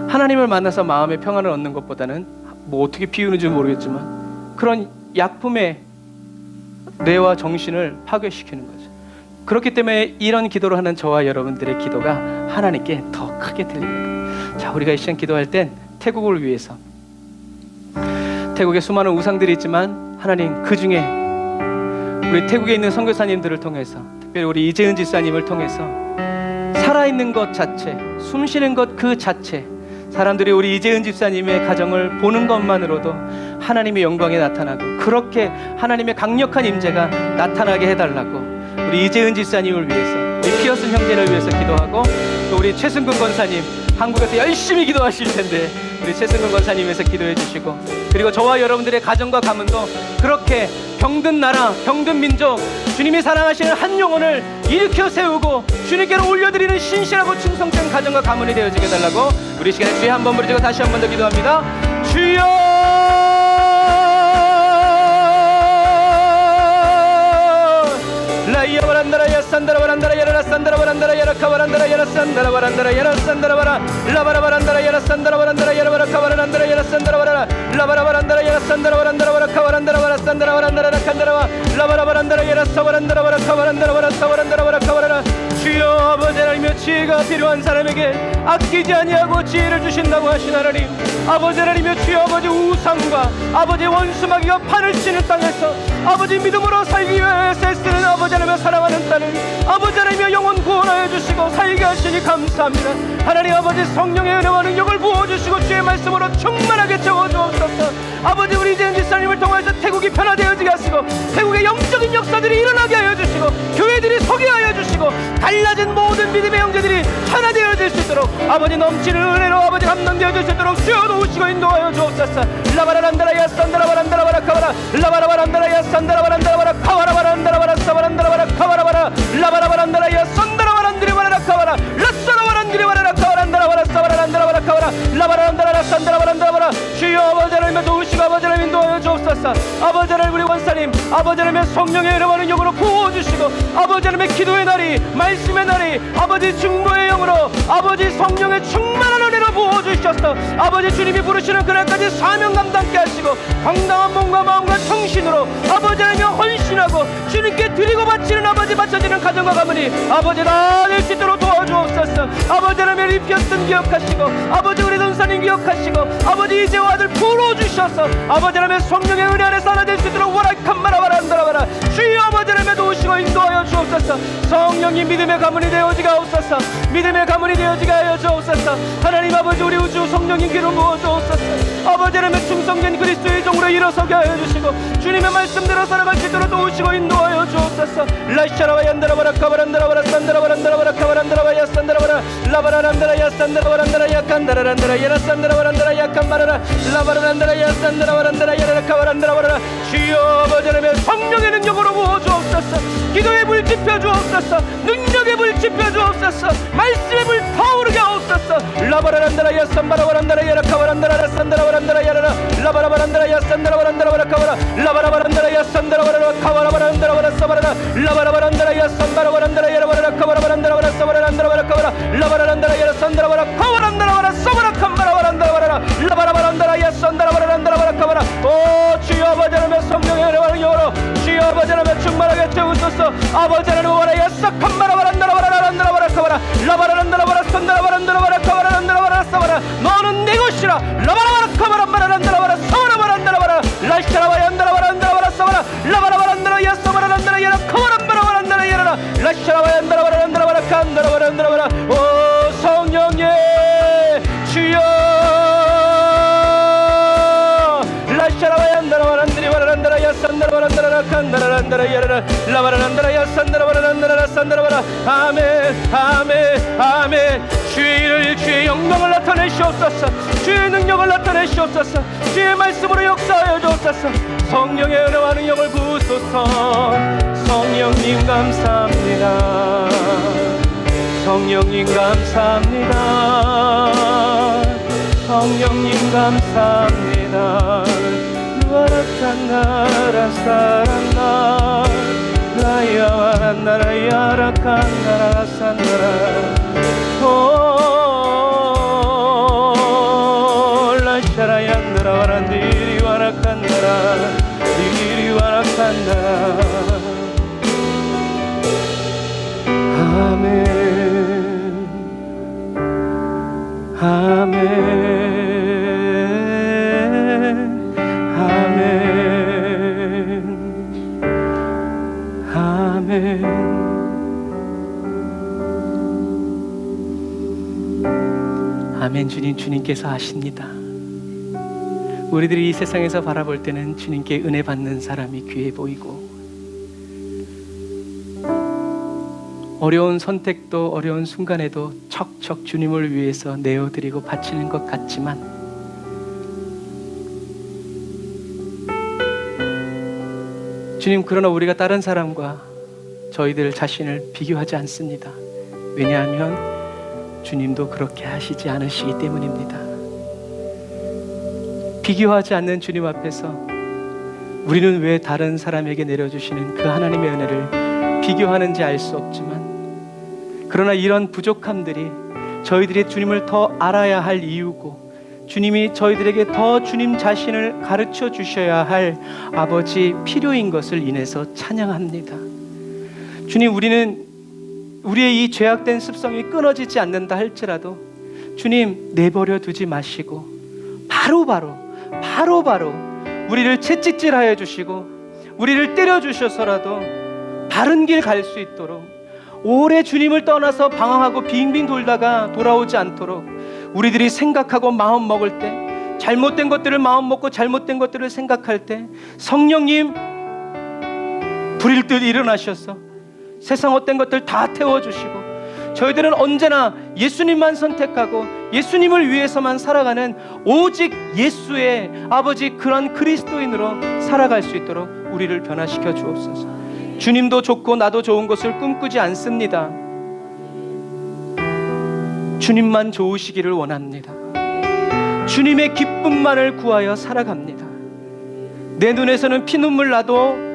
S2: 하나님을 만나서 마음의 평안을 얻는 것보다는 뭐 어떻게 비유는지 모르겠지만 그런 약품의 뇌와 정신을 파괴시키는 거죠. 그렇기 때문에 이런 기도를 하는 저와 여러분들의 기도가 하나님께 더 크게 들립니다. 자, 우리가 이 시간 기도할 땐 태국을 위해서 태국에 수많은 우상들이 있지만 하나님 그 중에 우리 태국에 있는 선교사님들을 통해서 특별히 우리 이재은 집사님을 통해서 살아있는 것 자체, 숨쉬는 것 그 자체, 사람들이 우리 이재은 집사님의 가정을 보는 것만으로도 하나님의 영광이 나타나고, 그렇게 하나님의 강력한 임재가 나타나게 해달라고 우리 이재은 집사님을 위해서, 우리 피어슨 형제를 위해서 기도하고, 또 우리 최승근 권사님 한국에서 열심히 기도하실 텐데 우리 최승근 권사님 위해서 기도해 주시고, 그리고 저와 여러분들의 가정과 가문도 그렇게 병든 나라, 병든 민족, 주님이 사랑하시는 한 영혼을 일으켜 세우고 주님께로 올려드리는 신실하고 충성된 가정과 가문이 되어지게 해달라고 우리 시간에 주여 한번 부르짖고 다시 한 번 더 기도합니다. 주여! 라이야 바란다라 야 산다라 바란다라 야라 산다라 바란다라 야라 카바란다라 야라 산다라 바란다라 야라 산다라 바라 라바라 바란다라 야라 산다라 바란다라 야라 바라 카바란다라 야라 산다라 바라 라바라 바란다라 야라 산다라 바란다라 바라 카바란다라 바라 산다라 바란다라 칸다라 라바라 바란다라 야라 사바란다라 바라 카바란다라 바라 사바란다라 바라 카바라라. 주여, 아버지 하나님여, 지혜가 필요한 사람에게 아끼지 아니하고 지혜를 주신다고 하신 하나님, 아버지 하나님여, 주여, 아버지 우상과 아버지 원수마귀가 판을 치는 땅에서 아버지 믿음으로 살기 위해서 애쓰는 아버지 하나님여, 사랑하는 딸을 아버지 하나님여 영원 구원하여 주시고 살게 하시니 감사합니다. 하나님 아버지, 성령의 은혜와 능력을 부어주시고 주의 말씀으로 충만하게 채워주옵소서. 아버지, 우리 이재은 집사님을 통해서 태국이 변화되어지게 하시고 태국의 영적인 역사들이 일어나게 하여 주시고 교회들이 서게 하여 주시고 갈라진 모든 믿음의 형제들이 하나되어질 수 있도록 아버지 넘치는 은혜로 아버지 감동되어질 수 있도록 주여 도우시고 인도하여 주옵소서. 라바라란다라야 산다라바란다라 바라카바라 라바라바란다라야 산다라바란다라 바라카바라 바란다라 바라사바란다라 바라카바라바라 라바라바란다라야 산다라바란드리 바라카바라 라사라바란드리 바라카바란다라 바라사바란다라 바라카바라 라바라란다라 산다라바란다라 바라. 주여, 아버지 하나님 도우시고 아버지 하나님 인도하여 주옵소서. 아버지 하나님, 우리 원사님 아버지 하나님의 성령의 은혜와 능력으로 부어주시고 아버지 하나님의 기도의 날이, 말씀의 날이 아버지 중보의 영으로 아버지 성령의 충만한 은혜로 부어주셔서 아버지 주님이 부르시는 그날까지 사명 감당케 하시고 당당한 몸과 마음과 정신으로 아버지 하나님여 헌신하고 주님께 드리고 바치는 아버지 바쳐지는 가정과 가문이 아버지 다 될 수 있도록 도와주옵소서. 아버지 하나님의 리피어슨 기억하시고 아버지 우리 전사님 기억하시고 아버지 이제와 아들 불어주셔서 아버지 하나님의 성령의 은혜 안에서 하나 될 수 있도록 와락한 마라바란다라바라. 주여, 아버지 하나님의 도우시고 인도하여 주옵소서. 성령님 믿음의 가문이 되어지게 하옵소서. 믿음의 가문이 되어지게 하여 주옵소서. 하나님 아버지, 우리 우주 성령님 기름 부어 주옵소서. 아버지 하나님의 충성된 그리스도의 종으로 일어서게 하여 주시고 주님의 말씀대로 살아갈 수 있도록 도우시고 인도하여 주옵소서. 라이샤라와 얀다라바라 카바란다라바라 산다라바란다라바라 카바란다라바야 산다라바라 라바라란다라야 산다라바란다라야 칸다라란다라 야라 산다라바란다라 야칸바라라 라바라란다라야 산다라바란다라 야라 카바란다라바라. 주여, 아버지 하나님의 성령의 능력으로 부어 주옵소서. 기도의 불 지펴 주옵소서. 능력의 불 지펴 주옵소서. 말씀의 불 타오르게 하옵소서. 라바라란다라 야산바라바란다라 야라 카바란다라 산다라바란다라 야라 라바라바란다라 야산다라바란다라 바라카바라 라바라바란다라 야산다라바라 카바라바란다라 바라사바라 라바라바란다라 야산바라바란다라 야라 바라카바라바란다라 바라사바란다라 바라카바라 라바라란다라 야라 산다라바라 카바란다라 바라사바라 칸바라바란다라 바라라 라바라바란다라 야산다라바란다라 바라카바라. 오 주여, 아버지 하나님의 성령의 은혜와 능력으로 주여, 아버지 하나님의 충만하게 채우소서. 아버지 하나님 와라야 싹한 바라바란다라 바라란다라 바라카바라 라바라란다라 바라산다라 바란다라 바라카바라란다라 바라사바라. 너는 내 것이라 라바라바라카바라 바라란다라 바라사바라 바란다라 바라 라시라바 얀다라 바란다라 바라사바라 라바라바란다라 야사바라란다라 야라 카바란다라 바란다라 야라 라시라바 얀다라 바란다라 바라칸다라 바란다라 바라. 오 성령님 주여, 라시라바 얀다라 바란다리 바라란다라 야산다라 바란다라 칸다라란다라 야라 라바라란다라 야산다라 바라란다라 산다라 바라. 아멘 아멘 아멘. 주의 영광을 나타내시옵소서. 주의 능력을 나타내시옵소서. 주의 말씀으로 역사하여 주옵소서. 성령의 은혜와 능력을 부으소서. 성령님 감사합니다. 성령님 감사합니다. 성령님 감사합니다. 루아라칸 나라 사란나 라야와란 나라 야라칸 나라 산나라 라샤라얀나라 와란디리 와라칸나라 디리 와라칸나라. 아멘 아멘 아멘 아멘 아멘. 주님, 주님께서 아십니다. 우리들이 이 세상에서 바라볼 때는 주님께 은혜 받는 사람이 귀해 보이고, 어려운 선택도 어려운 순간에도 척척 주님을 위해서 내어드리고 바치는 것 같지만, 주님, 그러나 우리가 다른 사람과 저희들 자신을 비교하지 않습니다. 왜냐하면 주님도 그렇게 하시지 않으시기 때문입니다. 비교하지 않는 주님 앞에서 우리는 왜 다른 사람에게 내려주시는 그 하나님의 은혜를 비교하는지 알 수 없지만, 그러나 이런 부족함들이 저희들이 주님을 더 알아야 할 이유고, 주님이 저희들에게 더 주님 자신을 가르쳐 주셔야 할 아버지 필요인 것을 인해서 찬양합니다. 주님, 우리는 우리의 이 죄악된 습성이 끊어지지 않는다 할지라도 주님, 내버려 두지 마시고 바로바로 우리를 채찍질하여 주시고 우리를 때려 주셔서라도 바른 길 갈 수 있도록, 오래 주님을 떠나서 방황하고 빙빙 돌다가 돌아오지 않도록 우리들이 생각하고 마음 먹을 때, 잘못된 것들을 마음 먹고 잘못된 것들을 생각할 때 성령님 불일 듯 일어나셔서 세상 헛된 것들 다 태워주시고, 저희들은 언제나 예수님만 선택하고 예수님을 위해서만 살아가는 오직 예수의 아버지 그런 그리스도인으로 살아갈 수 있도록 우리를 변화시켜 주옵소서. 주님도 좋고 나도 좋은 것을 꿈꾸지 않습니다. 주님만 좋으시기를 원합니다. 주님의 기쁨만을 구하여 살아갑니다. 내 눈에서는 피눈물 나도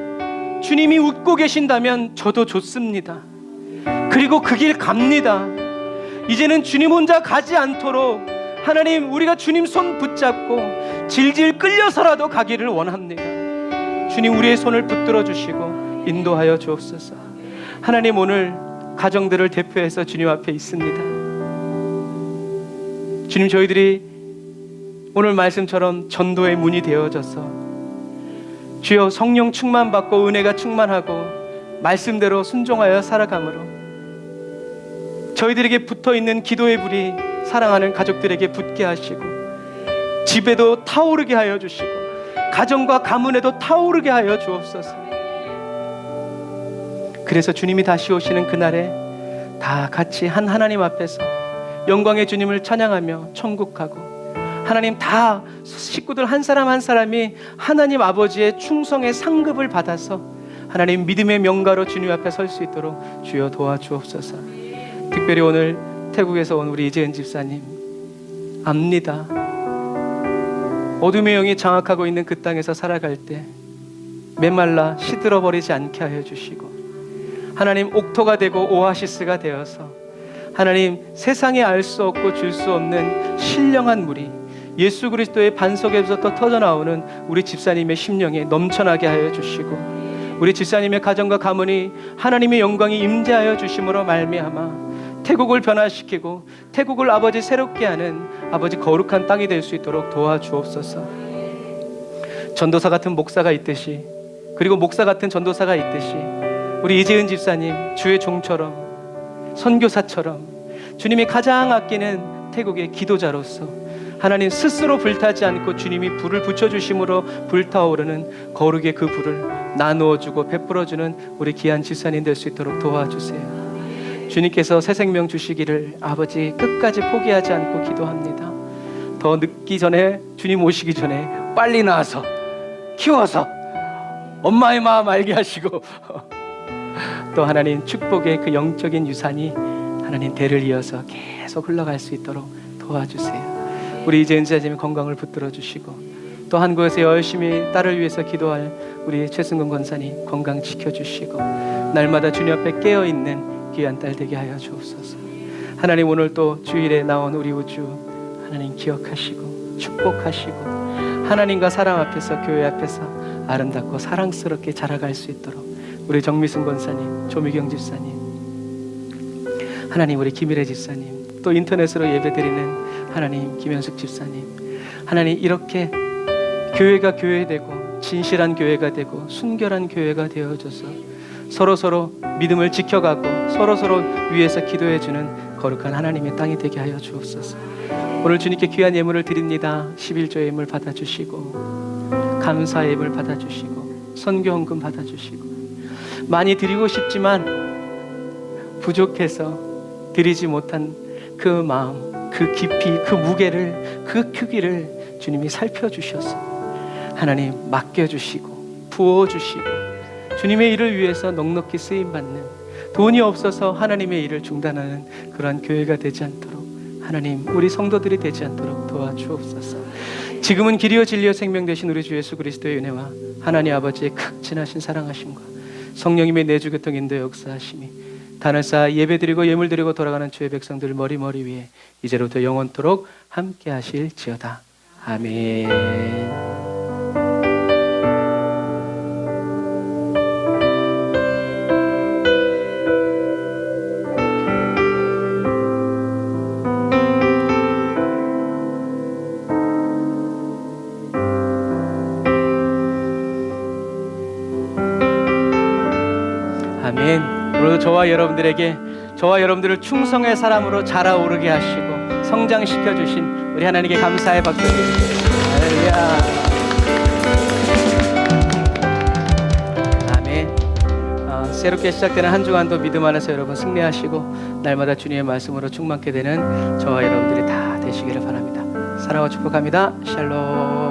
S2: 주님이 웃고 계신다면 저도 좋습니다. 그리고 그 길 갑니다. 이제는 주님 혼자 가지 않도록 하나님, 우리가 주님 손 붙잡고 질질 끌려서라도 가기를 원합니다. 주님, 우리의 손을 붙들어 주시고 인도하여 주옵소서. 하나님, 오늘 가정들을 대표해서 주님 앞에 있습니다. 주님, 저희들이 오늘 말씀처럼 전도의 문이 되어져서 주여 성령 충만받고 은혜가 충만하고 말씀대로 순종하여 살아감으로 저희들에게 붙어있는 기도의 불이 사랑하는 가족들에게 붙게 하시고, 집에도 타오르게 하여 주시고, 가정과 가문에도 타오르게 하여 주옵소서. 그래서 주님이 다시 오시는 그날에 다 같이 한 하나님 앞에서 영광의 주님을 찬양하며 천국하고, 하나님 다 식구들 한 사람 한 사람이 하나님 아버지의 충성의 상급을 받아서 하나님 믿음의 명가로 주님 앞에 설 수 있도록 주여 도와주옵소서. 특별히 오늘 태국에서 온 우리 이재은 집사님 압니다. 어둠의 영이 장악하고 있는 그 땅에서 살아갈 때 메말라 시들어버리지 않게 하여 주시고, 하나님 옥토가 되고 오아시스가 되어서 하나님 세상에 알 수 없고 줄 수 없는 신령한 물이 예수 그리스도의 반석에서부터 터져나오는 우리 집사님의 심령에 넘쳐나게 하여 주시고, 우리 집사님의 가정과 가문이 하나님의 영광이 임재하여 주심으로 말미암아 태국을 변화시키고 태국을 아버지 새롭게 하는 아버지 거룩한 땅이 될 수 있도록 도와주옵소서. 전도사 같은 목사가 있듯이, 그리고 목사 같은 전도사가 있듯이 우리 이재은 집사님 주의 종처럼 선교사처럼 주님이 가장 아끼는 태국의 기도자로서 하나님 스스로 불타지 않고 주님이 불을 붙여주심으로 불타오르는 거룩의 그 불을 나누어주고 베풀어주는 우리 귀한 집사님 될 수 있도록 도와주세요. 주님께서 새 생명 주시기를 아버지 끝까지 포기하지 않고 기도합니다. 더 늦기 전에, 주님 오시기 전에 빨리 나와서 키워서 엄마의 마음 알게 하시고 또 하나님 축복의 그 영적인 유산이 하나님 대를 이어서 계속 흘러갈 수 있도록 도와주세요. 우리 이재은 지사님의 건강을 붙들어 주시고, 또 한국에서 열심히 딸을 위해서 기도할 우리 최승근 권사님 건강 지켜주시고, 날마다 주님 앞에 깨어있는 귀한 딸 되게 하여 주옵소서. 하나님, 오늘 또 주일에 나온 우리 우주 하나님 기억하시고 축복하시고, 하나님과 사람 앞에서 교회 앞에서 아름답고 사랑스럽게 자라갈 수 있도록 우리 정미승 권사님, 조미경 집사님, 하나님 우리 김일혜 집사님, 또 인터넷으로 예배드리는 하나님 김현숙 집사님, 하나님 이렇게 교회가 교회되고 진실한 교회가 되고 순결한 교회가 되어져서 서로서로 믿음을 지켜가고 서로서로 위해서 기도해주는 거룩한 하나님의 땅이 되게 하여 주옵소서. 오늘 주님께 귀한 예물을 드립니다. 11조의 예물 받아주시고 감사의 예물 받아주시고 선교 헌금 받아주시고 많이 드리고 싶지만 부족해서 드리지 못한 그 마음, 그 깊이, 그 무게를, 그 크기를 주님이 살펴주셔서 하나님 맡겨주시고 부어주시고 주님의 일을 위해서 넉넉히 쓰임받는, 돈이 없어서 하나님의 일을 중단하는 그러한 교회가 되지 않도록 하나님, 우리 성도들이 되지 않도록 도와주옵소서. 지금은 길이요 진리요 생명 되신 우리 주 예수 그리스도의 은혜와 하나님 아버지의 극진하신 사랑하심과 성령님의 내주교통 인도 역사하심이 단을 쌓아 예배드리고 예물드리고 돌아가는 주의 백성들 머리 위에 이제로부터 영원토록 함께 하실지어다. 아멘. 아멘. 오늘도 저와 여러분들을 충성의 사람으로 자라오르게 하시고 성장시켜 주신 우리 하나님께 감사의 박수 드립니다. 할렐루야. 아멘. 새롭게 시작되는 한 주간도 믿음 안에서 여러분 승리하시고 날마다 주님의 말씀으로 충만케 되는 저와 여러분들이 다 되시기를 바랍니다. 사랑과 축복합니다. 샬롬.